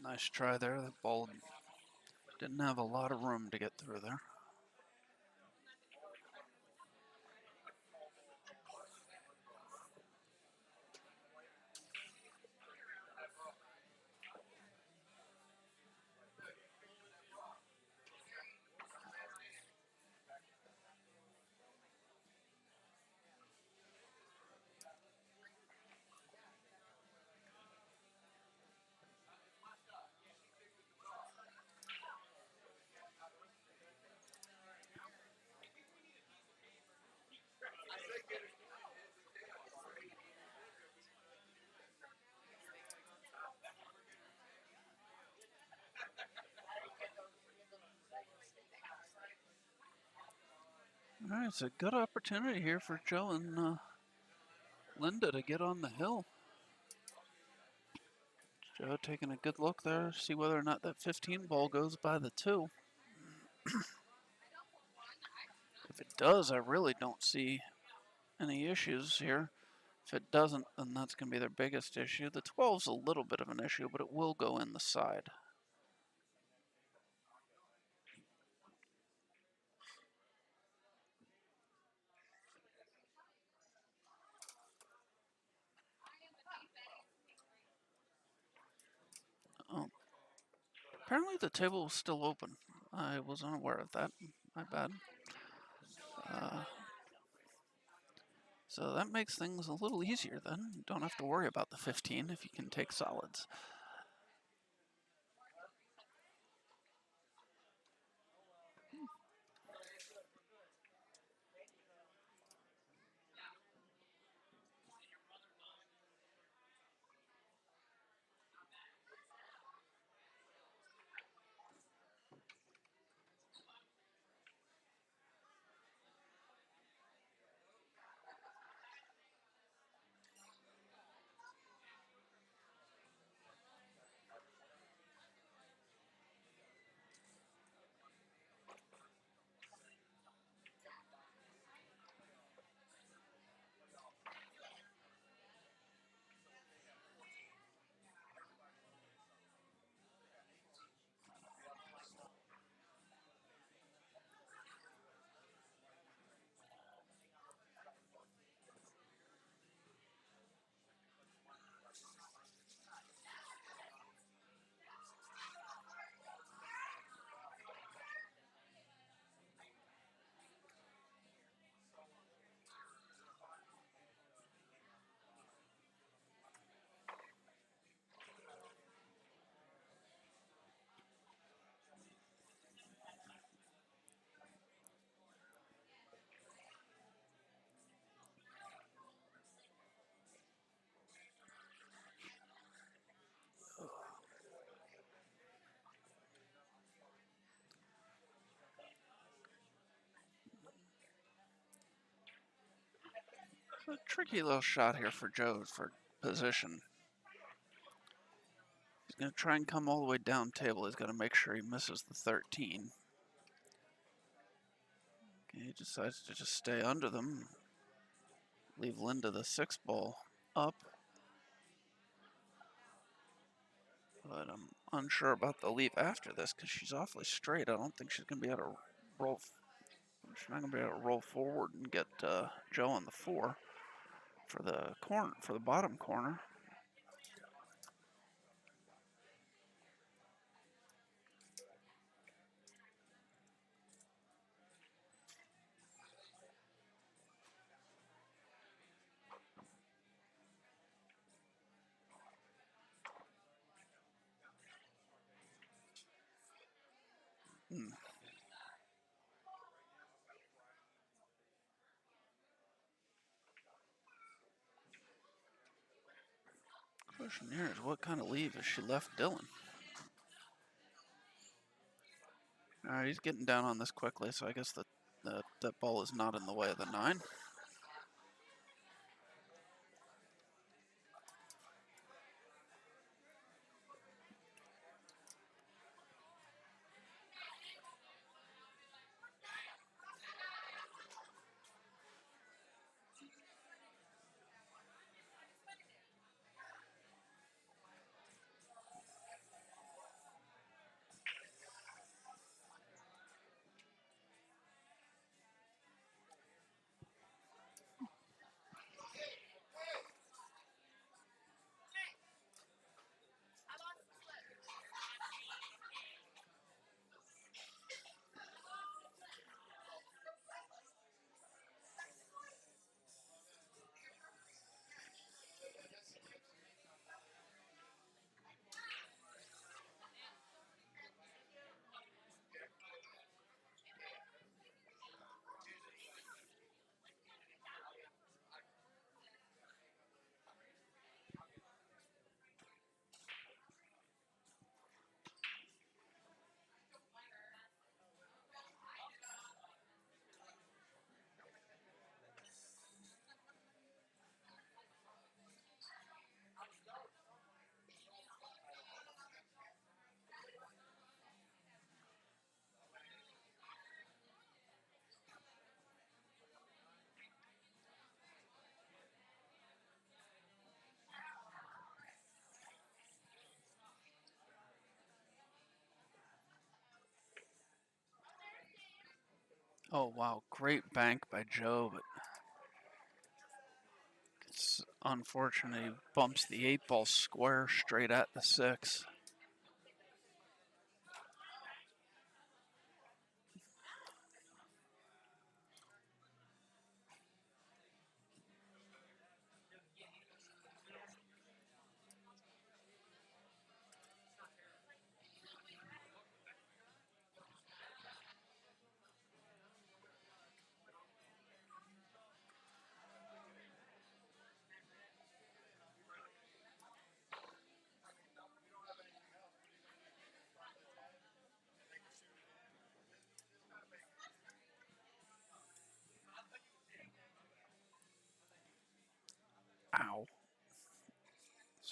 Nice try there. The ball didn't have a lot of room to get through there. All right, it's a good opportunity here for Joe and Linda to get on the hill. Joe taking a good look there, see whether or not that 15 ball goes by the 2. If it does, I really don't see any issues here. If it doesn't, then that's going to be their biggest issue. The 12's a little bit of an issue, but it will go in the side. Oh, apparently the table was still open. I was unaware of that. My bad. So that makes things a little easier then. You don't have to worry about the 15 if you can take solids. A tricky little shot here for Joe for position. He's going to try and come all the way down table. He's got to make sure he misses the 13. Okay, he decides to just stay under them. Leave Linda the 6 ball up. But I'm unsure about the leave after this because she's awfully straight. I don't think she's going to be able to roll. She's not going to be able to roll forward and get Joe on the 4 for the corner, for the bottom corner. Hmm. Question here is what kind of leave has she left Dylan? All right, he's getting down on this quickly, so I guess that ball is not in the way of the 9. Oh wow, great bank by Joe, but it's unfortunate he bumps the 8 ball square straight at the 6.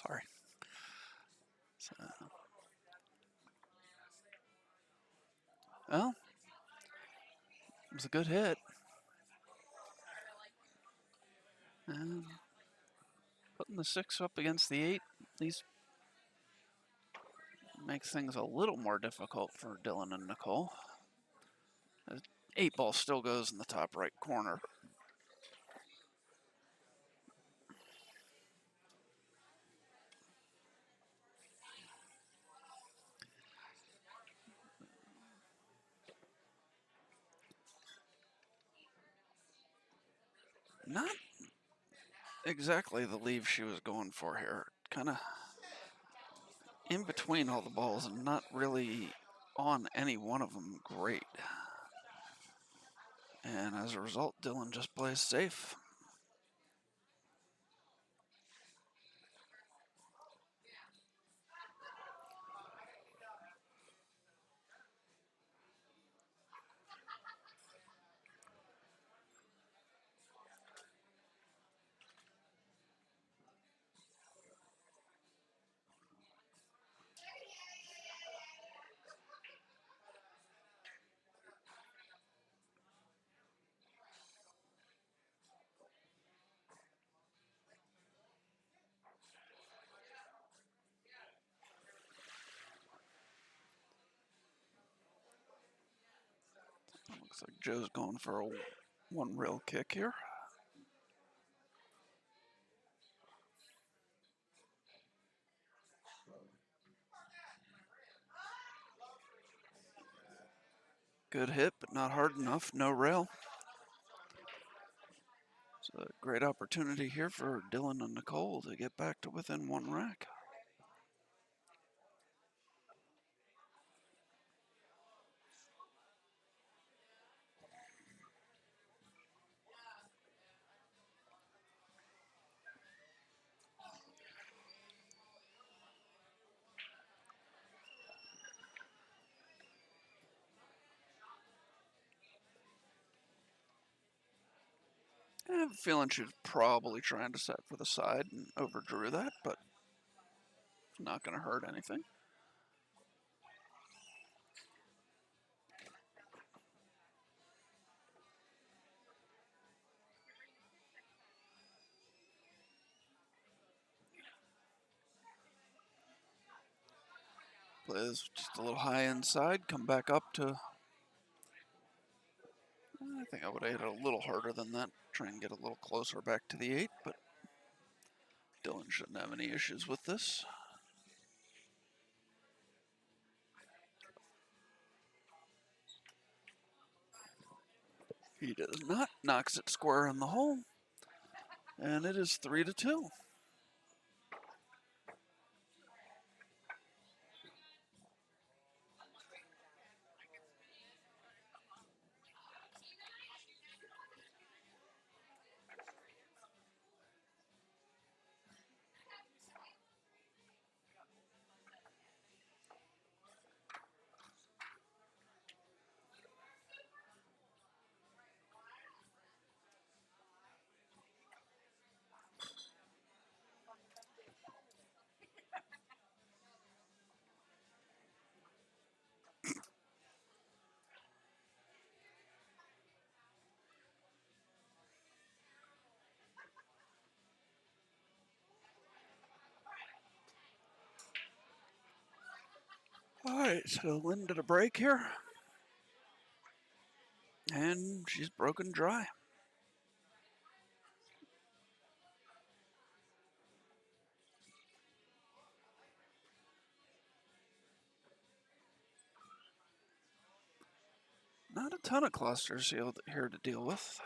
Sorry. So, well, it was a good hit. And putting the 6 up against the 8, at least makes things a little more difficult for Dylan and Nicole. The 8 ball still goes in the top right corner. Not exactly the leave she was going for here. Kind of in between all the balls and not really on any one of them great. And as a result, Dylan just plays safe. Looks like Joe's going for a one rail kick here. Good hit, but not hard enough. No rail. It's a great opportunity here for Dylan and Nicole to get back to within 1 rack. I have a feeling she was probably trying to set for the side and overdrew that, but it's not going to hurt anything. Plays just a little high inside, come back up to, I think I would have hit it a little harder than that, try and get a little closer back to the 8, but Dylan shouldn't have any issues with this. He does not, knocks it square in the hole, and it is 3-2. All right, so Lynn did a break here, and she's broken dry. Not a ton of clusters here to deal with.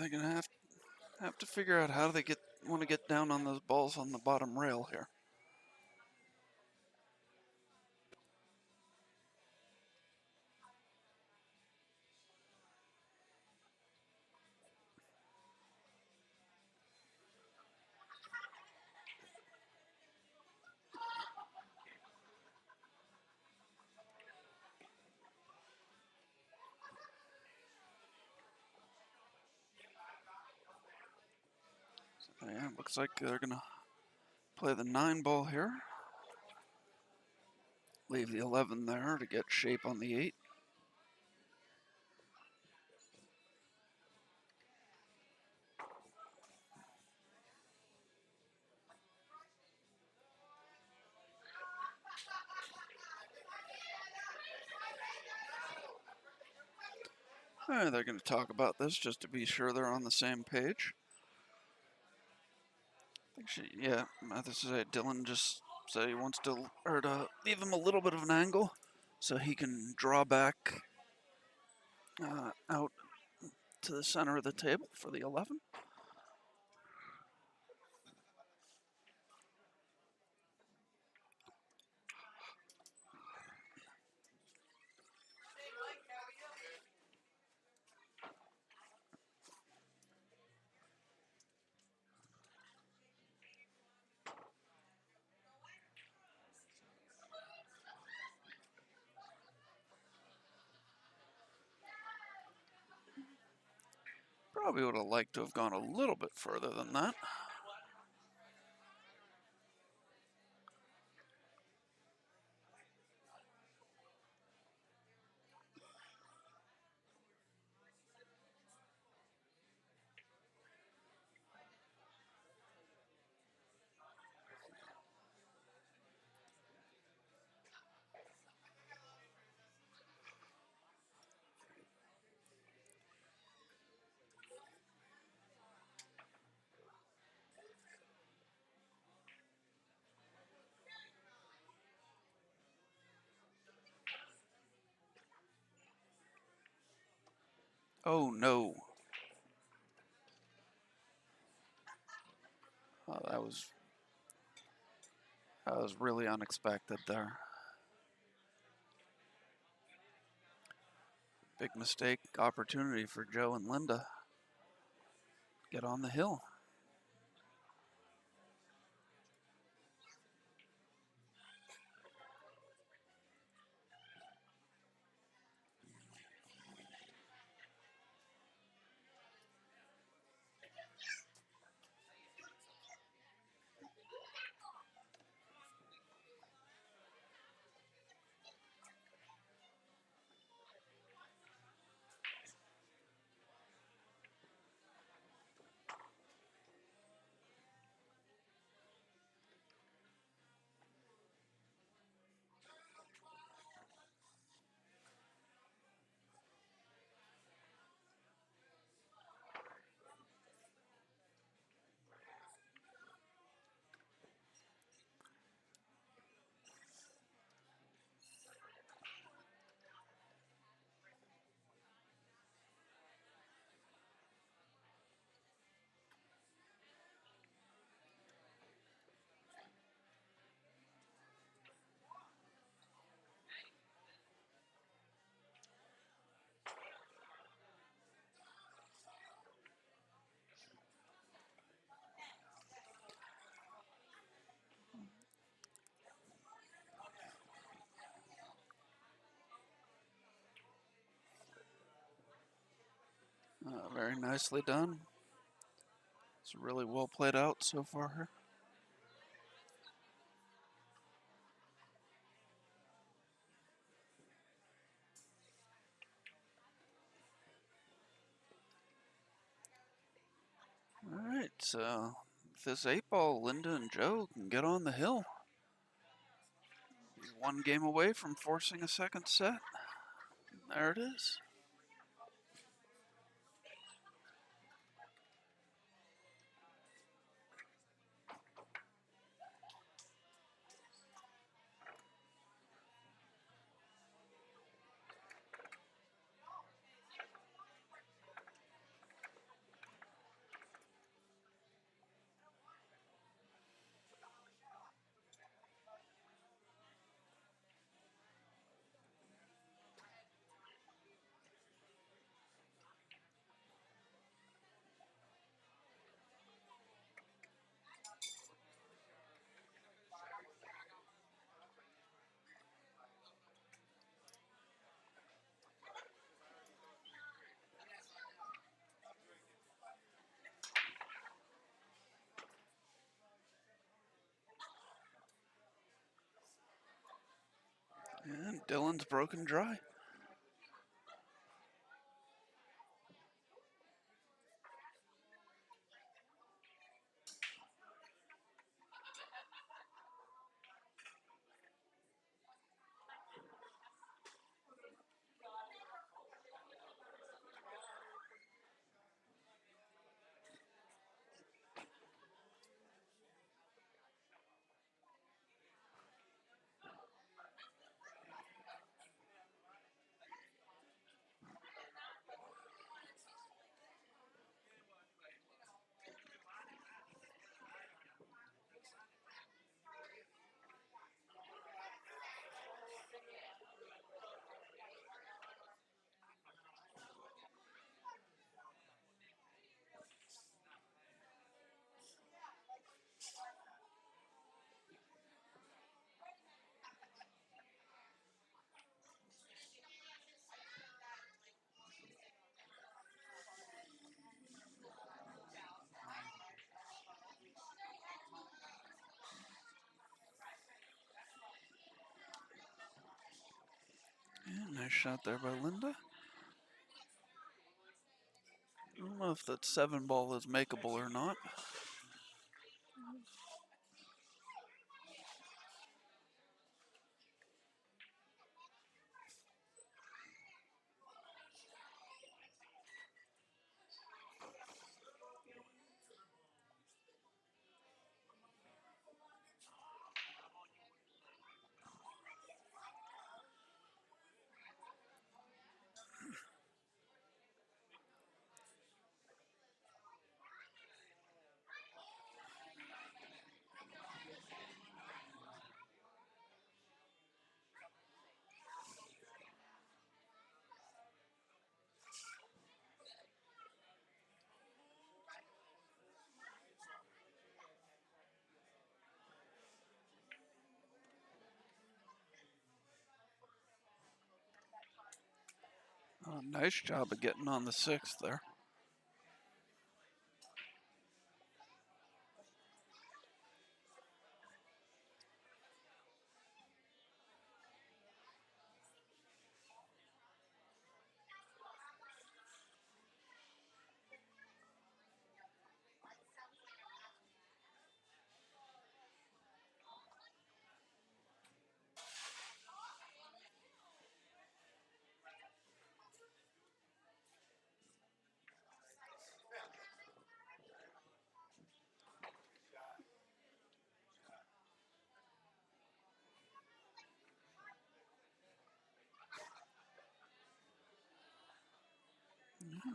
they're gonna have to figure out how they want to get down on those balls on the bottom rail here. Yeah, looks like they're gonna play the 9 ball here. Leave the 11 there to get shape on the 8. They're going to talk about this just to be sure they're on the same page. Yeah, Mathis said Dylan just said he wants to leave him a little bit of an angle so he can draw back out to the center of the table for the 11. Probably would have liked to have gone a little bit further than that. Oh no. Oh, that was really unexpected there. Big mistake, opportunity for Joe and Linda. Get on the hill. Very nicely done. It's really well played out so far here. All right, so with this 8 ball, Linda and Joe can get on the hill. He's 1 game away from forcing a second set. There it is. Dylan's broken dry. Yeah, nice shot there by Linda. I don't know if that 7 ball is makeable or not. Oh, nice job of getting on the 6th there.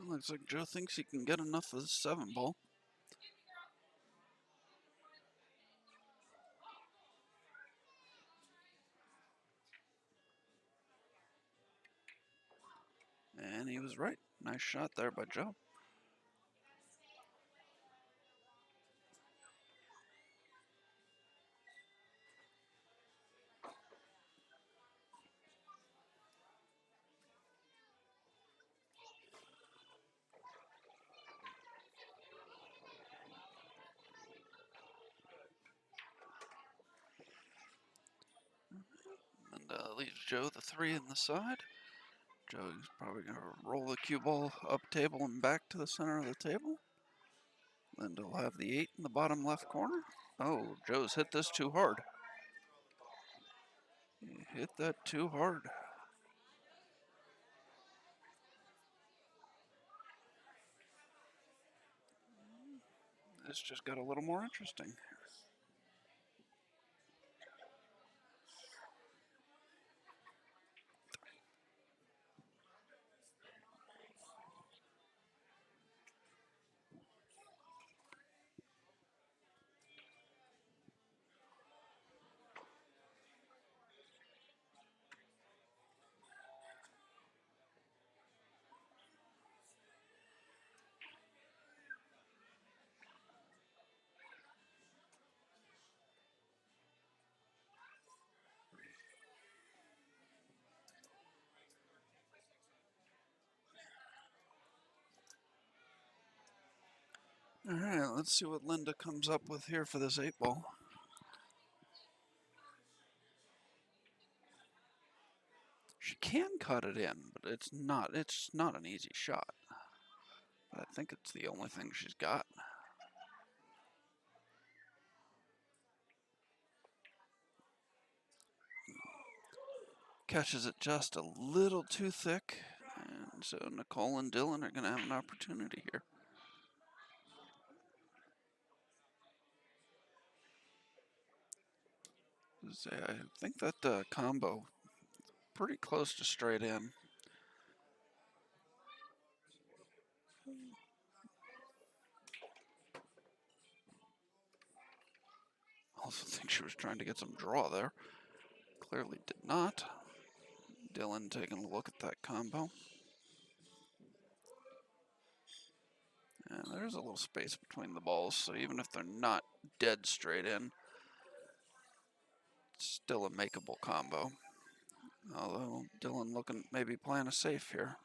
Looks like Joe thinks he can get enough of the 7 ball. And he was right. Nice shot there by Joe. And leaves Joe the 3 in the side. Joe's probably going to roll the cue ball up table and back to the center of the table. Linda will have the 8 in the bottom left corner. Oh, Joe's hit this too hard. He hit that too hard. This just got a little more interesting. All right, let's see what Linda comes up with here for this 8 ball. can cut it in, but it's not an easy shot. But I think it's the only thing she's got. Catches it just a little too thick, and so Nicole and Dylan are going to have an opportunity here. I think that combo pretty close to straight in. Also think she was trying to get some draw there. Clearly did not. Dylan taking a look at that combo. And there's a little space between the balls, so even if they're not dead straight in, it's still a makeable combo. Although Dylan looking maybe playing a safe here.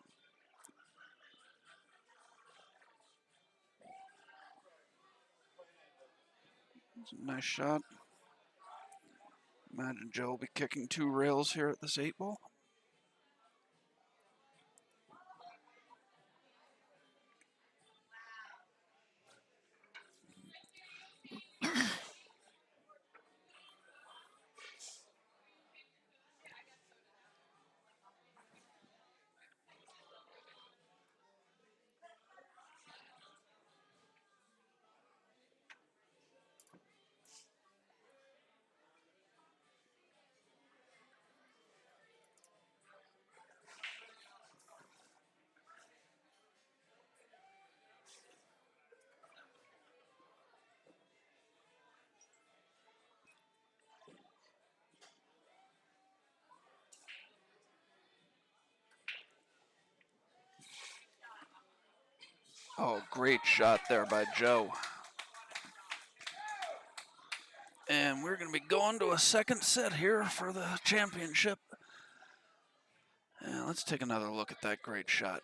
It's a nice shot. Imagine Joe will be kicking 2 rails here at this 8-ball. Oh, great shot there by Joe. And we're going to be going to a second set here for the championship. And let's take another look at that great shot.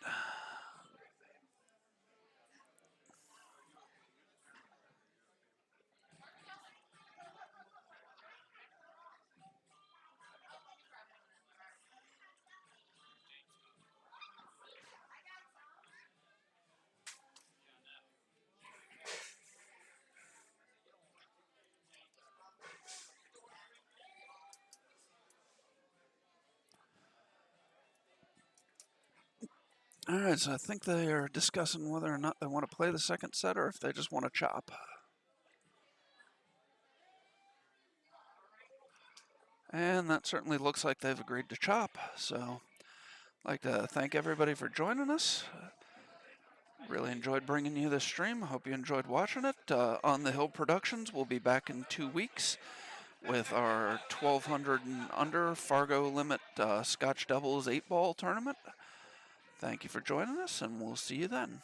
All right, so I think they are discussing whether or not they want to play the second set or if they just want to chop. And that certainly looks like they've agreed to chop. So I'd like to thank everybody for joining us. Really enjoyed bringing you this stream. I hope you enjoyed watching it. On the Hill Productions, we'll be back in 2 weeks with our 1200 and under Fargo Limit Scotch Doubles 8-ball tournament. Thank you for joining us, and we'll see you then.